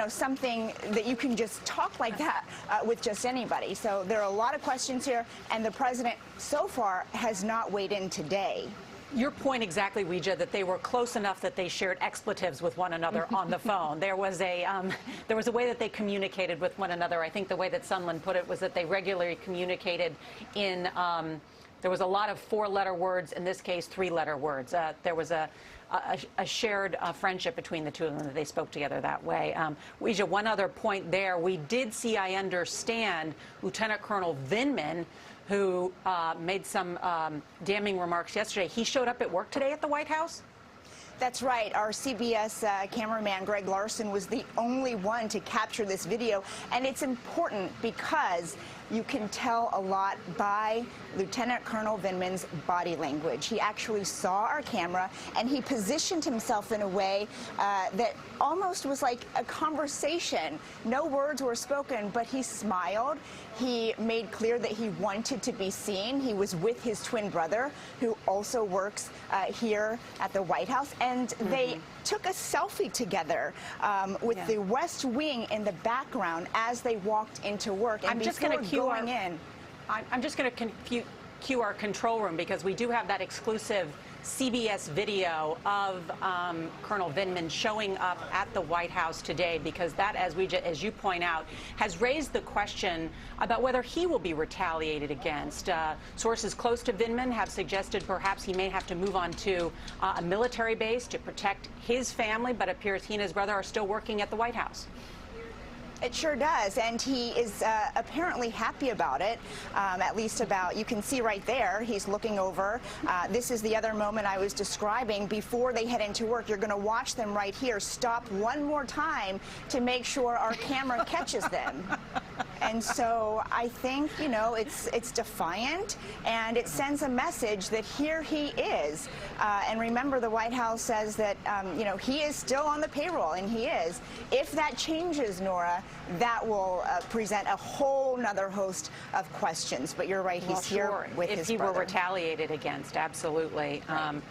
something that you can just talk like that with just anybody. So there are a lot of questions here, and the president so far has not weighed in today. Your point exactly, Weijia, that they were close enough that they shared expletives with one another on the phone. There was a way that they communicated with one another. I think the way that Sondland put it was that they regularly communicated in there was a lot of four-letter words, in this case, three-letter words. There was a shared friendship between the two of them that they spoke together that way. Weijia, one other point there. We did see, I understand, Lieutenant Colonel Vindman, who made some damning remarks yesterday. He showed up at work today at the White House? That's right. Our CBS cameraman, Greg Larson, was the only one to capture this video. And it's important because you can tell a lot by Lieutenant Colonel Vindman's body language. He actually saw our camera, and he positioned himself in a way that almost was like a conversation. No words were spoken, but he smiled. He made clear that he wanted to be seen. He was with his twin brother, who also works here at the White House. and they took a selfie together with the West Wing in the background as they walked into work. And I'm just going to cue our control room, because we do have that exclusive CBS video of Colonel Vindman showing up at the White House today, because that, as you point out, has raised the question about whether he will be retaliated against. Sources close to Vindman have suggested perhaps he may have to move on to a military base to protect his family, but it appears he and his brother are still working at the White House. It sure does, and he is apparently happy about it, at least about, you can see right there, he's looking over. This is the other moment I was describing before they head into work. You're going to watch them right here stop one more time to make sure our camera catches them. And so I think, you know, it's defiant, and it sends a message that here he is. And remember, the White House says that, you know, he is still on the payroll, and he is. If that changes, Nora, that will present a whole nother host of questions. But you're right, he's here with his brother. If he were retaliated against, absolutely. Right.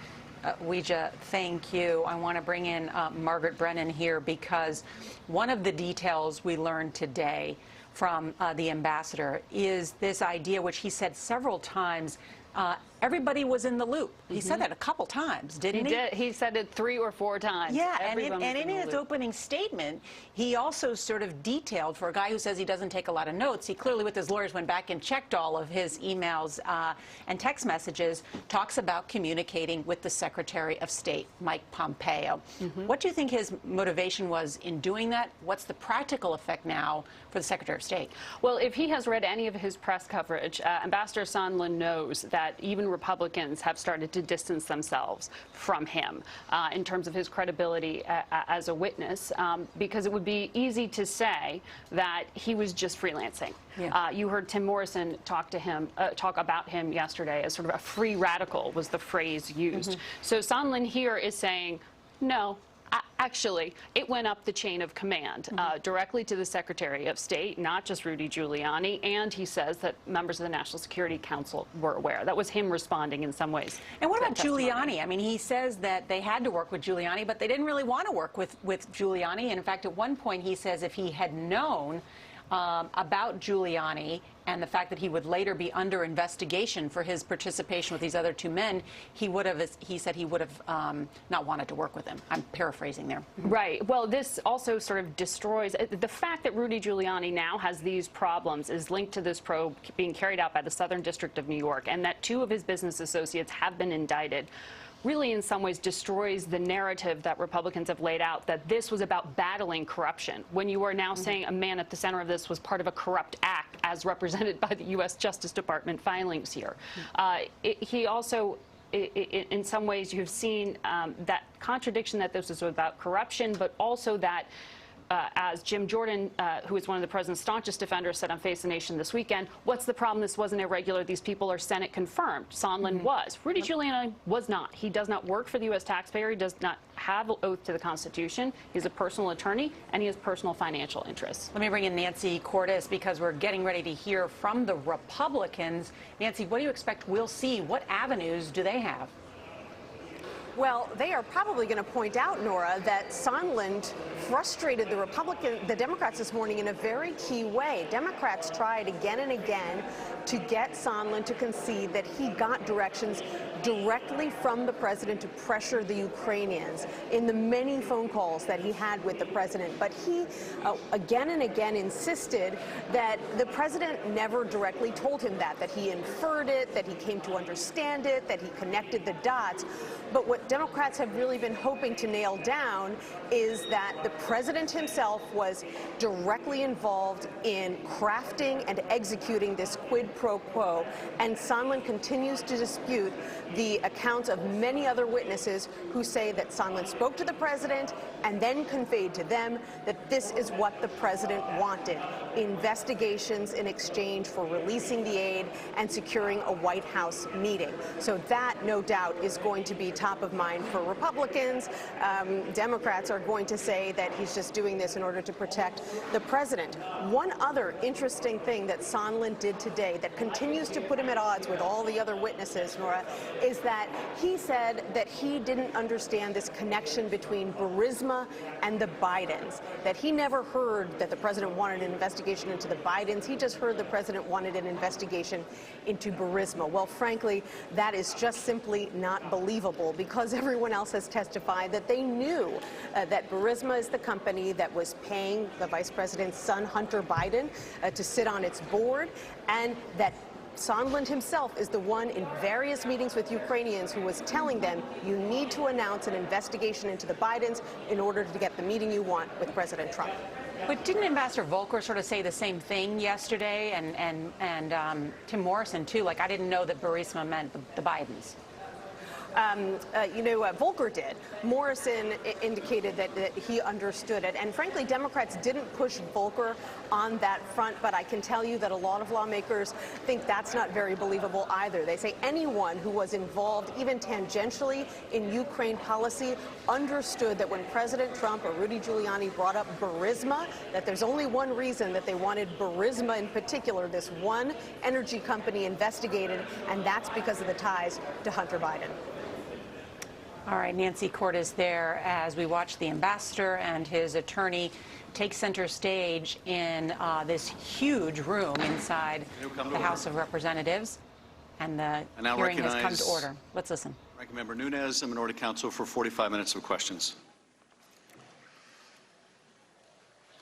Weijia, thank you. I want to bring in Margaret Brennan here, because one of the details we learned today from the ambassador is this idea, which he said several times, everybody was in the loop. He said that a couple times, didn't he? He said it 3 or 4 times. Yeah, and in his opening statement, he also sort of detailed, for a guy who says he doesn't take a lot of notes, he clearly with his lawyers went back and checked all of his emails and text messages, talks about communicating with the Secretary of State, Mike Pompeo. What do you think his motivation was in doing that? What's the practical effect now for the Secretary of State? Well, if he has read any of his press coverage, Ambassador Sondland knows that even Republicans have started to distance themselves from him in terms of his credibility as a witness, because it would be easy to say that he was just freelancing. Yeah. You heard Tim Morrison talk about him yesterday as sort of a free radical was the phrase used. So Sondland here is saying, no. Actually, it went up the chain of command directly to the Secretary of State, not just Rudy Giuliani, and he says that members of the National Security Council were aware. That was him responding in some ways. And what about Giuliani? I mean, he says that they had to work with Giuliani, but they didn't really want to work with Giuliani. And in fact, at one point he says if he had known about Giuliani and the fact that he would later be under investigation for his participation with these other 2 men, he said he would have not wanted to work with him. I'm paraphrasing there. Right. Well, this also sort of destroys the fact that Rudy Giuliani now has these problems is linked to this probe being carried out by the Southern District of New York, and that 2 of his business associates have been indicted. Really, in some ways, destroys the narrative that Republicans have laid out that this was about battling corruption, when you are now saying a man at the center of this was part of a corrupt act, as represented by the U.S. Justice Department filings here. He also, in some ways, you've seen that contradiction that this was about corruption, but also that as Jim Jordan, who is one of the president's staunchest defenders, said on Face the Nation this weekend, what's the problem? This wasn't irregular. These people are Senate confirmed. Sondland was. Rudy Giuliani was not. He does not work for the U.S. taxpayer. He does not have an oath to the Constitution. He's a personal attorney, and he has personal financial interests. Let me bring in Nancy Cordes, because we're getting ready to hear from the Republicans. Nancy, what do you expect we'll see? What avenues do they have? Well, they are probably going to point out, Nora, that Sondland frustrated the Democrats this morning in a very key way. Democrats tried again and again to get Sondland to concede that he got directions directly from the president to pressure the Ukrainians in the many phone calls that he had with the president. But he again and again insisted that the president never directly told him that he inferred it, that he came to understand it, that he connected the dots. But what Democrats have really been hoping to nail down is that the president himself was directly involved in crafting and executing this quid pro quo, and Sondland continues to dispute the accounts of many other witnesses who say that Sondland spoke to the president and then conveyed to them that this is what the president wanted: investigations in exchange for releasing the aid and securing a White House meeting. So that, no doubt, is going to be top of mind for Republicans. Democrats are going to say that he's just doing this in order to protect the president. One other interesting thing that Sondland did today that continues to put him at odds with all the other witnesses, Nora, is that he said that he didn't understand this connection between Burisma and the Bidens, that he never heard that the president wanted an investigation into the Bidens. He just heard the president wanted an investigation into Burisma. Well, frankly, that is just simply not believable, because everyone else has testified that they knew that Burisma is the company that was paying the vice president's son, Hunter Biden, to sit on its board, and that Sondland himself is the one in various meetings with Ukrainians who was telling them, you need to announce an investigation into the Bidens in order to get the meeting you want with President Trump. But didn't Ambassador Volker sort of say the same thing yesterday, and Tim Morrison too? Like, I didn't know that Burisma meant the Bidens. Volker did. Morrison indicated that he understood it. And frankly, Democrats didn't push Volker on that front, but I can tell you that a lot of lawmakers think that's not very believable either. They say anyone who was involved, even tangentially, in Ukraine policy understood that when President Trump or Rudy Giuliani brought up Burisma, that there's only one reason that they wanted Burisma in particular, this one energy company, investigated, and that's because of the ties to Hunter Biden. All right, Nancy Cordes there as we watch the ambassador and his attorney take center stage in this huge room inside the House of Representatives. And the hearing has come to order. Let's listen. Ranking Member Nunes and Minority Counsel for 45 minutes of questions.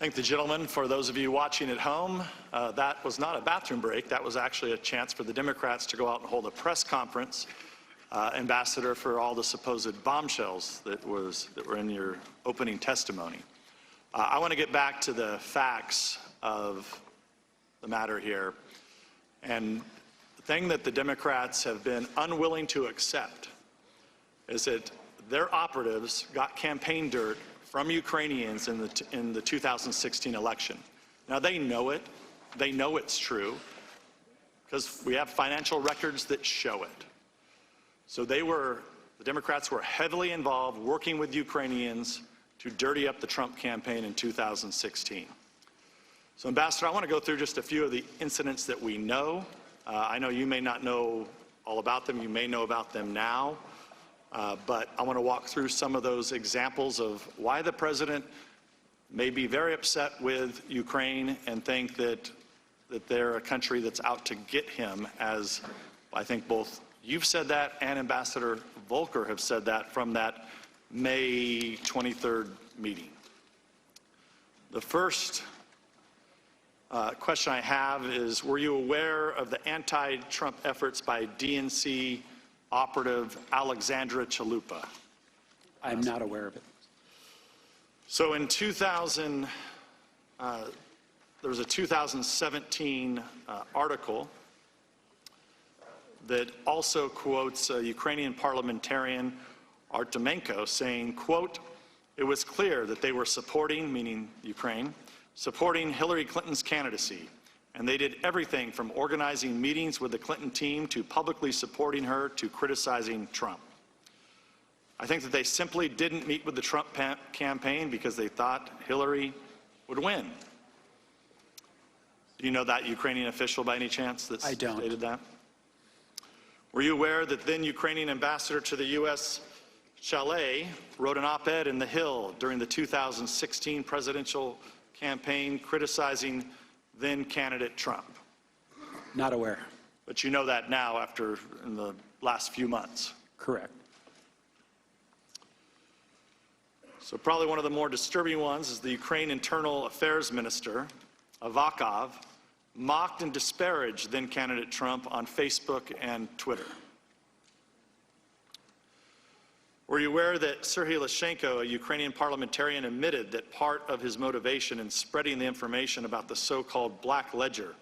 Thank the gentleman. For those of you watching at home, that was not a bathroom break. That was actually a chance for the Democrats to go out and hold a press conference, Ambassador, for all the supposed bombshells that were in your opening testimony. I want to get back to the facts of the matter here. And the thing that the Democrats have been unwilling to accept is that their operatives got campaign dirt from Ukrainians in the 2016 election. Now, they know it. They know it's true because we have financial records that show it. So the Democrats were heavily involved working with Ukrainians to dirty up the Trump campaign in 2016. So, Ambassador, I want to go through just a few of the incidents that we know. I know you may not know all about them. You may know about them now. But I want to walk through some of those examples of why the president may be very upset with Ukraine and think that they're a country that's out to get him, as I think both you've said that and Ambassador Volker have said that from that May 23rd meeting. The first question I have is, were you aware of the anti-Trump efforts by DNC operative Alexandra Chalupa? I'm not aware of it. So in 2000, there was a 2017 article that also quotes a Ukrainian parliamentarian, Artemenko, saying, quote, "It was clear that they were supporting," meaning Ukraine, "supporting Hillary Clinton's candidacy. And they did everything from organizing meetings with the Clinton team to publicly supporting her to criticizing Trump. I think that they simply didn't meet with the Trump campaign because they thought Hillary would win." Do you know that Ukrainian official by any chance that stated that? Were you aware that then Ukrainian ambassador to the U.S., Chalet, wrote an op-ed in The Hill during the 2016 presidential campaign criticizing then candidate Trump? Not aware. But you know that now after in the last few months. Correct. So probably one of the more disturbing ones is the Ukraine Internal Affairs Minister, Avakov, mocked and disparaged then candidate Trump on Facebook and Twitter. Were you aware that Serhiy Lyshenko, a Ukrainian parliamentarian, admitted that part of his motivation in spreading the information about the so-called Black Ledger,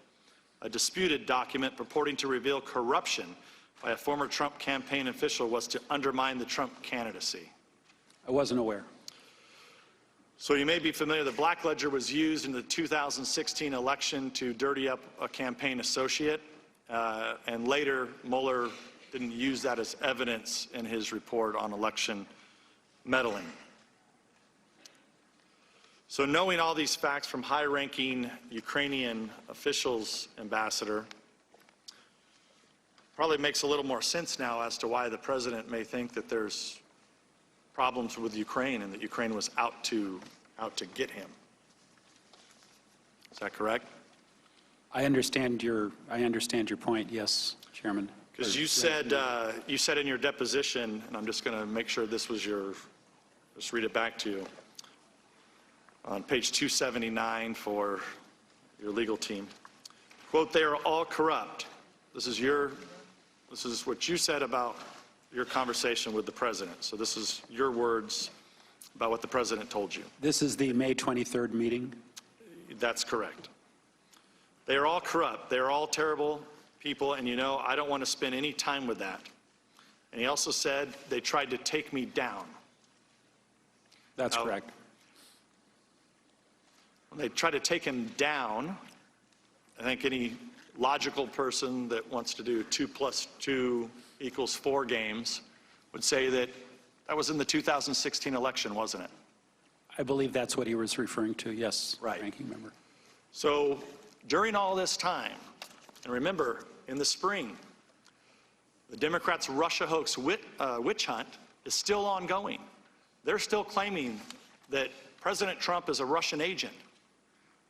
a disputed document purporting to reveal corruption by a former Trump campaign official, was to undermine the Trump candidacy? I wasn't aware. So you may be familiar, the Black Ledger was used in the 2016 election to dirty up a campaign associate, and later Mueller didn't use that as evidence in his report on election meddling. So knowing all these facts from high-ranking Ukrainian officials, Ambassador, probably makes a little more sense now as to why the president may think that there's problems with Ukraine and that Ukraine was out to get him. Is that correct? I understand your point, yes, Chairman. Because you said in your deposition, and I'm just going to make sure this was just read it back to you, on page 279 for your legal team. Quote, "They are all corrupt." This is what you said about your conversation with the president. So this is your words about what the president told you. This is the May 23rd meeting? That's correct. They are all corrupt. They are all terrible people, and you know, I don't want to spend any time with that. And he also said they tried to take me down. That's correct. When they try to take him down, I think any logical person that wants to do 2 + 2 = 4 games would say that that was in the 2016 election, wasn't it? I believe that's what he was referring to, yes, right. Ranking Member. So during all this time, and remember, in the spring, the Democrats' Russia hoax witch hunt is still ongoing. They're still claiming that President Trump is a Russian agent.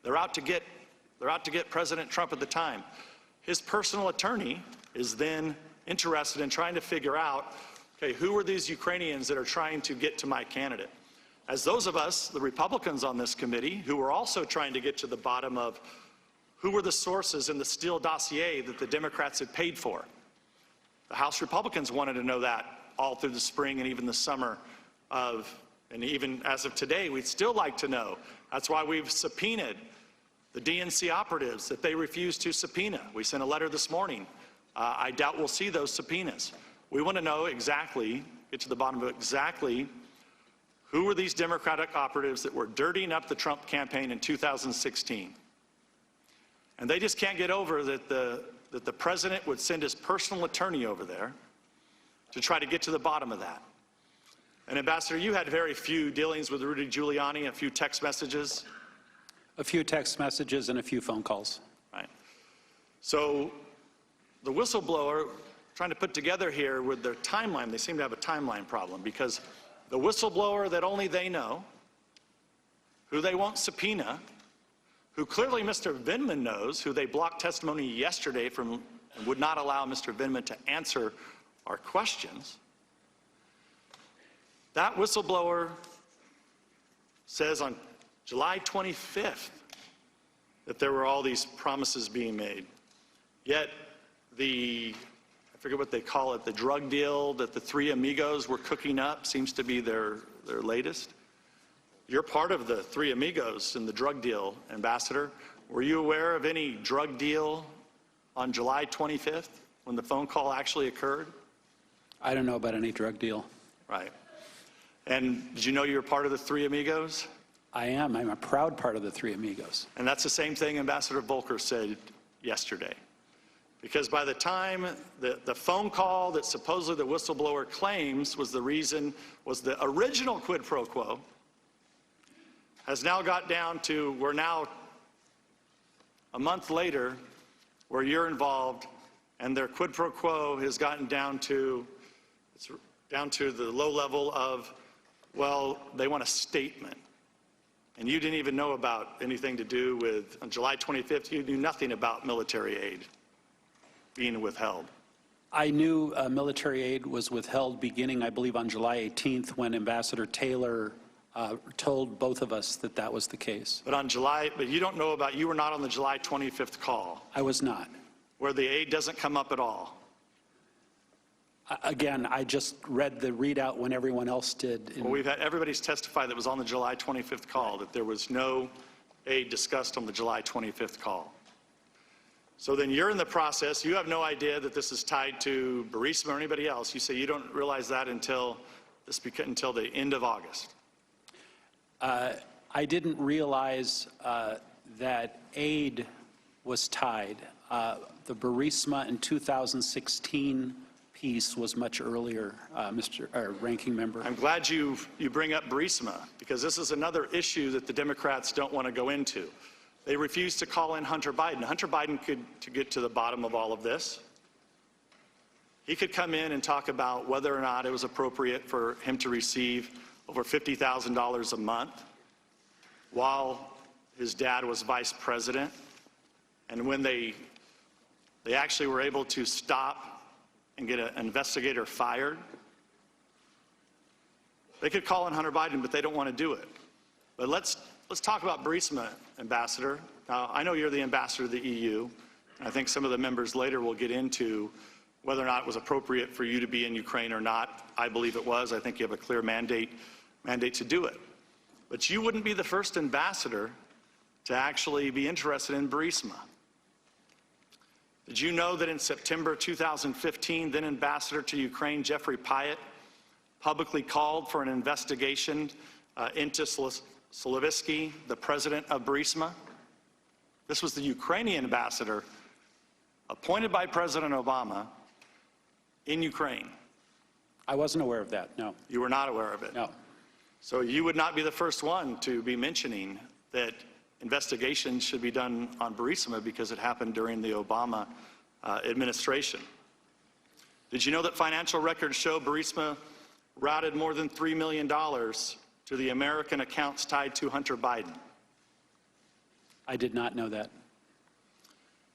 They're out to get President Trump at the time. His personal attorney is then interested in trying to figure out, okay, who are these Ukrainians that are trying to get to my candidate? As those of us, the Republicans on this committee, who were also trying to get to the bottom of who were the sources in the Steele dossier that the Democrats had paid for. The House Republicans wanted to know that all through the spring and even the summer and even as of today, we'd still like to know. That's why we've subpoenaed the DNC operatives that they refused to subpoena. We sent a letter this morning. I doubt we'll see those subpoenas. We want to know exactly, get to the bottom of exactly who were these Democratic operatives that were dirtying up the Trump campaign in 2016. And they just can't get over that the president would send his personal attorney over there to try to get to the bottom of that. And Ambassador, you had very few dealings with Rudy Giuliani, a few text messages. A few text messages and a few phone calls. Right. So the whistleblower trying to put together here with their timeline, they seem to have a timeline problem because the whistleblower that only they know, who they won't subpoena, who clearly Mr. Vindman knows, who they blocked testimony yesterday from and would not allow Mr. Vindman to answer our questions. That whistleblower says on July 25th that there were all these promises being made. Yet I forget what they call it, the drug deal that the three amigos were cooking up seems to be their latest. You're part of the three amigos in the drug deal, Ambassador. Were you aware of any drug deal on July 25th when the phone call actually occurred? I don't know about any drug deal. Right. And did you know you were part of the three amigos? I am. I'm a proud part of the three amigos. And that's the same thing Ambassador Volker said yesterday. Because by the time the phone call that supposedly the whistleblower claims was the original quid pro quo, has now got down to, we're now a month later where you're involved and their quid pro quo has gotten down to the low level of, well, they want a statement. And you didn't even know about anything to do with, on July 25th, you knew nothing about military aid being withheld. I knew military aid was withheld beginning, I believe, on July 18th when Ambassador Taylor told both of us that that was the case. But you don't know about, you were not on the July 25th call. I was not. Where the aid doesn't come up at all. Again, I just read the readout when everyone else did. Well, we've had everybody's testified that was on the July 25th call, that there was no aid discussed on the July 25th call. So then you're in the process. You have no idea that this is tied to Burisma or anybody else. You say you don't realize that until the end of August. I didn't realize that aid was tied. The Burisma in 2016 piece was much earlier, Ranking Member. I'm glad you bring up Burisma, because this is another issue that the Democrats don't want to go into. They refuse to call in Hunter Biden. Hunter Biden could, to get to the bottom of all of this, he could come in and talk about whether or not it was appropriate for him to receive over $50,000 a month while his dad was vice president. And when they actually were able to stop and get an investigator fired, they could call in Hunter Biden, but they don't want to do it. But let's talk about Burisma, Ambassador. Now, I know you're the ambassador to the EU, and I think some of the members later will get into whether or not it was appropriate for you to be in Ukraine or not. I believe it was. I think you have a clear mandate to do it. But you wouldn't be the first ambassador to actually be interested in Burisma. Did you know that in September 2015, then Ambassador to Ukraine, Jeffrey Pyatt, publicly called for an investigation into Slavitsky, the president of Burisma? This was the Ukrainian ambassador appointed by President Obama in Ukraine. I wasn't aware of that, no. You were not aware of it? No. So you would not be the first one to be mentioning that investigations should be done on Burisma because it happened during the Obama administration. Did you know that financial records show Burisma routed more than $3 million to the American accounts tied to Hunter Biden? I did not know that.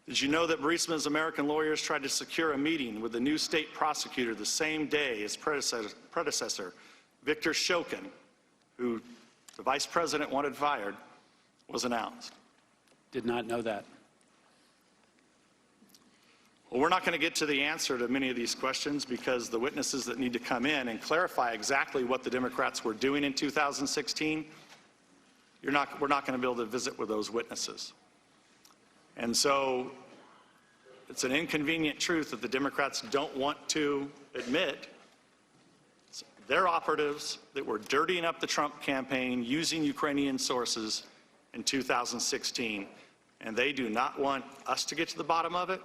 Did you know that Burisma's American lawyers tried to secure a meeting with the new state prosecutor the same day his predecessor, Victor Shokin, who the vice president wanted fired, was announced? Did not know that. Well, we're not going to get to the answer to many of these questions because the witnesses that need to come in and clarify exactly what the Democrats were doing in 2016, we're not going to be able to visit with those witnesses. And so it's an inconvenient truth that the Democrats don't want to admit. They're operatives that were dirtying up the Trump campaign using Ukrainian sources in 2016, and they do not want us to get to the bottom of it.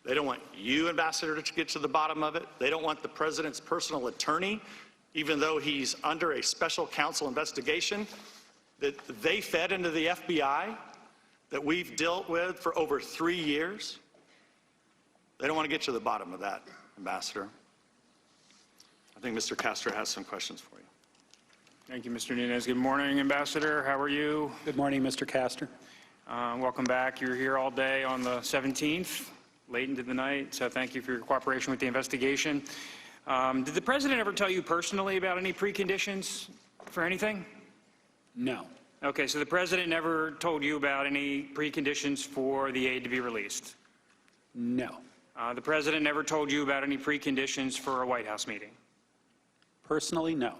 They don't want you, Ambassador, to get to the bottom of it. They don't want the president's personal attorney, even though he's under a special counsel investigation that they fed into the FBI, that we've dealt with for over 3 years. They don't want to get to the bottom of that, Ambassador. I think Mr. Castro has some questions for you. Thank you, Mr. Nunes. Good morning, Ambassador. How are you? Good morning, Mr. Castor. Welcome back. You were here all day on the 17th, late into the night, so thank you for your cooperation with the investigation. Did the president ever tell you personally about any preconditions for anything? No. Okay, so the president never told you about any preconditions for the aid to be released? No. The president never told you about any preconditions for a White House meeting? Personally, no.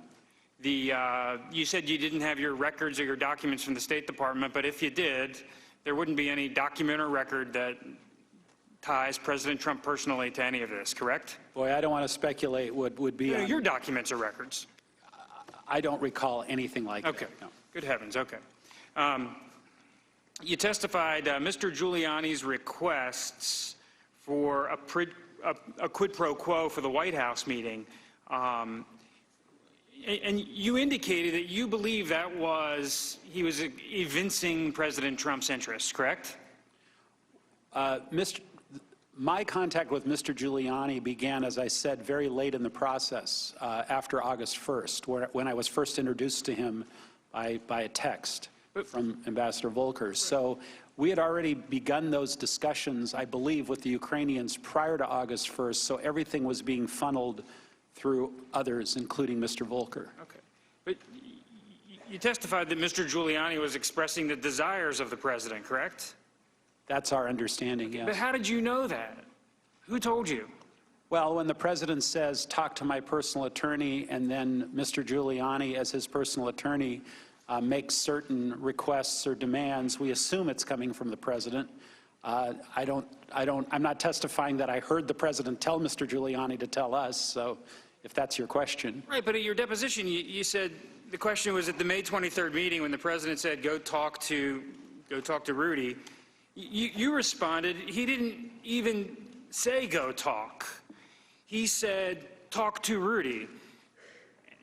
You said you didn't have your records or your documents from the State Department, but if you did, there wouldn't be any document or record that ties President Trump personally to any of this, correct? Boy, I don't want to speculate what would be on... Your documents or records? I don't recall anything like that. Okay. No. Good heavens. Okay. You testified Mr. Giuliani's requests for a quid pro quo for the White House meeting, and you indicated that you believe that he was evincing President Trump's interests, correct? My contact with Mr. Giuliani began, as I said, very late in the process, after August 1st, when I was first introduced to him by a text from Ambassador Volker. So we had already begun those discussions, I believe, with the Ukrainians prior to August 1st, so everything was being funneled through others, including Mr. Volker. Okay. But you testified that Mr. Giuliani was expressing the desires of the president, correct? That's our understanding, yes. But how did you know that? Who told you? Well, when the president says, talk to my personal attorney, and then Mr. Giuliani, as his personal attorney, makes certain requests or demands, we assume it's coming from the president. I'm not testifying that I heard the president tell Mr. Giuliani to tell us, so if that's your question. Right, but at your deposition, you said the question was at the May 23rd meeting when the president said, go talk to Rudy. You responded, he didn't even say go talk. he said, talk to Rudy.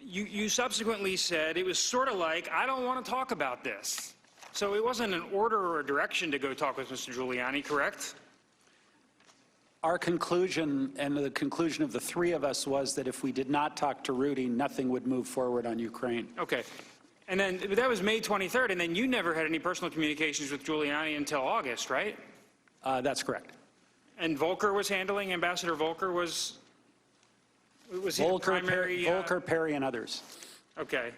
You subsequently said it was sort of like, I don't want to talk about this. So it wasn't an order or a direction to go talk with Mr. Giuliani, correct? Our conclusion, and the conclusion of the three of us, was that if we did not talk to Rudy, nothing would move forward on Ukraine. Okay. And then that was May 23rd, and then you never had any personal communications with Giuliani until August, right? That's correct. And Volker was handling, Ambassador Volker was he the primary? Volker, Perry, and others. Okay.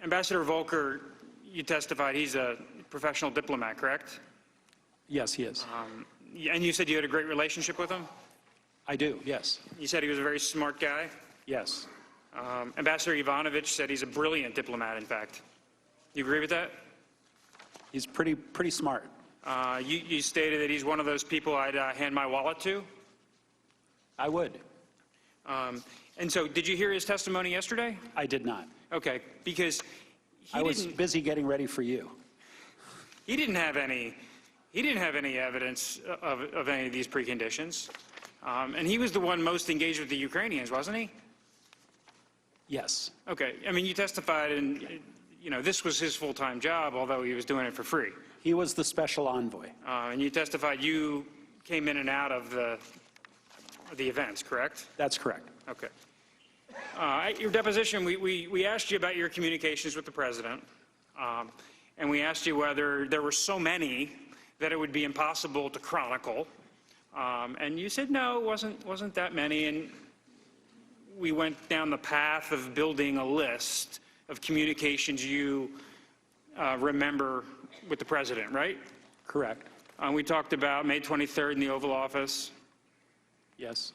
Ambassador Volker, you testified he's a professional diplomat, correct? Yes, he is. And you said you had a great relationship with him? I do, yes. You said he was a very smart guy? Yes. Ambassador Ivanovich said he's a brilliant diplomat, in fact. You agree with that? He's pretty smart. You stated that he's one of those people I'd hand my wallet to? I would. And so, did you hear his testimony yesterday? I did not. Okay, because I was busy getting ready for you. He didn't have any evidence of any of these preconditions. And he was the one most engaged with the Ukrainians, wasn't he? Yes. Okay, I mean, you testified, and this was his full-time job, although he was doing it for free. He was the special envoy. And you testified you came in and out of the events, correct? That's correct. Okay. At your deposition, we asked you about your communications with the president, and we asked you whether there were so many that it would be impossible to chronicle. And you said no, it wasn't that many. And we went down the path of building a list of communications you remember with the president, right? Correct. We talked about May 23rd in the Oval Office. Yes.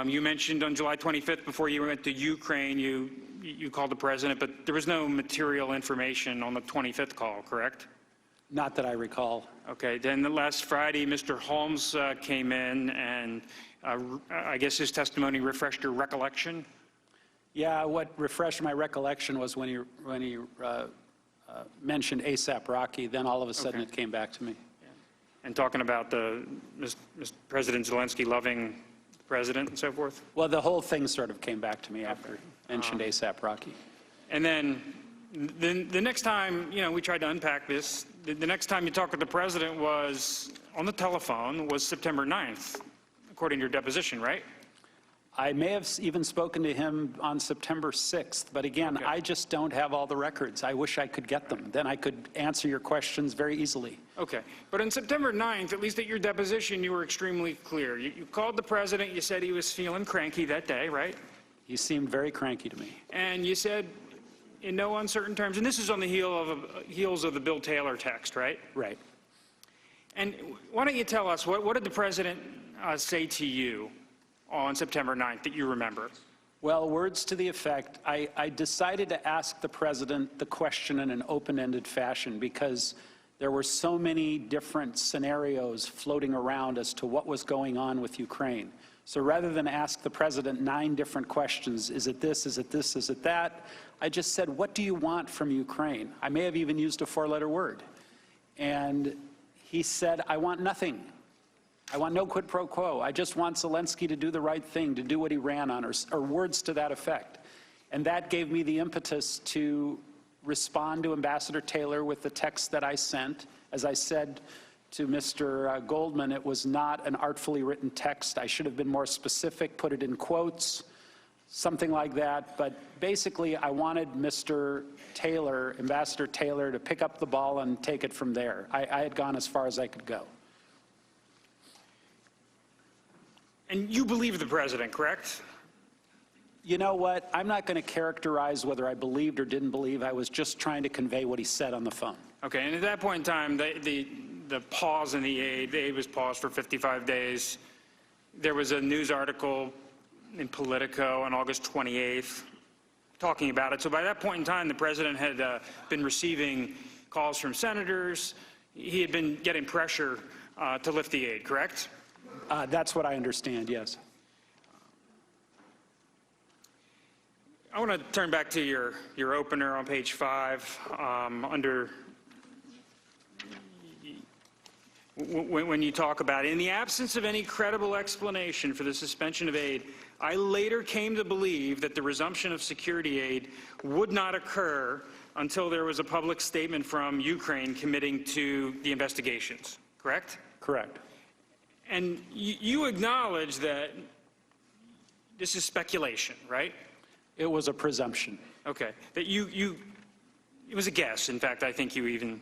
You mentioned on July 25th, before you went to Ukraine, you called the president, but there was no material information on the 25th call, correct? Not that I recall. Okay, then the last Friday, Mr. Holmes came in, and I guess his testimony refreshed your recollection? Yeah, what refreshed my recollection was when he mentioned ASAP Rocky, then all of a sudden it came back to me. Yeah. And talking about President Zelensky loving the president and so forth? Well, the whole thing sort of came back to me after he mentioned ASAP Rocky. And then the next time, we tried to unpack this, the next time you talked with the president was on the telephone was September 9th, according to your deposition, right? I may have even spoken to him on September 6th, but again, I just don't have all the records. I wish I could get them. Then I could answer your questions very easily. Okay. But on September 9th, at least at your deposition, you were extremely clear. You called the president. You said he was feeling cranky that day, right? He seemed very cranky to me. And you said, in no uncertain terms, and this is on the heels of the Bill Taylor text, right? Right. And why don't you tell us, what did the president say to you on September 9th that you remember? Well, words to the effect, I decided to ask the president the question in an open-ended fashion because there were so many different scenarios floating around as to what was going on with Ukraine. So rather than ask the president 9 different questions, is it this, is it this, is it that, I just said, what do you want from Ukraine? I may have even used a 4-letter word. And he said, I want nothing. I want no quid pro quo. I just want Zelensky to do the right thing, to do what he ran on, or words to that effect. And that gave me the impetus to respond to Ambassador Taylor with the text that I sent. As I said to Mr. Goldman, it was not an artfully written text. I should have been more specific, put it in quotes, something like that. But basically, I wanted Mr. Taylor, Ambassador Taylor, to pick up the ball and take it from there. I had gone as far as I could go. And you believe the president, correct? You know what? I'm not going to characterize whether I believed or didn't believe. I was just trying to convey what he said on the phone. Okay, and at that point in time, the pause in the aid was paused for 55 days. There was a news article in Politico on August 28th talking about it. So by that point in time, the president had been receiving calls from senators. He had been getting pressure to lift the aid, correct? That's what I understand, yes. I want to turn back to your opener on page 5 under when you talk about it. In the absence of any credible explanation for the suspension of aid, I later came to believe that the resumption of security aid would not occur until there was a public statement from Ukraine committing to the investigations, correct? Correct. And you acknowledge that this is speculation, right? It was a presumption. Okay. That it was a guess. In fact, I think you even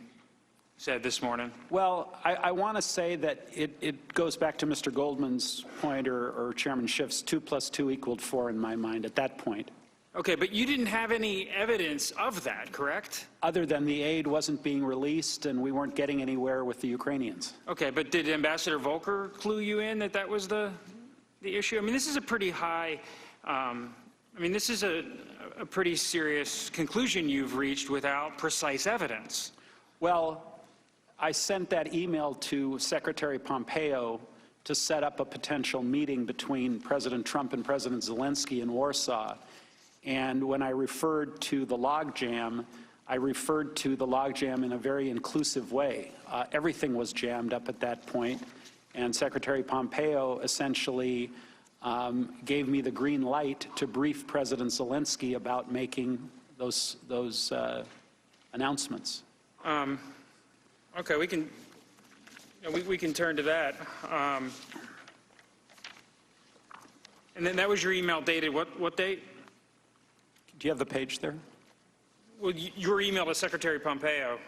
said this morning. Well, I want to say that it goes back to Mr. Goldman's point, or Chairman Schiff's 2 + 2 = 4 in my mind at that point. Okay, but you didn't have any evidence of that, correct? Other than the aid wasn't being released and we weren't getting anywhere with the Ukrainians. Okay, but did Ambassador Volker clue you in that that was the issue? I mean, this is a pretty high, this is a pretty serious conclusion you've reached without precise evidence. Well, I sent that email to Secretary Pompeo to set up a potential meeting between President Trump and President Zelensky in Warsaw. And when I referred to the logjam, I referred to the logjam in a very inclusive way. Everything was jammed up at that point, and Secretary Pompeo essentially gave me the green light to brief President Zelensky about making those announcements. Okay, we can turn to that. And then that was your email dated what date? Do you have the page there? Well, your email to Secretary Pompeo.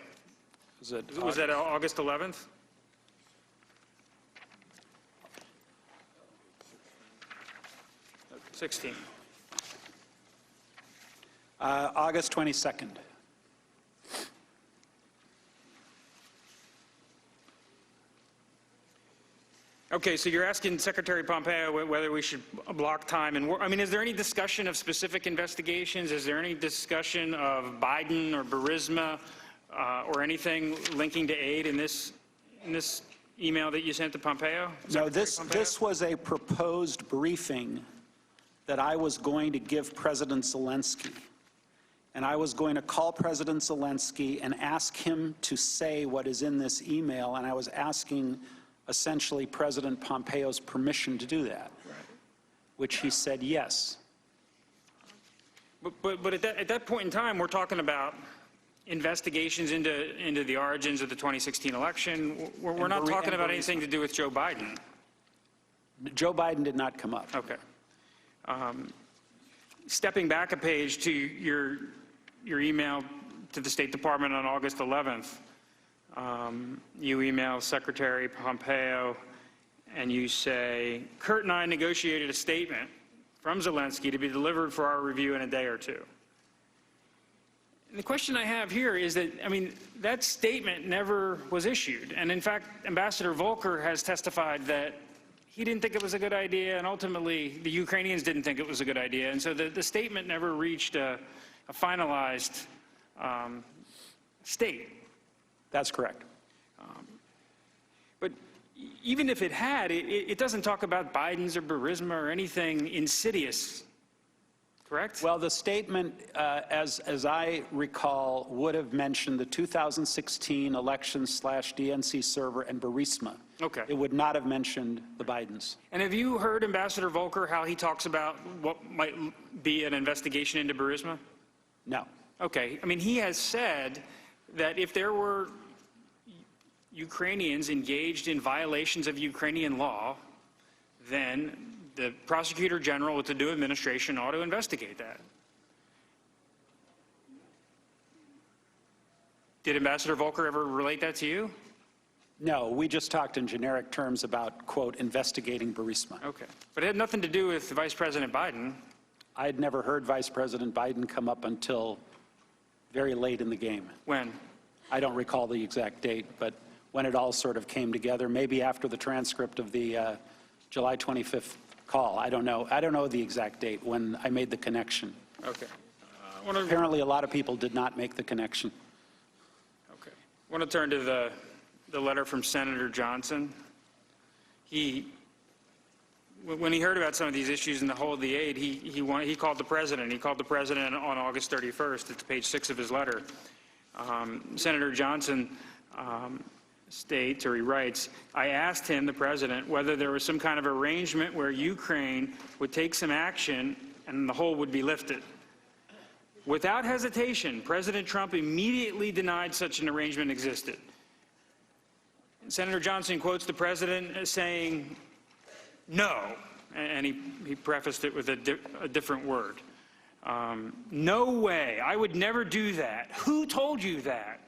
Was that August 11th? August 22nd. Okay, so you're asking Secretary Pompeo whether we should block time and work. I mean, is there any discussion of specific investigations? Is there any discussion of Biden or Burisma or anything linking to aid in this email that you sent to Pompeo? No, this was a proposed briefing that I was going to give President Zelensky. And I was going to call President Zelensky and ask him to say what is in this email, and I was asking essentially President Pompeo's permission to do that, which he said yes. But at that point in time, we're talking about investigations into the origins of the 2016 election. We're not talking about anything to do with Joe Biden. Joe Biden did not come up. Okay. Stepping back a page to your email to the State Department on August 11th, you email Secretary Pompeo and you say, Kurt and I negotiated a statement from Zelensky to be delivered for our review in a day or two. And the question I have here is that, that statement never was issued. And in fact, Ambassador Volker has testified that he didn't think it was a good idea, and ultimately the Ukrainians didn't think it was a good idea. And so the statement never reached a finalized state. That's correct. But even if it had, it doesn't talk about Biden's or Burisma or anything insidious, correct? Well, the statement, as I recall, would have mentioned the 2016 elections/DNC server and Burisma. Okay. It would not have mentioned the Bidens. And have you heard Ambassador Volker how he talks about what might be an investigation into Burisma? No. Okay. He has said that if there were Ukrainians engaged in violations of Ukrainian law, then the Prosecutor General with the new administration ought to investigate that. Did Ambassador Volker ever relate that to you? No, we just talked in generic terms about, quote, investigating Burisma. Okay. But it had nothing to do with Vice President Biden. I had never heard Vice President Biden come up until very late in the game. When? I don't recall the exact date, but when it all sort of came together, maybe after the transcript of the July 25th call. I don't know the exact date when I made the connection. Okay. Apparently, a lot of people did not make the connection. Okay. I want to turn to the letter from Senator Johnson. When he heard about some of these issues and the whole of the aid, he called the president. He called the president on August 31st. It's page 6 of his letter. Senator Johnson states, or he writes, I asked him, the president, whether there was some kind of arrangement where Ukraine would take some action and the hold would be lifted. Without hesitation, President Trump immediately denied such an arrangement existed. Senator Johnson quotes the president as saying, no, and he prefaced it with a different word. No way, I would never do that. Who told you that?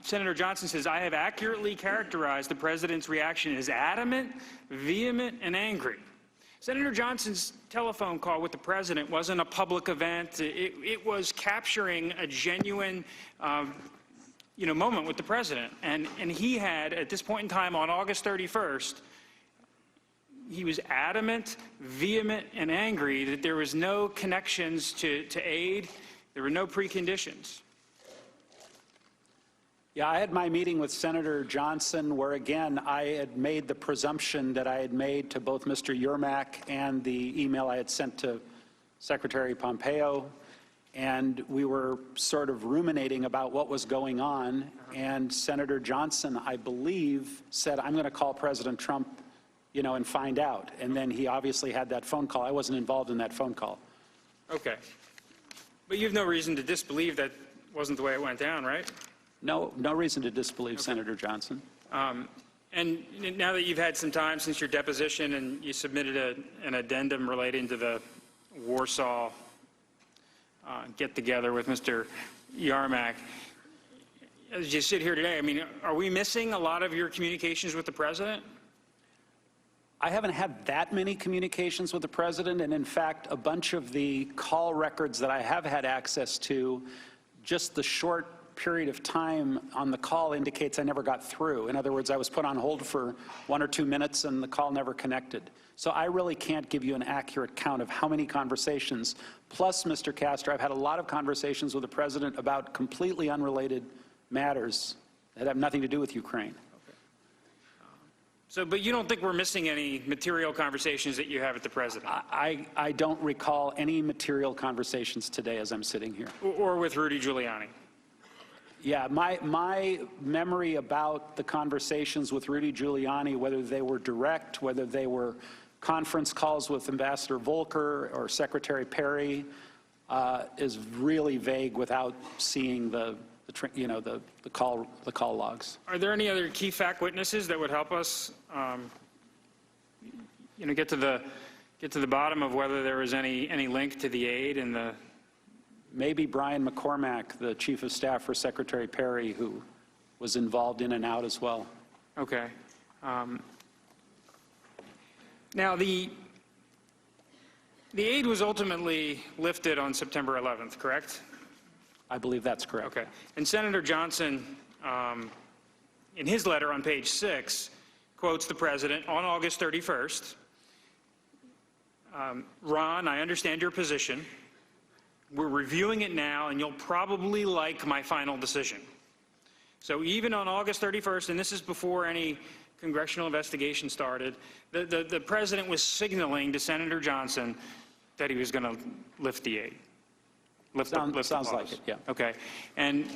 Senator Johnson says, I have accurately characterized the president's reaction as adamant, vehement, and angry. Senator Johnson's telephone call with the president wasn't a public event. It was capturing a genuine moment with the president. And he had, at this point in time, on August 31st, he was adamant, vehement, and angry that there was no connections to aid. There were no preconditions. Yeah, I had my meeting with Senator Johnson where, again, I had made the presumption that I had made to both Mr. Yermak and the email I had sent to Secretary Pompeo. And we were sort of ruminating about what was going on. And Senator Johnson, I believe, said, I'm going to call President Trump, and find out. And then he obviously had that phone call. I wasn't involved in that phone call. Okay. But you have no reason to disbelieve that wasn't the way it went down, right? No reason to disbelieve Senator Johnson. And now that you've had some time since your deposition and you submitted an addendum relating to the Warsaw get-together with Mr. Yermak, as you sit here today, I mean, are we missing a lot of your communications with the president? I haven't had that many communications with the president, and in fact, a bunch of the call records that I have had access to, just the short period of time on the call indicates I never got through. In other words, I was put on hold for 1 or 2 minutes and the call never connected. So I really can't give you an accurate count of how many conversations. Plus, Mr. Castro, I've had a lot of conversations with the president about completely unrelated matters that have nothing to do with Ukraine. But you don't think we're missing any material conversations that you have with the president? I don't recall any material conversations today as I'm sitting here. Or with Rudy Giuliani? Yeah, my memory about the conversations with Rudy Giuliani, whether they were direct, whether they were conference calls with Ambassador Volker or Secretary Perry, is really vague without seeing the call logs. Are there any other key fact witnesses that would help us, get to the bottom of whether there was any link to the aid and the? Maybe Brian McCormack, the chief of staff for Secretary Perry, who was involved in and out as well. Okay. Now, the aid was ultimately lifted on September 11th, correct? I believe that's correct. Okay. And Senator Johnson, in his letter on page 6, quotes the president on August 31st. Ron, I understand your position. We're reviewing it now, and you'll probably like my final decision. So even on August 31st, and this is before any congressional investigation started, the president was signaling to Senator Johnson that he was going to lift the aid. Sounds like it, yeah. Okay. And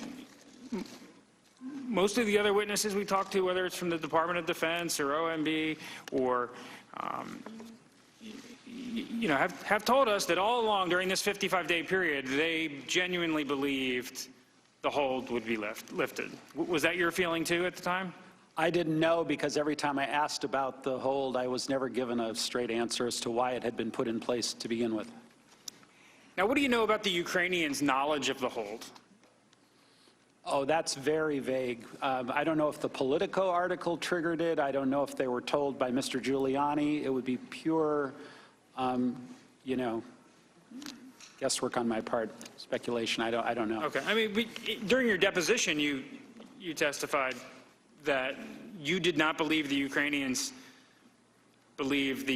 most of the other witnesses we talked to, whether it's from the Department of Defense or OMB or have told us that all along during this 55-day period, they genuinely believed the hold would be lifted. Was that your feeling too at the time? I didn't know, because every time I asked about the hold, I was never given a straight answer as to why it had been put in place to begin with. Now, what do you know about the Ukrainians' knowledge of the hold? Oh, that's very vague. I don't know if the Politico article triggered it. I don't know if they were told by Mr. Giuliani. It would be pure guesswork on my part, speculation. I don't know. Okay. I mean, during your deposition, you testified that you did not believe the Ukrainians believed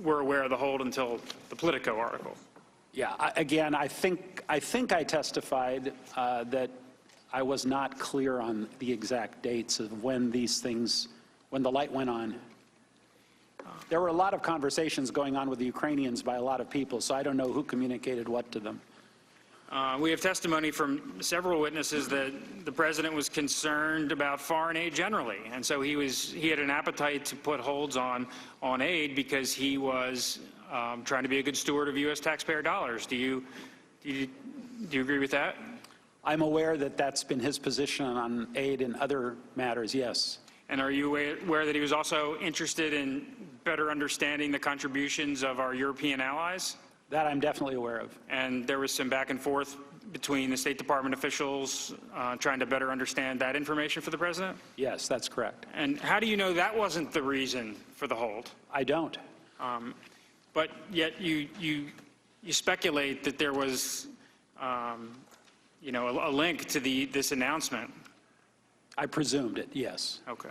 were aware of the hold until the Politico article. Yeah. Again, I think I testified that I was not clear on the exact dates of when the light went on. There were a lot of conversations going on with the Ukrainians by a lot of people, so I don't know who communicated what to them. We have testimony from several witnesses that the president was concerned about foreign aid generally, and so he had an appetite to put holds on aid because he was trying to be a good steward of U.S. taxpayer dollars. Do you agree with that? I'm aware that that's been his position on aid and other matters, yes. And are you aware that he was also interested in better understanding the contributions of our European allies? That I'm definitely aware of. And there was some back and forth between the State Department officials trying to better understand that information for the president? Yes, that's correct. And how do you know that wasn't the reason for the hold? I don't. But yet you speculate that there was, you know, a link to this announcement. I presumed it, yes. Okay.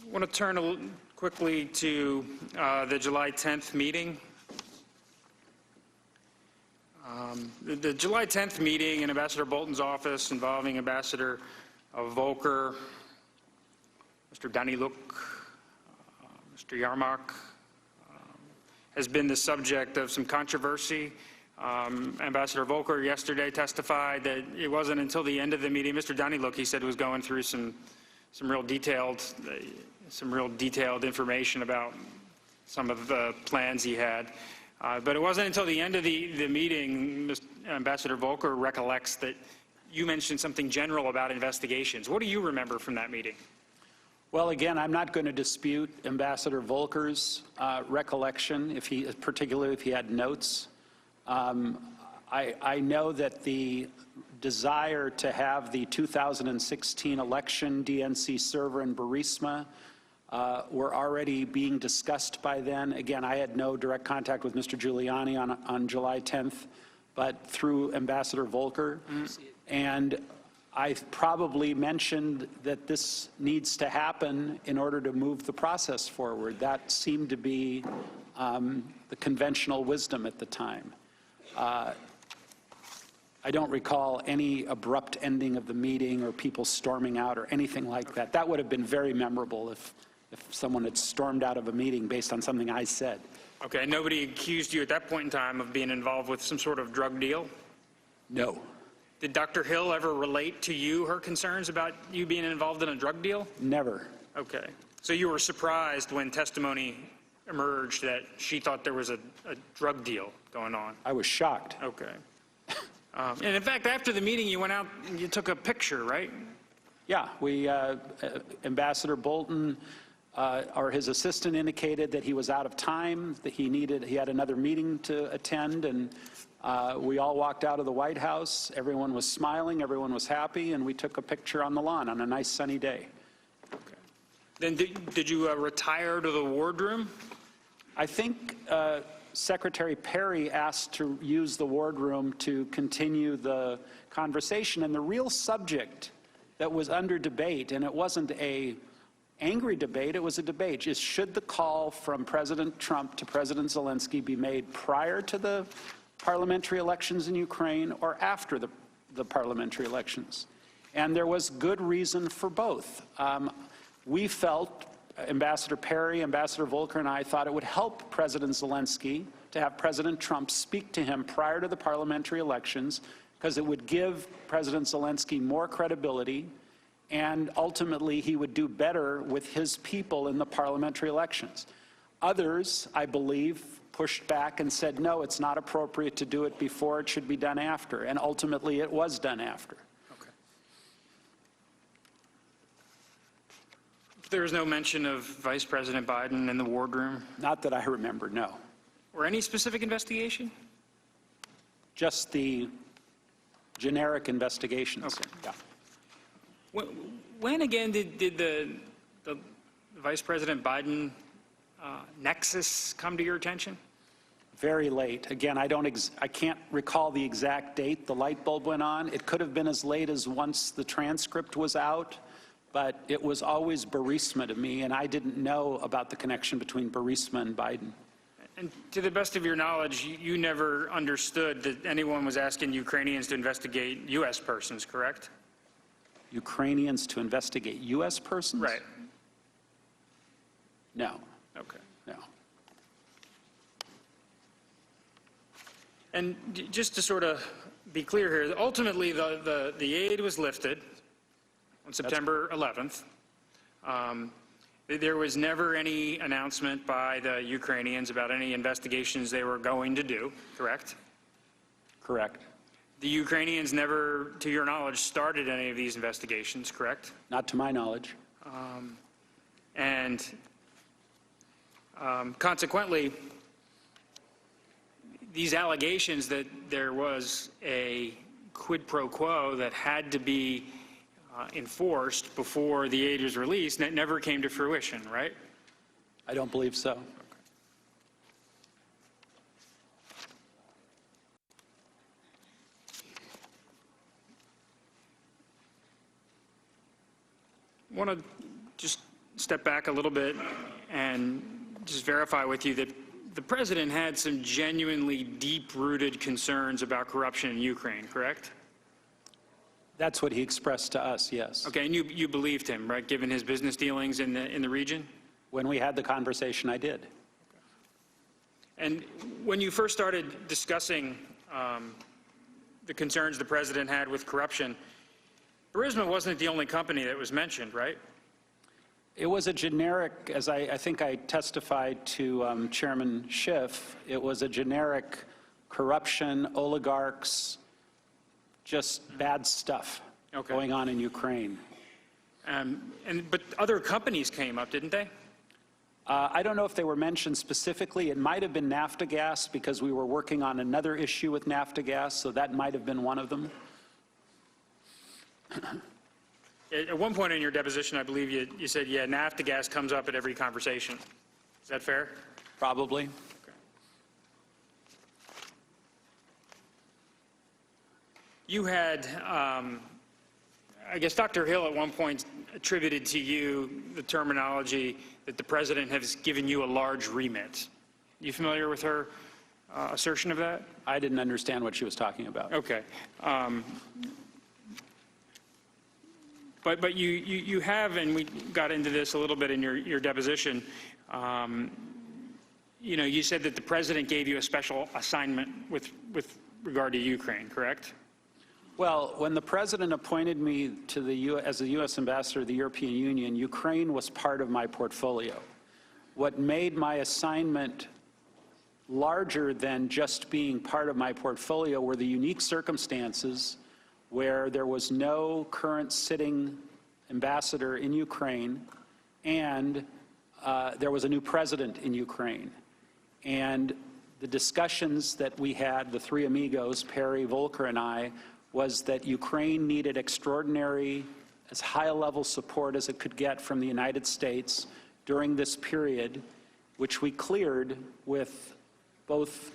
I want to turn quickly to the July 10th meeting. The July 10th meeting in Ambassador Bolton's office involving Ambassador Volker, Mr. Daniluk, Mr. Yarmak, has been the subject of some controversy. Ambassador Volker yesterday testified that it wasn't until the end of the meeting, Mr. Daniluk, he said, was going through some real detailed information about some of the plans he had. But it wasn't until the end of the meeting, Ambassador Volker recollects that you mentioned something general about investigations. What do you remember from that meeting? Well, again, I'm not going to dispute Ambassador Volker's recollection, particularly if he had notes. I know that the desire to have the 2016 election DNC server in Burisma were already being discussed by then. Again, I had no direct contact with Mr. Giuliani on July 10th, but through Ambassador Volker. And I probably mentioned that this needs to happen in order to move the process forward. That seemed to be the conventional wisdom at the time. I don't recall any abrupt ending of the meeting or people storming out or anything like that. That would have been very memorable if someone had stormed out of a meeting based on something I said. Okay, nobody accused you at that point in time of being involved with some sort of drug deal? No. Did Dr. Hill ever relate to you her concerns about you being involved in a drug deal? Never. Okay. So you were surprised when testimony emerged that she thought there was a drug deal going on? I was shocked. Okay. And in fact, after the meeting, you went out and you took a picture, right? Yeah, Ambassador Bolton or his assistant indicated that he was out of time, that he had another meeting to attend, and we all walked out of the White House. Everyone was smiling, everyone was happy, and we took a picture on the lawn on a nice sunny day. Okay. Then did you retire to the wardroom? I think Secretary Perry asked to use the wardroom to continue the conversation, and the real subject that was under debate, and it wasn't an angry debate, it was a debate, is should the call from President Trump to President Zelensky be made prior to the parliamentary elections in Ukraine or after the parliamentary elections? And there was good reason for both. We felt, Ambassador Perry, Ambassador Volker, and I thought it would help President Zelensky to have President Trump speak to him prior to the parliamentary elections, because it would give President Zelensky more credibility, and ultimately he would do better with his people in the parliamentary elections. Others, I believe, pushed back and said, no, it's not appropriate to do it before, it should be done after, and ultimately it was done after. Okay. There was no mention of Vice President Biden in the wardroom? Not that I remember, no. Or any specific investigation? Just the generic investigations. Okay. Yeah. When again did the Vice President Biden nexus come to your attention? Very late. Again, I can't recall the exact date the light bulb went on. It could have been as late as once the transcript was out, but it was always Burisma to me, and I didn't know about the connection between Burisma and Biden. And to the best of your knowledge, you never understood that anyone was asking Ukrainians to investigate U.S. persons, correct? Ukrainians to investigate U.S. persons? Right. No. Okay. No. And just to sort of be clear here, ultimately the aid was lifted on September 11th. There was never any announcement by the Ukrainians about any investigations they were going to do, correct? Correct. The Ukrainians never, to your knowledge, started any of these investigations, correct? Not to my knowledge. Consequently, these allegations that there was a quid pro quo that had to be enforced before the aid was released never came to fruition, right? I don't believe so. I want to just step back a little bit and just verify with you that the president had some genuinely deep-rooted concerns about corruption in Ukraine, correct? That's what he expressed to us, yes. Okay, and you believed him, right, given his business dealings in the region? When we had the conversation, I did. And when you first started discussing the concerns the president had with corruption, Burisma wasn't the only company that was mentioned, right? It was a generic, as I think I testified to Chairman Schiff, it was a generic corruption, oligarchs, just bad stuff going on in Ukraine. But other companies came up, didn't they? I don't know if they were mentioned specifically. It might have been Naftagaz because we were working on another issue with Naftagaz, so that might have been one of them. At one point in your deposition, I believe you said, yeah, Naftagaz comes up at every conversation. Is that fair? Probably. Okay. You had, I guess Dr. Hill at one point attributed to you the terminology that the president has given you a large remit. You familiar with her assertion of that? I didn't understand what she was talking about. Okay. But you have, and we got into this a little bit in your deposition, you know, you said that the president gave you a special assignment with regard to Ukraine, correct? Well, when the president appointed me to as the U.S. ambassador to the European Union, Ukraine was part of my portfolio. What made my assignment larger than just being part of my portfolio were the unique circumstances where there was no current sitting ambassador in Ukraine, and there was a new president in Ukraine. And the discussions that we had, the three amigos, Perry, Volker, and I, was that Ukraine needed extraordinary, as high a level support as it could get from the United States during this period, which we cleared with both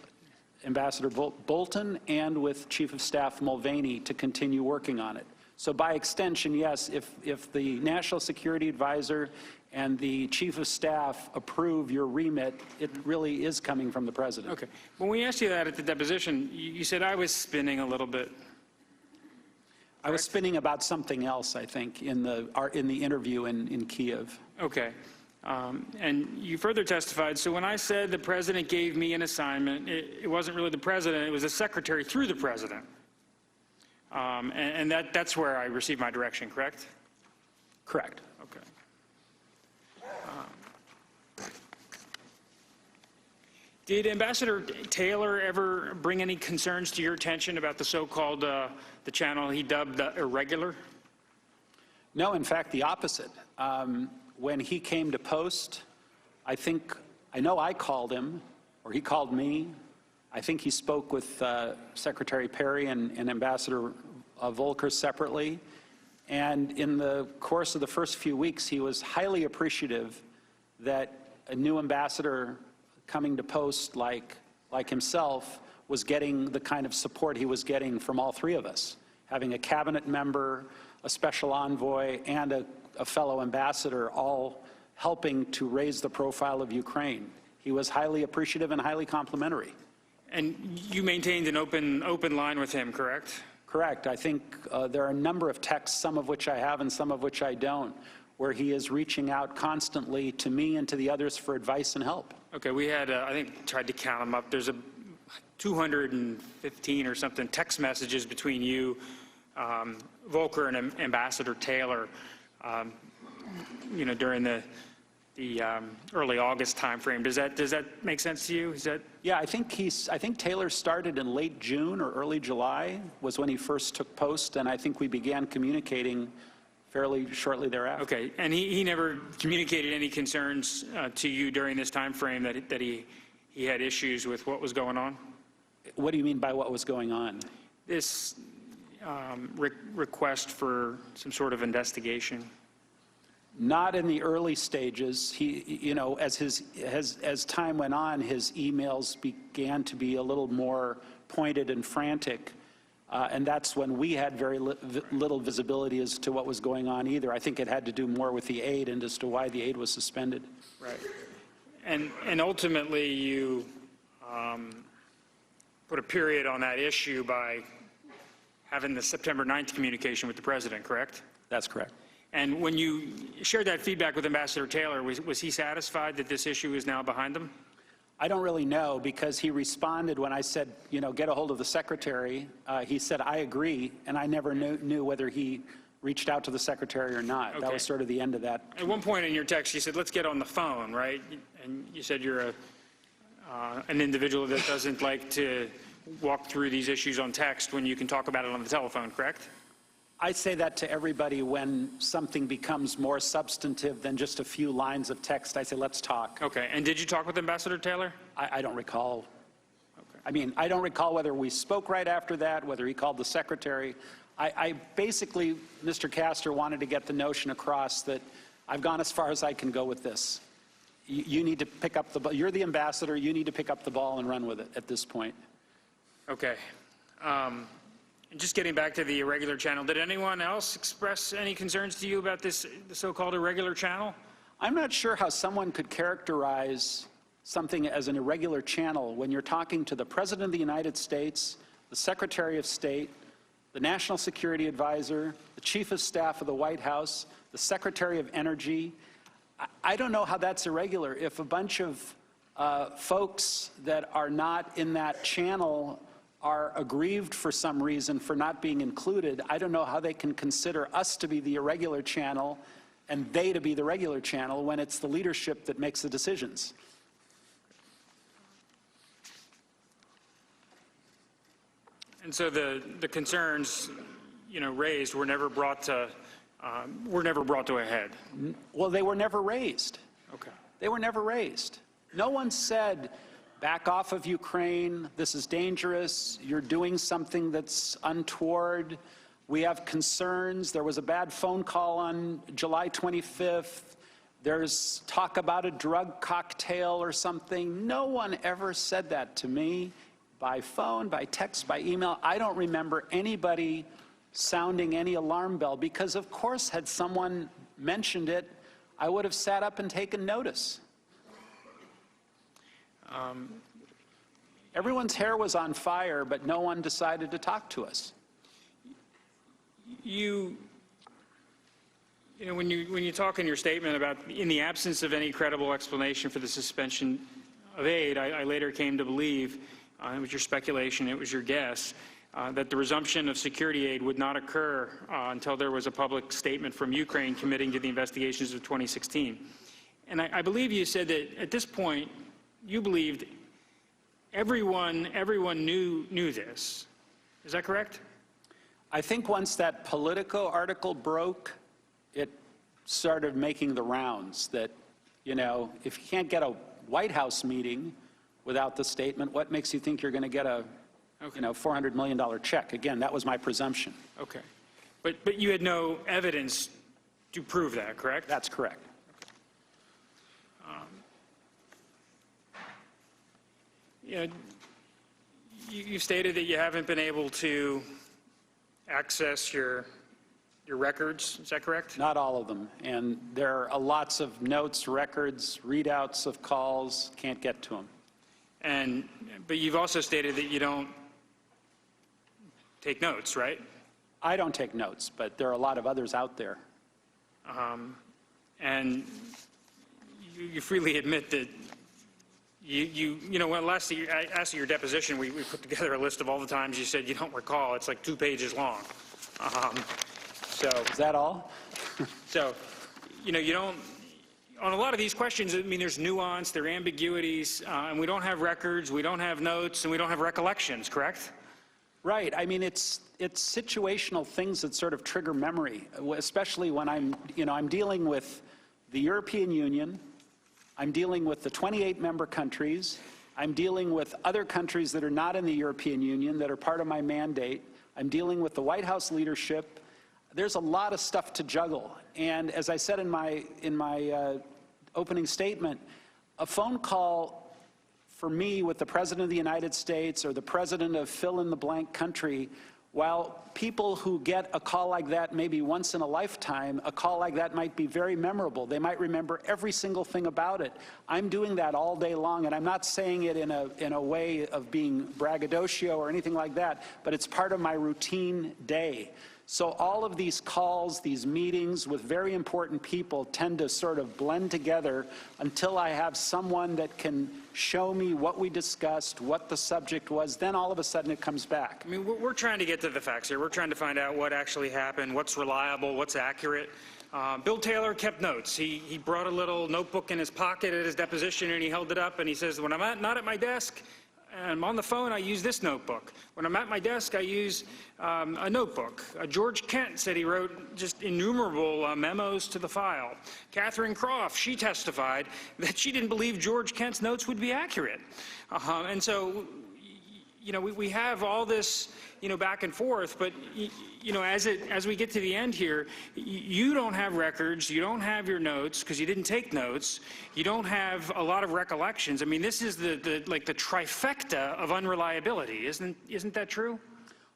Ambassador Bolton and with Chief of Staff Mulvaney to continue working on it. So by extension, yes, if the National Security Advisor and the Chief of Staff approve your remit, it really is coming from the President. Okay. When we asked you that at the deposition, you said I was spinning a little bit. I was spinning about something else, I think, in the interview in Kiev. Okay. And you further testified, so when I said the president gave me an assignment, it wasn't really the president, it was the secretary through the president. And that's where I received my direction, correct? Correct. Okay. Did Ambassador Taylor ever bring any concerns to your attention about the so-called, the channel he dubbed irregular? No, in fact, the opposite. When he came to post, I know I called him, or he called me. I think he spoke with Secretary Perry and Ambassador Volker separately. And in the course of the first few weeks, he was highly appreciative that a new ambassador coming to post like himself was getting the kind of support he was getting from all three of us. Having a cabinet member, a special envoy, and a fellow ambassador all helping to raise the profile of Ukraine. He was highly appreciative and highly complimentary. And you maintained an open line with him, correct? Correct. I think there are a number of texts, some of which I have and some of which I don't, where he is reaching out constantly to me and to the others for advice and help. Okay, we had, I think, tried to count them up. There's 215 or something text messages between you, Volker, and Ambassador Taylor, during the early August timeframe. Does that make sense to you? Is that? Yeah, I think Taylor started in late June or early July was when he first took post, and I think we began communicating fairly shortly thereafter. Okay, and he never communicated any concerns to you during this time frame that he had issues with what was going on? What do you mean by what was going on? This request for some sort of investigation. Not in the early stages. He, as time went on, his emails began to be a little more pointed and frantic. And that's when we had very little visibility as to what was going on either. I think it had to do more with the aid and as to why the aid was suspended. Right. And ultimately you put a period on that issue by having the September 9th communication with the president, correct? That's correct. And when you shared that feedback with Ambassador Taylor, was he satisfied that this issue is now behind him? I don't really know, because he responded when I said, get a hold of the secretary. He said, I agree, and I never knew whether he reached out to the secretary or not. Okay. That was sort of the end of that. At one point in your text, you said, let's get on the phone, right? And you said you're an individual that doesn't like to walk through these issues on text when you can talk about it on the telephone, correct? I say that to everybody when something becomes more substantive than just a few lines of text. I say, let's talk. Okay, and did you talk with Ambassador Taylor? I don't recall. Okay. I mean, I don't recall whether we spoke right after that, whether he called the secretary. I basically, Mr. Castor wanted to get the notion across that I've gone as far as I can go with this. You need to pick up the ball. You're the ambassador. You need to pick up the ball and run with it at this point. Okay. Just getting back to the irregular channel, did anyone else express any concerns to you about the so-called irregular channel? I'm not sure how someone could characterize something as an irregular channel when you're talking to the President of the United States, the Secretary of State, the National Security Advisor, the Chief of Staff of the White House, the Secretary of Energy. I don't know how that's irregular. If a bunch of folks that are not in that channel are aggrieved for some reason for not being included, I don't know how they can consider us to be the irregular channel and they to be the regular channel when it's the leadership that makes the decisions. And so the concerns, raised were never brought to a head. Well, they were never raised. Okay. They were never raised. No one said, back off of Ukraine, this is dangerous, you're doing something that's untoward, we have concerns, there was a bad phone call on July 25th, there's talk about a drug cocktail or something. No one ever said that to me, by phone, by text, by email. I don't remember anybody sounding any alarm bell, because of course had someone mentioned it, I would have sat up and taken notice. Everyone's hair was on fire, but no one decided to talk to us. When you talk in your statement about in the absence of any credible explanation for the suspension of aid, I later came to believe, it was your speculation, it was your guess, that the resumption of security aid would not occur until there was a public statement from Ukraine committing to the investigations of 2016. And I believe you said that at this point, you believed everyone knew this. Is that correct? I think once that Politico article broke, it started making the rounds that, if you can't get a White House meeting without the statement, what makes you think you're going to get a, $400 million check? Again, that was my presumption. Okay. But you had no evidence to prove that, correct? That's correct. You stated that you haven't been able to access your records. Is that correct? Not all of them. And there are lots of notes, records, readouts of calls. Can't get to them. But you've also stated that you don't take notes, right? I don't take notes, but there are a lot of others out there. And you freely admit that You know, when last I asked your deposition, we put together a list of all the times you said you don't recall. It's like 2 pages long. So Is that all? So, you know, you don't. On a lot of these questions, I mean, there's nuance, there are ambiguities, and we don't have records, we don't have notes, and we don't have recollections. Correct? Right. I mean, it's situational things that sort of trigger memory, especially when I'm dealing with the European Union. I'm dealing with the 28 member countries. I'm dealing with other countries that are not in the European Union that are part of my mandate. I'm dealing with the White House leadership. There's a lot of stuff to juggle. And as I said in my opening statement, a phone call for me with the President of the United States or the President of fill-in-the-blank country, while people who get a call like that maybe once in a lifetime, a call like that might be very memorable. They might remember every single thing about it. I'm doing that all day long, and I'm not saying it in a way of being braggadocio or anything like that, but it's part of my routine day. So all of these calls, these meetings with very important people tend to sort of blend together until I have someone that can show me what we discussed, what the subject was. Then all of a sudden it comes back. I mean, we're trying to get to the facts here. We're trying to find out what actually happened, what's reliable, what's accurate. Bill Taylor kept notes. He brought a little notebook in his pocket at his deposition, and he held it up, and he says, when I'm not at my desk, and I'm on the phone, I use this notebook. When I'm at my desk, I use a notebook. George Kent said he wrote just innumerable memos to the file. Catherine Croft, she testified that she didn't believe George Kent's notes would be accurate. And so, you know, we have all this, you know, back and forth, but, you know, as we get to the end here, you don't have records, you don't have your notes, because you didn't take notes, you don't have a lot of recollections. I mean, this is the trifecta of unreliability, isn't that true?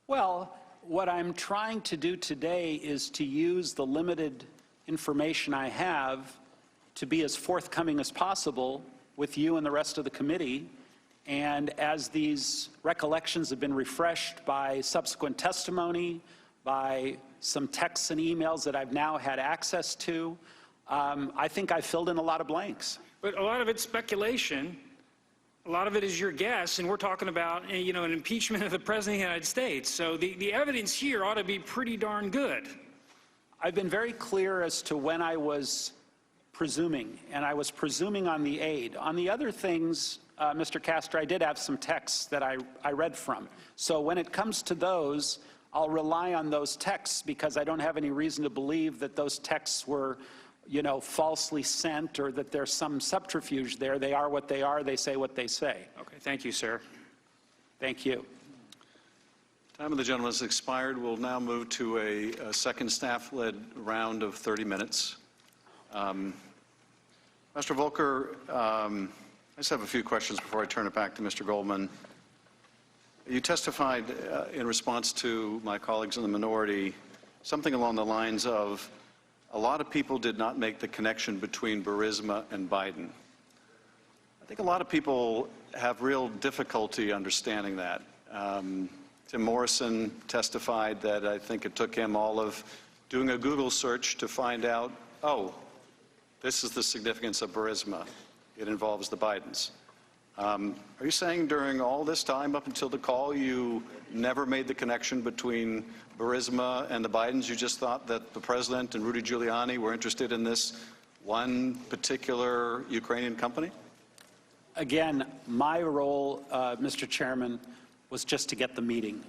Well, what I'm trying to do today is to use the limited information I have to be as forthcoming as possible with you and the rest of the committee. And as these recollections have been refreshed by subsequent testimony, by some texts and emails that I've now had access to, I think I filled in a lot of blanks. But a lot of it's speculation. A lot of it is your guess, and we're talking about, you know, an impeachment of the President of the United States. So the evidence here ought to be pretty darn good. I've been very clear as to when I was presuming, and I was presuming on the aid. On the other things, Mr. Castor, I did have some texts that I read from. So when it comes to those, I'll rely on those texts because I don't have any reason to believe that those texts were, you know, falsely sent or that there's some subterfuge there. They are what they are. They say what they say. Okay, thank you, sir. Thank you. Time of the gentleman has expired. We'll now move to a second staff-led round of 30 minutes. Mr. Volker, I just have a few questions before I turn it back to Mr. Goldman. You testified in response to my colleagues in the minority something along the lines of a lot of people did not make the connection between Burisma and Biden. I think a lot of people have real difficulty understanding that. Tim Morrison testified that I think it took him all of doing a Google search to find out, oh, this is the significance of Burisma. It involves the Bidens. Are you saying during all this time up until the call you never made the connection between Burisma and the Bidens? You just thought that the President and Rudy Giuliani were interested in this one particular Ukrainian company? Again, my role, Mr. Chairman, was just to get the meeting.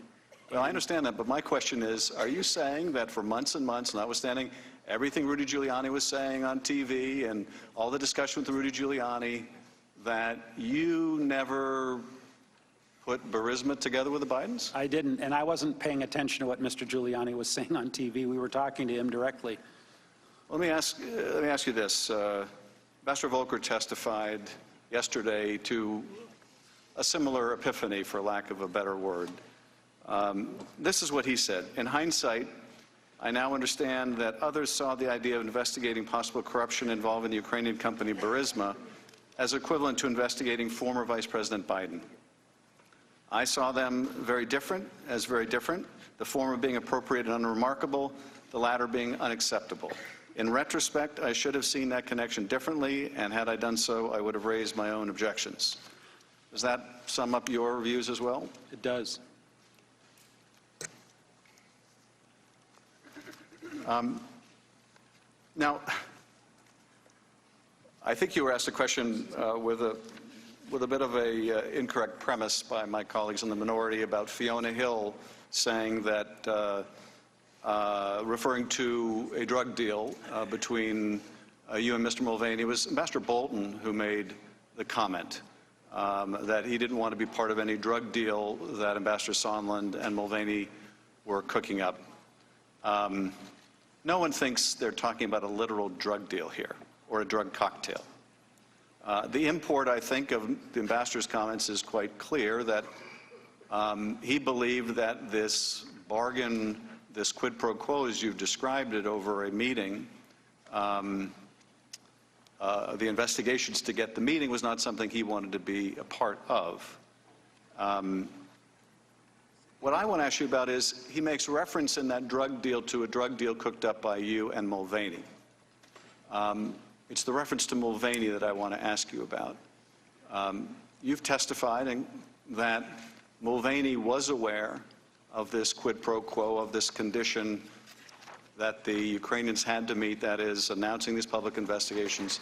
Well, I understand that, but my question is, are you saying that for months and months, notwithstanding everything Rudy Giuliani was saying on TV and all the discussion with Rudy Giuliani, that you never put Burisma together with the Bidens? I didn't, and I wasn't paying attention to what Mr. Giuliani was saying on TV. We were talking to him directly. Let me ask you this. Ambassador Volker testified yesterday to a similar epiphany, for lack of a better word. This is what he said. In hindsight, I now understand that others saw the idea of investigating possible corruption involving the Ukrainian company Burisma as equivalent to investigating former Vice President Biden. I saw them very different, the former being appropriate and unremarkable, the latter being unacceptable. In retrospect, I should have seen that connection differently, and had I done so, I would have raised my own objections. Does that sum up your views as well? It does. Now, I think you were asked a question with a bit of a incorrect premise by my colleagues in the minority about Fiona Hill saying that, referring to a drug deal between you and Mr. Mulvaney. It was Ambassador Bolton who made the comment that he didn't want to be part of any drug deal that Ambassador Sondland and Mulvaney were cooking up. No one thinks they're talking about a literal drug deal here or a drug cocktail. The import, I think, of the ambassador's comments is quite clear, that he believed that this bargain, this quid pro quo, as you've described it, over a meeting, the investigations to get the meeting, was not something he wanted to be a part of. What I want to ask you about is, he makes reference in that drug deal to a drug deal cooked up by you and Mulvaney. It's the reference to Mulvaney that I want to ask you about. You've testified that Mulvaney was aware of this quid pro quo, of this condition that the Ukrainians had to meet, that is, announcing these public investigations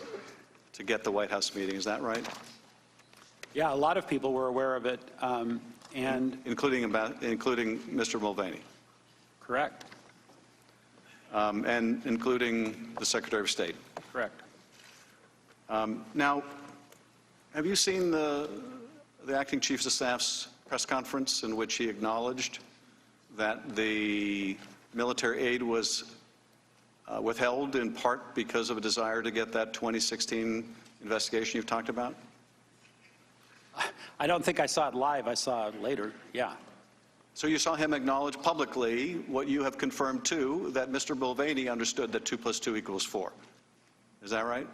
to get the White House meeting. Is that right? Yeah, a lot of people were aware of it, and including Mr. Mulvaney. Correct. And including the Secretary of State. Correct. Now, have you seen the acting Chief of Staff's press conference in which he acknowledged that the military aid was withheld in part because of a desire to get that 2016 investigation you've talked about? I don't think I saw it live. I saw it later, yeah. So you saw him acknowledge publicly what you have confirmed too, that Mr. Mulvaney understood that 2 + 2 = 4. Is that right?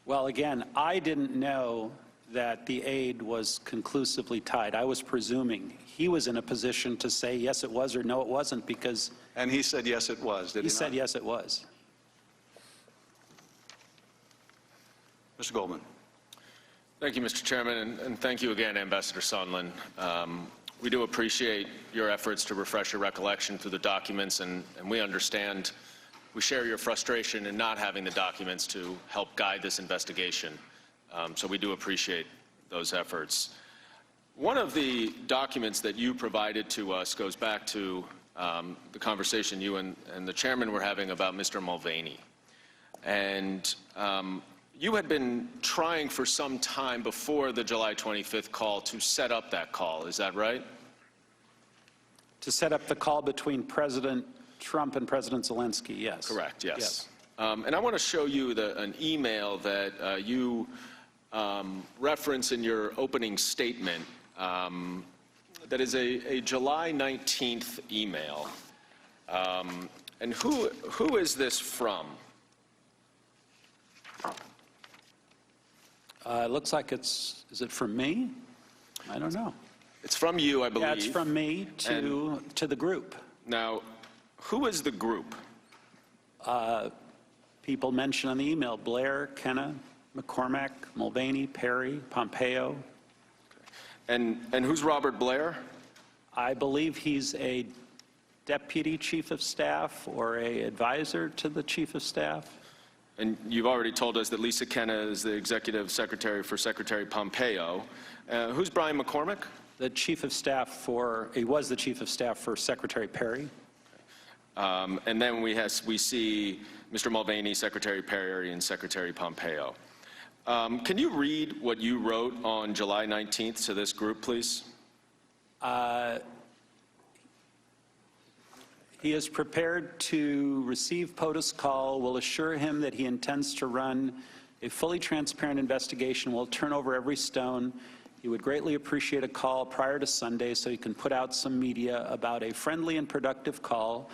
Well, again, I didn't know that the aid was conclusively tied. I was presuming he was in a position to say yes it was or no it wasn't, because... And he said yes it was, did he not? He said yes it was. Mr. Goldman. Thank you, Mr. Chairman, and thank you again, Ambassador Sondland. We do appreciate your efforts to refresh your recollection through the documents, and we understand, we share your frustration in not having the documents to help guide this investigation. So we do appreciate those efforts. One of the documents that you provided to us goes back to the conversation you and the chairman were having about Mr. Mulvaney. And you had been trying for some time before the July 25th call to set up that call. Is that right? To set up the call between President Trump and President Zelensky, yes. Correct, yes. And I want to show you an email that you reference in your opening statement. That is a July 19th email. And who is this from? It looks like is it from me? I don't know. It's from you, I believe. Yeah, it's from me to the group. Now, who is the group? People mentioned on the email: Blair, Kenna, McCormack, Mulvaney, Perry, Pompeo. And who's Robert Blair? I believe he's a deputy chief of staff or a advisor to the chief of staff. And you've already told us that Lisa Kenna is the executive secretary for Secretary Pompeo. Who's Brian McCormack? The chief of staff he was the chief of staff for Secretary Perry. And then we see Mr. Mulvaney, Secretary Perry, and Secretary Pompeo. Can you read what you wrote on July 19th to this group, please? He is prepared to receive POTUS call, will assure him that he intends to run a fully transparent investigation, will turn over every stone. He would greatly appreciate a call prior to Sunday so he can put out some media about a friendly and productive call,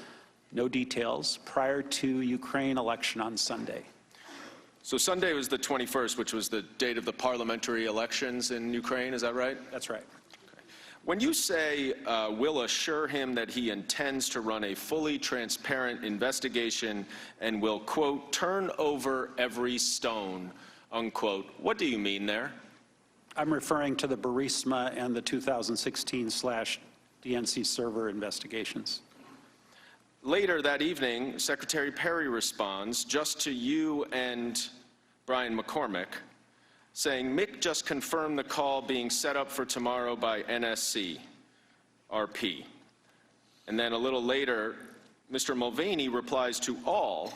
no details, prior to Ukraine election on Sunday. So Sunday was the 21st, which was the date of the parliamentary elections in Ukraine, is that right? That's right. When you say we'll assure him that he intends to run a fully transparent investigation and will, quote, turn over every stone, unquote, what do you mean there? I'm referring to the Burisma and the 2016/DNC server investigations. Later that evening, Secretary Perry responds just to you and Brian McCormick, saying Mick just confirmed the call being set up for tomorrow by NSC, RP. And then a little later, Mr. Mulvaney replies to all,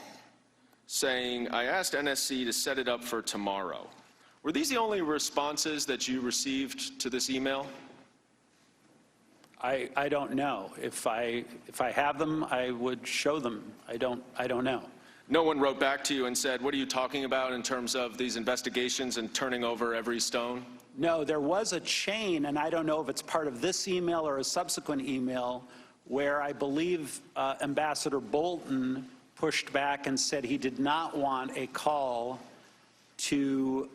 saying, I asked NSC to set it up for tomorrow. Were these the only responses that you received to this email? I don't know. If I have them, I would show them. I don't know. No one wrote back to you and said, what are you talking about in terms of these investigations and turning over every stone? No, there was a chain, and I don't know if it's part of this email or a subsequent email, where I believe Ambassador Bolton pushed back and said he did not want a call to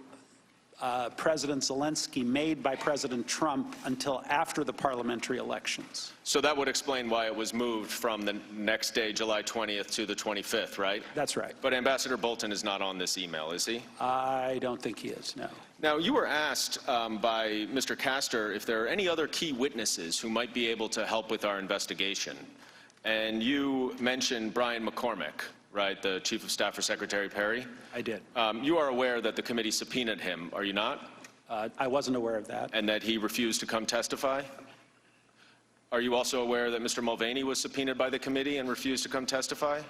President Zelensky made by President Trump until after the parliamentary elections. So that would explain why it was moved from the next day, July 20th, to the 25th, right? That's right. But Ambassador Bolton is not on this email, is he? I don't think he is, no. Now, you were asked by Mr. Castor if there are any other key witnesses who might be able to help with our investigation. And you mentioned Brian McCormick, right, the Chief of Staff for Secretary Perry? I did. You are aware that the committee subpoenaed him, are you not? I wasn't aware of that. And that he refused to come testify? Are you also aware that Mr. Mulvaney was subpoenaed by the committee and refused to come testify?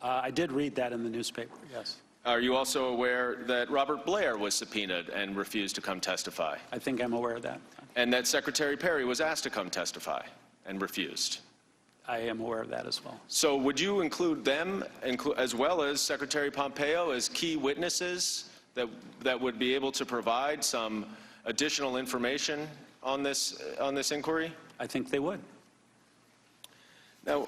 I did read that in the newspaper, yes. Are you also aware that Robert Blair was subpoenaed and refused to come testify? I think I'm aware of that. And that Secretary Perry was asked to come testify and refused? I am aware of that as well. So would you include them, as well as Secretary Pompeo, as key witnesses that would be able to provide some additional information on this inquiry? I think they would. Now,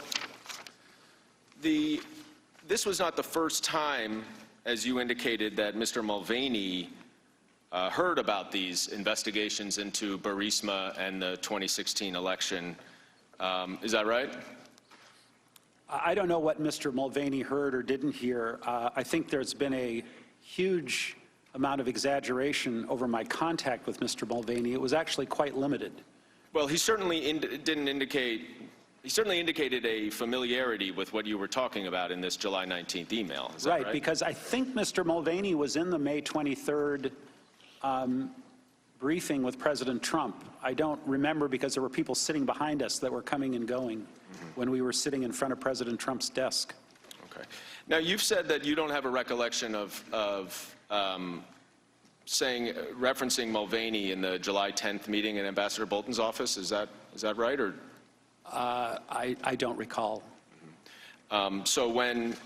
this was not the first time, as you indicated, that Mr. Mulvaney heard about these investigations into Burisma and the 2016 election. Is that right? I don't know what Mr. Mulvaney heard or didn't hear. I think there's been a huge amount of exaggeration over my contact with Mr. Mulvaney. It was actually quite limited. Well, he certainly he certainly indicated a familiarity with what you were talking about in this July 19th email. Is that right? Right, because I think Mr. Mulvaney was in the May 23rd briefing with President Trump. I don't remember because there were people sitting behind us that were coming and going when we were sitting in front of President Trump's desk. Okay. Now, you've said that you don't have a recollection of referencing Mulvaney in the July 10th meeting in Ambassador Bolton's office. Is that right? Or I don't recall. So when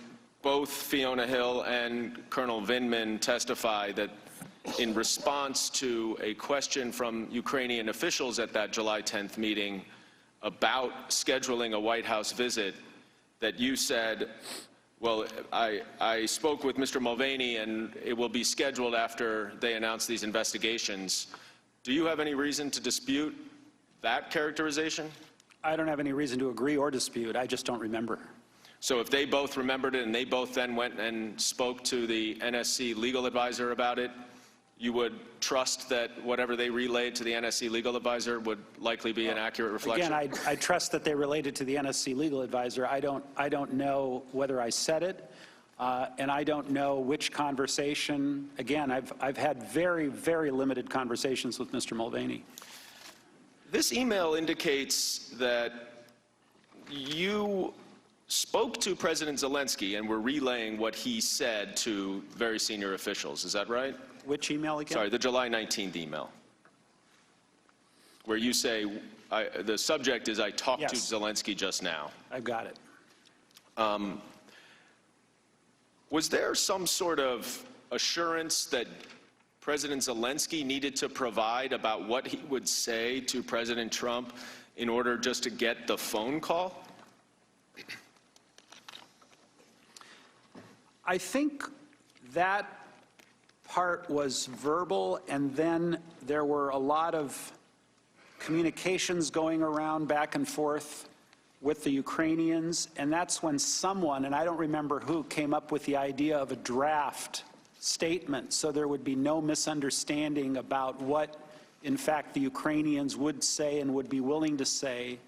both Fiona Hill and Colonel Vindman testify that in response to a question from Ukrainian officials at that July 10th meeting about scheduling a White House visit, that you said, well, I spoke with Mr. Mulvaney and it will be scheduled after they announce these investigations. Do you have any reason to dispute that characterization? I don't have any reason to agree or dispute. I just don't remember. So if they both remembered it and they both then went and spoke to the NSC legal advisor about it, you would trust that whatever they relayed to the NSC legal advisor would likely be an accurate reflection? Again, I trust that they related to the NSC legal advisor. I don't know whether I said it, and I don't know which conversation. Again, I've had very, very limited conversations with Mr. Mulvaney. This email indicates that you spoke to President Zelensky and were relaying what he said to very senior officials. Is that right? Which email again? Sorry, the July 19th email, where you say, the subject is, I talked to Zelensky just now. I've got it. Was there some sort of assurance that President Zelensky needed to provide about what he would say to President Trump in order just to get the phone call? I think that part was verbal, and then there were a lot of communications going around back and forth with the Ukrainians, and that's when someone, and I don't remember who, came up with the idea of a draft statement so there would be no misunderstanding about what, in fact, the Ukrainians would say and would be willing to say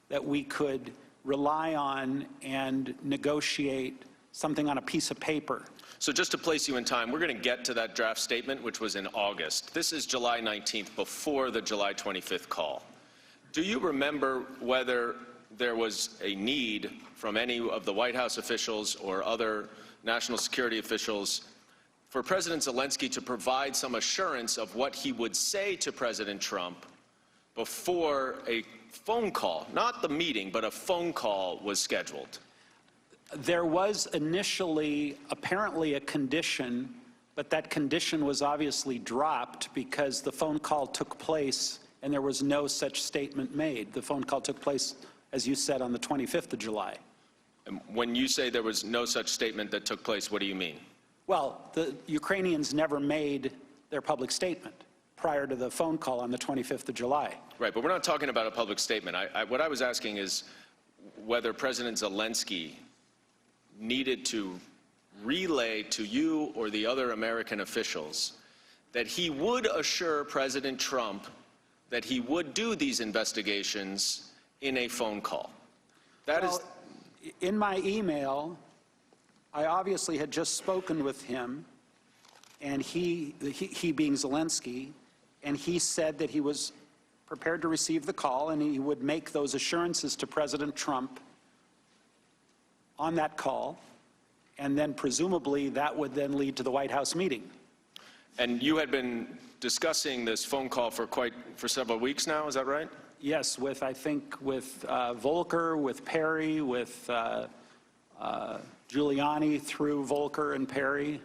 that we could rely on and negotiate something on a piece of paper. So just to place you in time, we're going to get to that draft statement, which was in August. This is July 19th, before the July 25th call. Do you remember whether there was a need from any of the White House officials or other national security officials for President Zelensky to provide some assurance of what he would say to President Trump before a phone call, not the meeting, but a phone call was scheduled? There was initially apparently a condition, but that condition was obviously dropped because the phone call took place and there was no such statement made. The phone call took place, as you said, on the 25th of July. And when you say there was no such statement that took place, what do you mean? Well, the Ukrainians never made their public statement prior to the phone call on the 25th of July. Right, but we're not talking about a public statement. What I was asking is whether President Zelensky needed to relay to you or the other American officials that he would assure President Trump that he would do these investigations in a phone call. In my email, I obviously had just spoken with him, and he being Zelensky, and he said that he was prepared to receive the call and he would make those assurances to President Trump on that call, and then presumably that would then lead to the White House meeting. And you had been discussing this phone call for several weeks now, is that right? Yes, I think with Volker, with Perry, with Giuliani through Volker and Perry.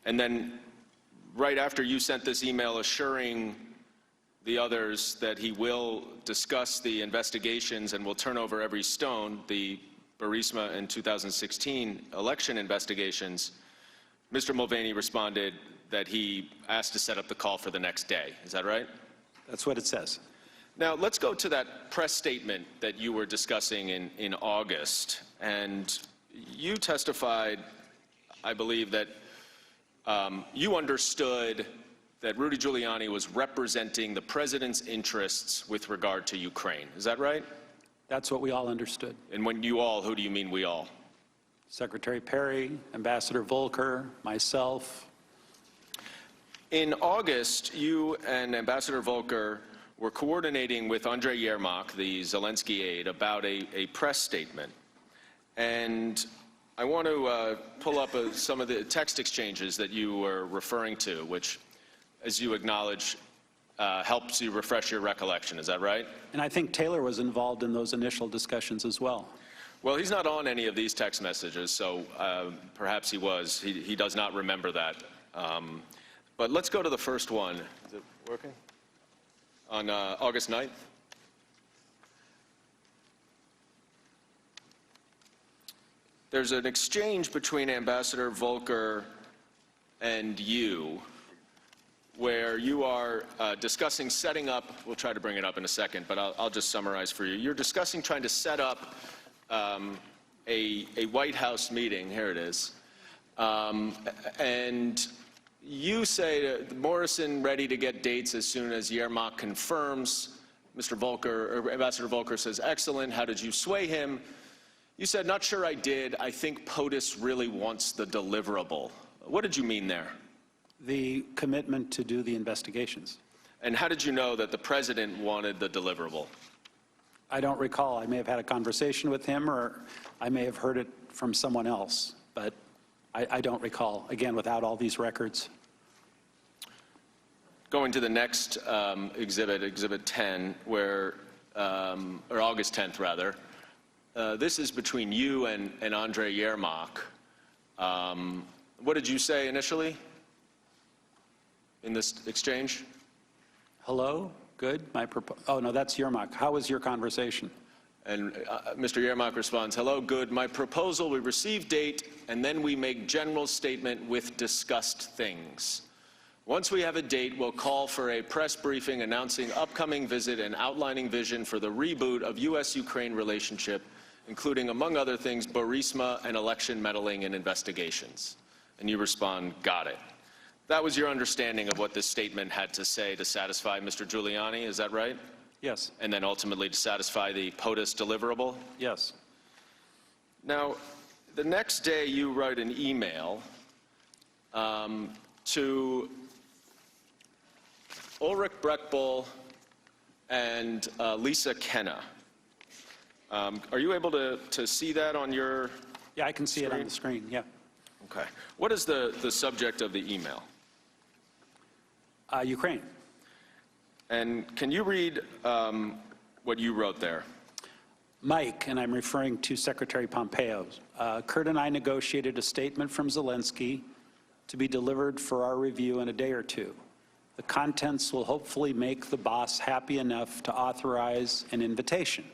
And then right after you sent this email assuring the others that he will discuss the investigations and will turn over every stone, the Burisma in 2016 election investigations, Mr. Mulvaney responded that he asked to set up the call for the next day. Is that right? That's what it says. Now, let's go to that press statement that you were discussing in August. And you testified, I believe, that you understood that Rudy Giuliani was representing the president's interests with regard to Ukraine. Is that right? That's what we all understood. And when you all, who do you mean we all? Secretary Perry, Ambassador Volker, myself. In August, you and Ambassador Volker were coordinating with Andrei Yermak, the Zelensky aide, about a press statement. And I want to pull up some of the text exchanges that you were referring to, which, as you acknowledge, helps you refresh your recollection. Is that right? And I think Taylor was involved in those initial discussions as well. Well, he's not on any of these text messages, so perhaps he was. He does not remember that. But let's go to the first one. Is it working? On August 9th. There's an exchange between Ambassador Volker and you where you are discussing setting up, we'll try to bring it up in a second, but I'll just summarize for you. You're discussing trying to set up a White House meeting, here it is, and you say Morrison ready to get dates as soon as Yermak confirms. Mr. Volker, or Ambassador Volker says, excellent, how did you sway him? You said, not sure I did, I think POTUS really wants the deliverable. What did you mean there? The commitment to do the investigations. And how did you know that the president wanted the deliverable? I don't recall. I may have had a conversation with him, or I may have heard it from someone else, but I don't recall, again, without all these records. Going to the next exhibit, Exhibit 10, where, or August 10th, rather, this is between you and Andrei Yermak. What did you say initially in this exchange? Hello? Good? Oh, no, that's Yermak. How was your conversation? And Mr. Yermak responds, hello, good. My proposal, we receive date, and then we make general statement with discussed things. Once we have a date, we'll call for a press briefing announcing upcoming visit and outlining vision for the reboot of U.S.-Ukraine relationship, including, among other things, Burisma and election meddling and investigations. And you respond, got it. That was your understanding of what this statement had to say to satisfy Mr. Giuliani, is that right? Yes. And then ultimately to satisfy the POTUS deliverable? Yes. Now, the next day you write an email to Ulrich Breckbull and Lisa Kenna. Are you able to see that on your Yeah, I can see screen? it on the screen, yeah. Okay. What is the subject of the email? Ukraine. And can you read what you wrote there? Mike, and I'm referring to Secretary Pompeo, Kurt and I negotiated a statement from Zelensky to be delivered for our review in a day or two. The contents will hopefully make the boss happy enough to authorize an invitation.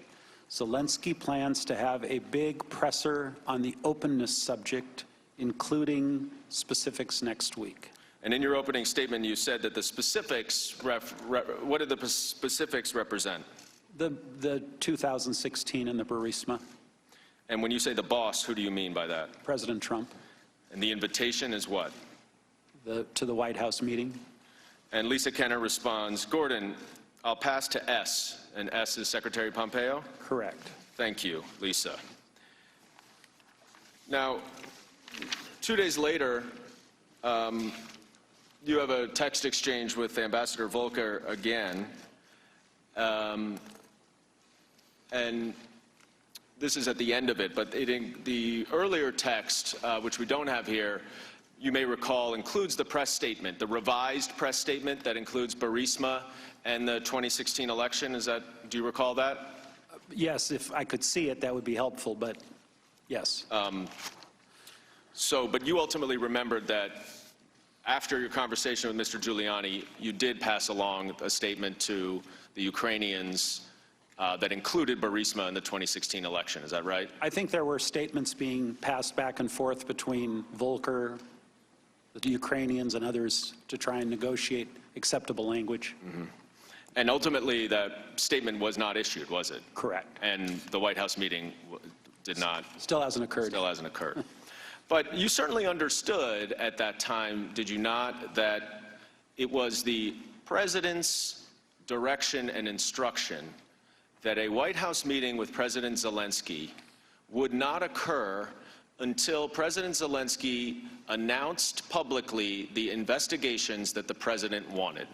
Zelensky plans to have a big presser on the openness subject, including specifics next week. And in your opening statement, you said that the specifics, what did the specifics represent? The 2016 and the Burisma. And when you say the boss, who do you mean by that? President Trump. And the invitation is what? To the White House meeting. And Lisa Kenner responds, Gordon, I'll pass to S, and S is Secretary Pompeo? Correct. Thank you, Lisa. Now, 2 days later, you have a text exchange with Ambassador Volker again. And this is at the end of it, but the earlier text, which we don't have here, you may recall, includes the press statement, the revised press statement that includes Burisma and the 2016 election. Do you recall that? Yes, if I could see it, that would be helpful, but yes. But you ultimately remembered that after your conversation with Mr. Giuliani, you did pass along a statement to the Ukrainians that included Burisma in the 2016 election. Is that right? I think there were statements being passed back and forth between Volker, the Ukrainians, and others to try and negotiate acceptable language. Mm-hmm. And ultimately, that statement was not issued, was it? Correct. And the White House meeting did not. Still hasn't occurred. Still hasn't occurred. But you certainly understood at that time, did you not, that it was the president's direction and instruction that a White House meeting with President Zelensky would not occur until President Zelensky announced publicly the investigations that the president wanted.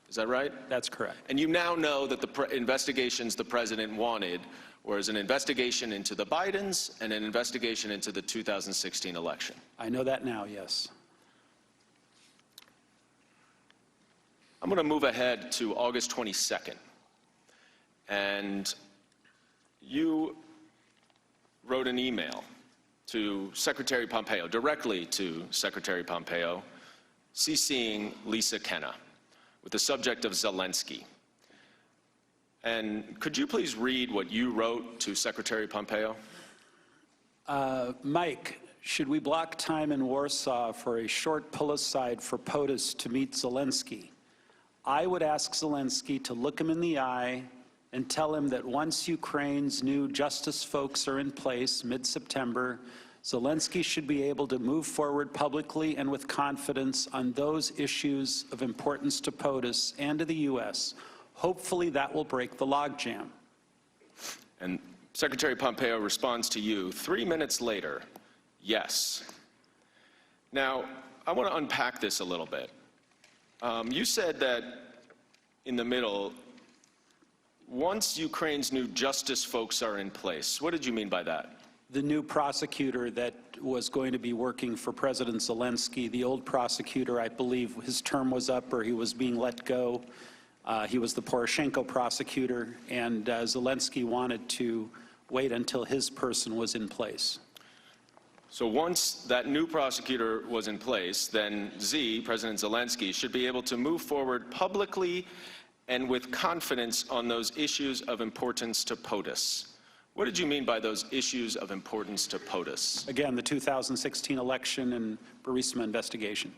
Is that right? That's correct. And you now know that the investigations the president wanted was an investigation into the Bidens and an investigation into the 2016 election. I know that now, yes. I'm going to move ahead to August 22nd. And you wrote an email to Secretary Pompeo, directly to Secretary Pompeo, CCing Lisa Kenna, with the subject of Zelensky. And could you please read what you wrote to Secretary Pompeo? Mike, should we block time in Warsaw for a short pull-aside for POTUS to meet Zelensky? I would ask Zelensky to look him in the eye and tell him that once Ukraine's new justice folks are in place mid-September, Zelensky should be able to move forward publicly and with confidence on those issues of importance to POTUS and to the U.S. Hopefully that will break the logjam. And Secretary Pompeo responds to you 3 minutes later, yes. Now, I want to unpack this a little bit. You said that in the middle, once Ukraine's new justice folks are in place. What did you mean by that? The new prosecutor that was going to be working for President Zelensky, the old prosecutor, I believe his term was up or he was being let go. He was the Poroshenko prosecutor, and Zelensky wanted to wait until his person was in place. So once that new prosecutor was in place, then President Zelensky, should be able to move forward publicly and with confidence on those issues of importance to POTUS. What did you mean by those issues of importance to POTUS? Again, the 2016 election and Burisma investigation.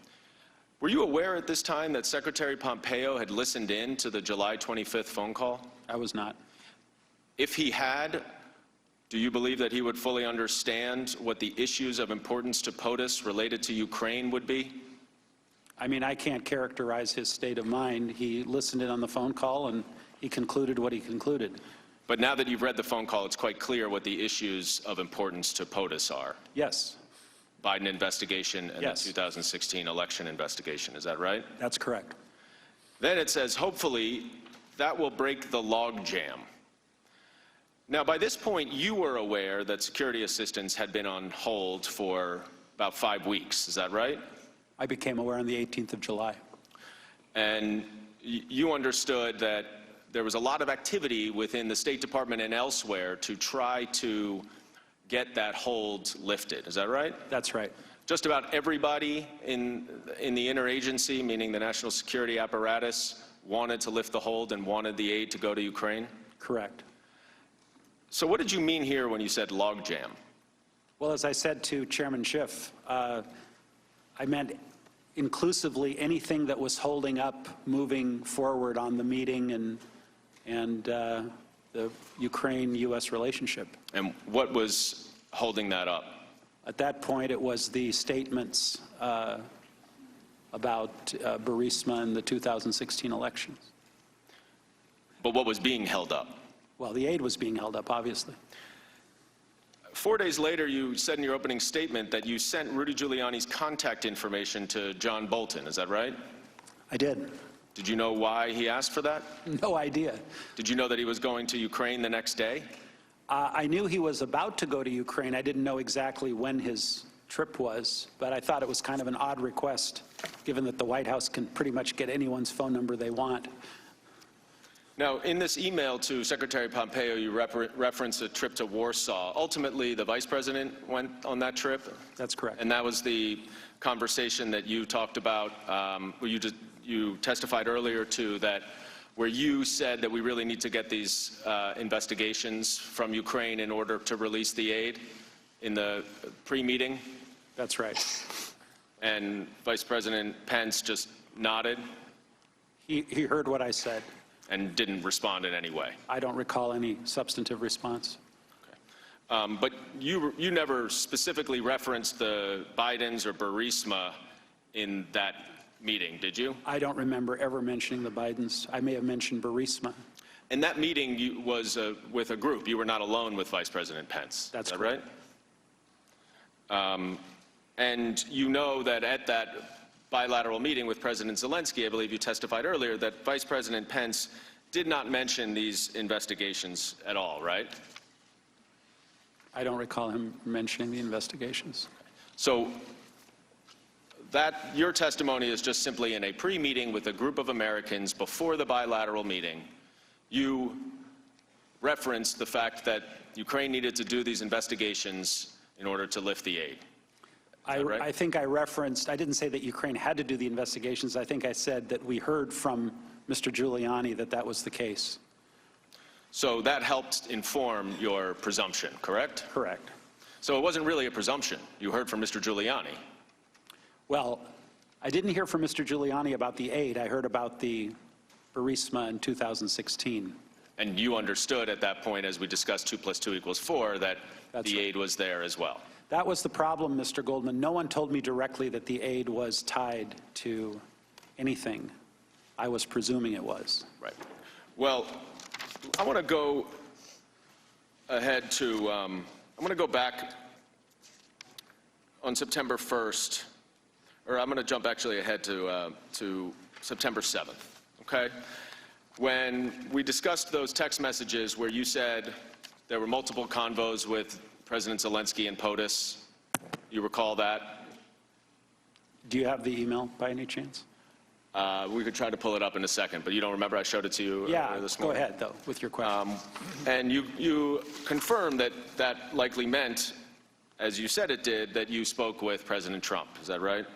Were you aware at this time that Secretary Pompeo had listened in to the July 25th phone call? I was not. If he had, do you believe that he would fully understand what the issues of importance to POTUS related to Ukraine would be? I mean, I can't characterize his state of mind. He listened in on the phone call and he concluded what he concluded. But now that you've read the phone call, it's quite clear what the issues of importance to POTUS are. Yes. Biden investigation and Yes. the 2016 election investigation. Is that right? That's correct. Then it says, hopefully, that will break the logjam. Now, by this point, you were aware that security assistance had been on hold for about 5 weeks. Is that right? I became aware on the 18th of July. And you understood that there was a lot of activity within the State Department and elsewhere to try to get that hold lifted. Is that right? That's right. Just about everybody in the interagency, meaning the national security apparatus, wanted to lift the hold and wanted the aid to go to Ukraine? Correct. So what did you mean here when you said logjam? Well, as I said to Chairman Schiff, I meant inclusively anything that was holding up moving forward on the meeting and the Ukraine-U.S. relationship. And what was holding that up? At that point, it was the statements about Burisma and the 2016 elections. But what was being held up? Well, the aid was being held up, obviously. 4 days later, you said in your opening statement that you sent Rudy Giuliani's contact information to John Bolton. Is that right? I did. Did you know why he asked for that? No idea. Did you know that he was going to Ukraine the next day? I knew he was about to go to Ukraine. I didn't know exactly when his trip was, but I thought it was kind of an odd request, given that the White House can pretty much get anyone's phone number they want. Now, in this email to Secretary Pompeo, you reference a trip to Warsaw. Ultimately, the vice president went on that trip? That's correct. And that was the conversation that you talked about, where you testified earlier to, that where you said that we really need to get these investigations from Ukraine in order to release the aid in the pre-meeting? That's right. And Vice President Pence just nodded? He heard what I said. And didn't respond in any way? I don't recall any substantive response. Okay. But you never specifically referenced the Bidens or Burisma in that meeting, did you? I don't remember ever mentioning the Bidens. I may have mentioned Burisma. And that meeting was with a group. You were not alone with Vice President Pence. That's Is that correct. Right? And you know that at that bilateral meeting with President Zelensky, I believe you testified earlier, that Vice President Pence did not mention these investigations at all, right? I don't recall him mentioning the investigations. So that your testimony is just simply in a pre-meeting with a group of Americans before the bilateral meeting. You referenced the fact that Ukraine needed to do these investigations in order to lift the aid. Right? I think I referenced, I didn't say that Ukraine had to do the investigations. I think I said that we heard from Mr. Giuliani that that was the case. So that helped inform your presumption, correct? Correct. So it wasn't really a presumption. You heard from Mr. Giuliani. Well, I didn't hear from Mr. Giuliani about the aid. I heard about the Burisma in 2016. And you understood at that point, as we discussed 2 + 2 = 4, that That's the right. aid was there as well. That was the problem, Mr. Goldman. No one told me directly that the aid was tied to anything. I was presuming it was. Right. Well, I want to go ahead to, I want to go back on September 1st, or I'm going to jump actually ahead to September 7th, okay? When we discussed those text messages where you said there were multiple convos with President Zelensky and POTUS, you recall that? Do you have the email by any chance? We could try to pull it up in a second, but you don't remember I showed it to you Yeah, this go morning? ahead, though, with your question. And you confirmed that that likely meant, as you said it did, that you spoke with President Trump. Is that right?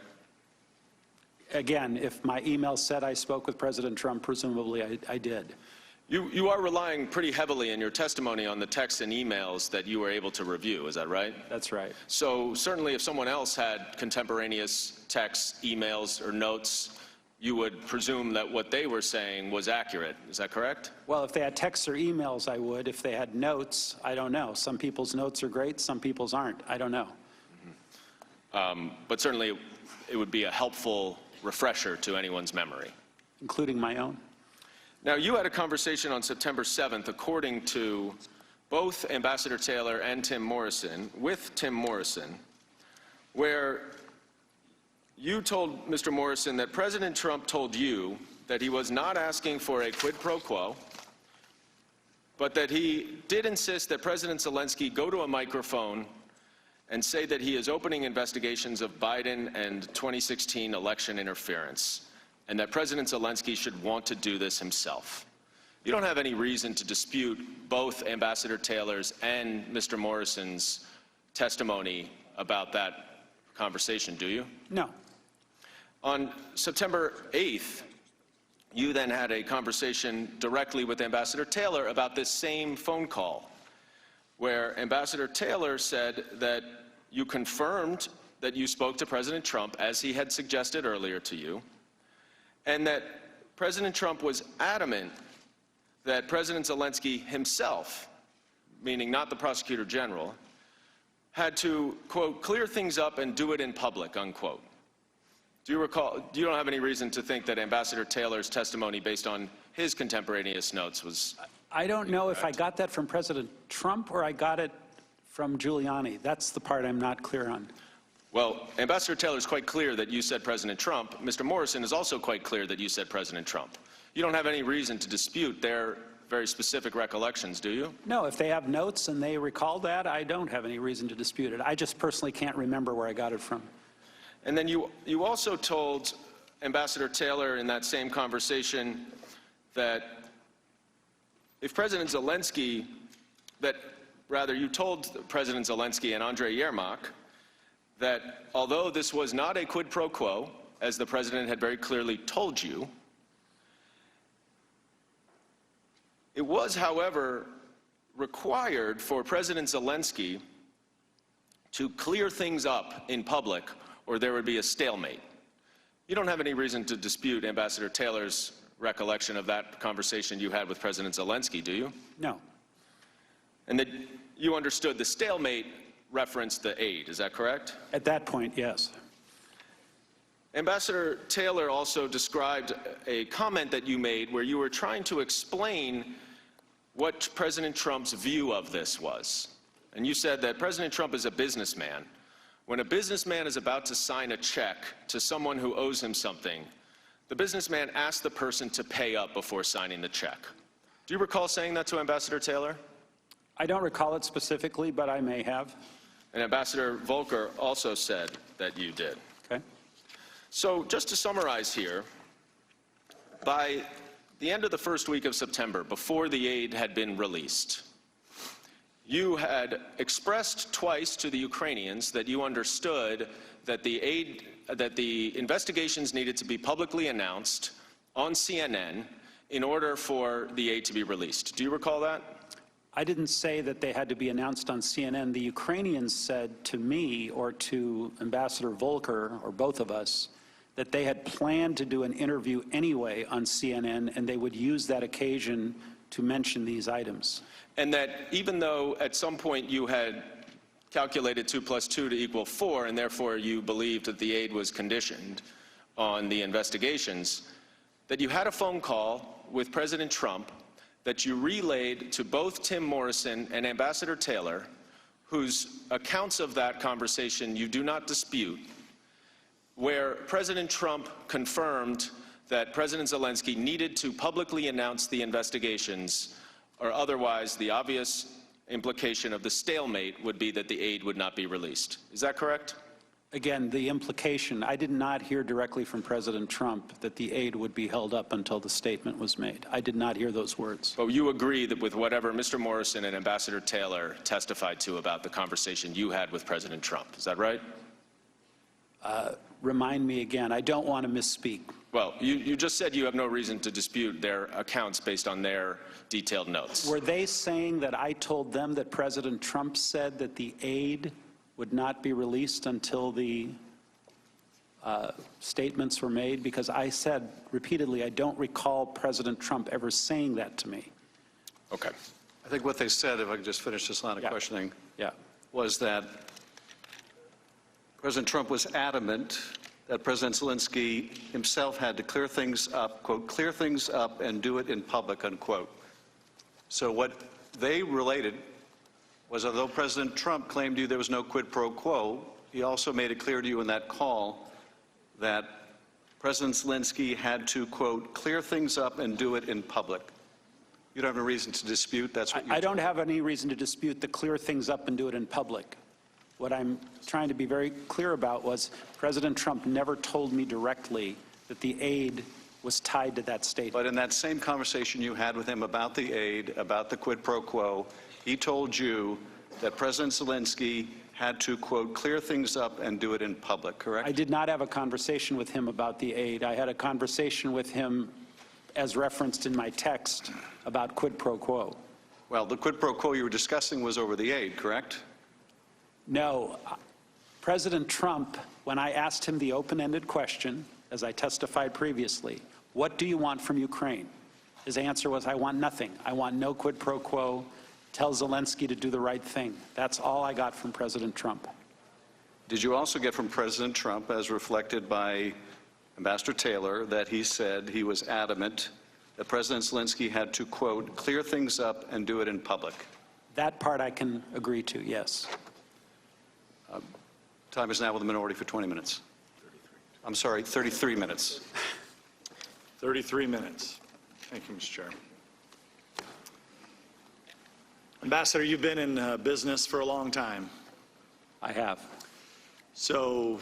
Again, if my email said I spoke with President Trump, presumably I did. You are relying pretty heavily in your testimony on the texts and emails that you were able to review, is that right? That's right. So certainly if someone else had contemporaneous texts, emails, or notes, you would presume that what they were saying was accurate. Is that correct? Well, if they had texts or emails, I would. If they had notes, I don't know. Some people's notes are great, some people's aren't. I don't know. But certainly it would be a helpful refresher to anyone's memory. Including my own. Now, you had a conversation on September 7th, according to both Ambassador Taylor and Tim Morrison, with Tim Morrison, where you told Mr. Morrison that President Trump told you that he was not asking for a quid pro quo, but that he did insist that President Zelensky go to a microphone and say that he is opening investigations of Biden and 2016 election interference, and that President Zelensky should want to do this himself. You don't have any reason to dispute both Ambassador Taylor's and Mr. Morrison's testimony about that conversation, do you? No. On September 8th, you then had a conversation directly with Ambassador Taylor about this same phone call, where Ambassador Taylor said that you confirmed that you spoke to President Trump, as he had suggested earlier to you, and that President Trump was adamant that President Zelensky himself, meaning not the prosecutor general, had to, quote, clear things up and do it in public, unquote. Do you recall, you don't have any reason to think that Ambassador Taylor's testimony based on his contemporaneous notes was... I don't know if I got that from President Trump or I got it from Giuliani. That's the part I'm not clear on. Well, Ambassador Taylor is quite clear that you said President Trump. Mr. Morrison is also quite clear that you said President Trump. You don't have any reason to dispute their very specific recollections, do you? No, if they have notes and they recall that, I don't have any reason to dispute it. I just personally can't remember where I got it from. And then you also told Ambassador Taylor in that same conversation that if President Zelensky, you told President Zelensky and Andrei Yermak that although this was not a quid pro quo, as the president had very clearly told you, it was, however, required for President Zelensky to clear things up in public or there would be a stalemate. You don't have any reason to dispute Ambassador Taylor's recollection of that conversation you had with President Zelensky, do you? No. And that you understood the stalemate referenced the aid, is that correct? At that point, yes. Ambassador Taylor also described a comment that you made where you were trying to explain what President Trump's view of this was. And you said that President Trump is a businessman. When a businessman is about to sign a check to someone who owes him something, the businessman asks the person to pay up before signing the check. Do you recall saying that to Ambassador Taylor? I don't recall it specifically, but I may have. And Ambassador Volker also said that you did. Okay. So just to summarize here, by the end of the first week of September, before the aid had been released, you had expressed twice to the Ukrainians that you understood that the investigations needed to be publicly announced on CNN in order for the aid to be released. Do you recall that? I didn't say that they had to be announced on CNN. The Ukrainians said to me or to Ambassador Volker, or both of us, that they had planned to do an interview anyway on CNN and they would use that occasion to mention these items. And that even though at some point you had calculated 2 + 2 = 4, and therefore you believed that the aid was conditioned on the investigations, that you had a phone call with President Trump that you relayed to both Tim Morrison and Ambassador Taylor, whose accounts of that conversation you do not dispute, where President Trump confirmed that President Zelensky needed to publicly announce the investigations, or otherwise the obvious implication of the stalemate would be that the aid would not be released. Is that correct? Again, the implication, I did not hear directly from President Trump that the aid would be held up until the statement was made. I did not hear those words. But you agree that with whatever Mr. Morrison and Ambassador Taylor testified to about the conversation you had with President Trump. Is that right? Remind me again. I don't want to misspeak. Well, you just said you have no reason to dispute their accounts based on their detailed notes. Were they saying that I told them that President Trump said that the aid would not be released until the statements were made? Because I said repeatedly, I don't recall President Trump ever saying that to me. Okay. I think what they said, if I could just finish this line of questioning, was that President Trump was adamant that President Zelensky himself had to clear things up, quote, clear things up and do it in public, unquote. So what they related was, although President Trump claimed to you there was no quid pro quo, he also made it clear to you in that call that President Zelensky had to, quote, clear things up and do it in public. You don't have any reason to dispute? That's what you I don't have any reason to dispute the clear things up and do it in public. What I'm trying to be very clear about was President Trump never told me directly that the aid was tied to that statement. But in that same conversation you had with him about the aid, about the quid pro quo, he told you that President Zelensky had to, quote, clear things up and do it in public, correct? I did not have a conversation with him about the aid. I had a conversation with him, as referenced in my text, about quid pro quo. Well, the quid pro quo you were discussing was over the aid, correct? No. President Trump, when I asked him the open-ended question, as I testified previously, what do you want from Ukraine? His answer was, I want nothing. I want no quid pro quo. Tell Zelensky to do the right thing. That's all I got from President Trump. Did you also get from President Trump, as reflected by Ambassador Taylor, that he said he was adamant that President Zelensky had to, quote, clear things up and do it in public? That part I can agree to, yes. Time is now with the minority for 20 minutes. I'm sorry, 33 minutes. 33 minutes. Thank you, Mr. Chairman. Ambassador, you've been in business for a long time. I have. So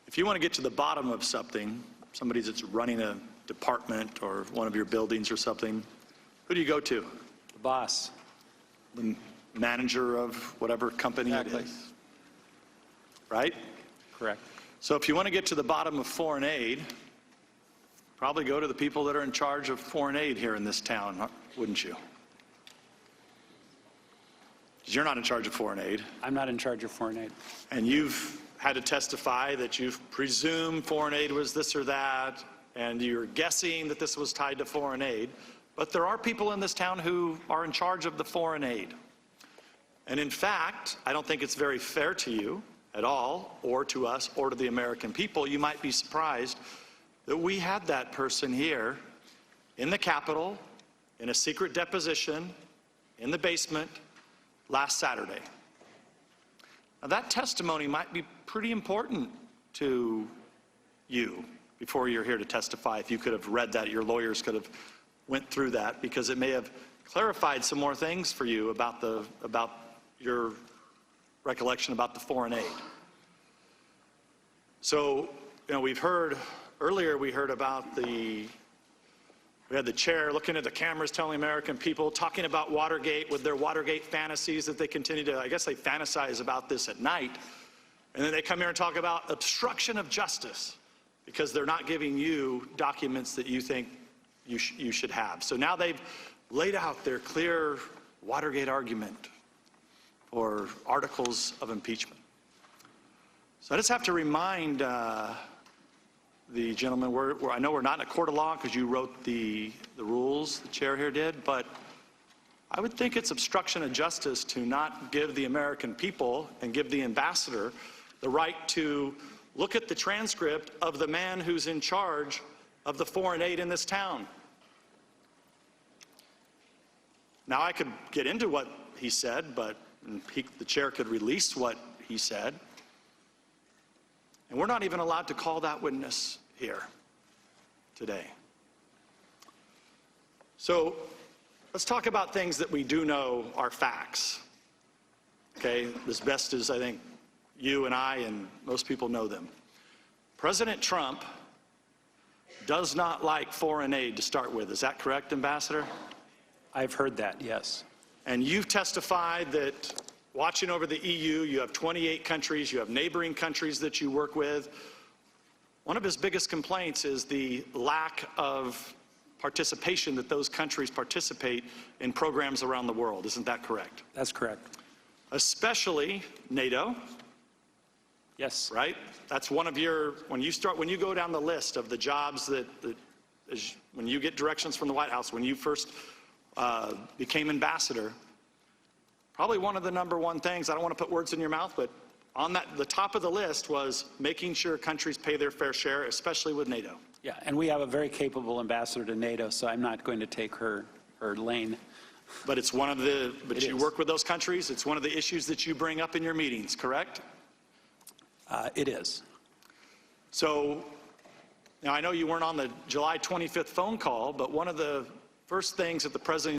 if you want to get to the bottom of something, somebody that's running a department or one of your buildings or something, who do you go to? The boss. The manager of whatever company it is. Right? Correct. So if you want to get to the bottom of foreign aid, probably go to the people that are in charge of foreign aid here in this town, wouldn't you? Because you're not in charge of foreign aid. I'm not in charge of foreign aid. And you've had to testify that you've presumed foreign aid was this or that, and you're guessing that this was tied to foreign aid. But there are people in this town who are in charge of the foreign aid. And in fact, I don't think it's very fair to you at all, or to us, or to the American people. You might be surprised that we had that person here in the Capitol, in a secret deposition, in the basement, last Saturday. Now that testimony might be pretty important to you before you're here to testify. If you could have read that, your lawyers could have went through that, because it may have clarified some more things for you about your recollection about the foreign aid. So, we've heard earlier, we heard about we had the chair looking at the cameras telling American people, talking about Watergate with their Watergate fantasies that they continue to, I guess they fantasize about this at night. And then they come here and talk about obstruction of justice because they're not giving you documents that you think you should have. So now they've laid out their clear Watergate argument or articles of impeachment. So I just have to remind the gentleman, I know we're not in a court of law because you wrote the rules, the chair here did, but I would think it's obstruction of justice to not give the American people and give the ambassador the right to look at the transcript of the man who's in charge of the foreign aid in this town. Now I could get into what he said, but the chair could release what he said. And we're not even allowed to call that witness here today. So let's talk about things that we do know are facts. Okay, as best as I think you and I and most people know them. President Trump does not like foreign aid to start with. Is that correct, Ambassador? I've heard that, yes. And you've testified that watching over the EU, you have 28 countries, you have neighboring countries that you work with. one of his biggest complaints is the lack of participation that those countries participate in programs around the world. Isn't that correct? That's correct. Especially NATO, Yes. right? That's one of your, when you go down the list of the jobs when you get directions from the White House, when you first became ambassador, probably one of the number one things, I don't want to put words in your mouth, but on the top of the list was making sure countries pay their fair share, especially with NATO. Yeah, and we have a very capable ambassador to NATO, so I'm not going to take her lane. But it's one of the, but you work with those countries, it's one of the issues that you bring up in your meetings, correct? It is. So, now I know you weren't on the July 25th phone call, but one of the first things that the President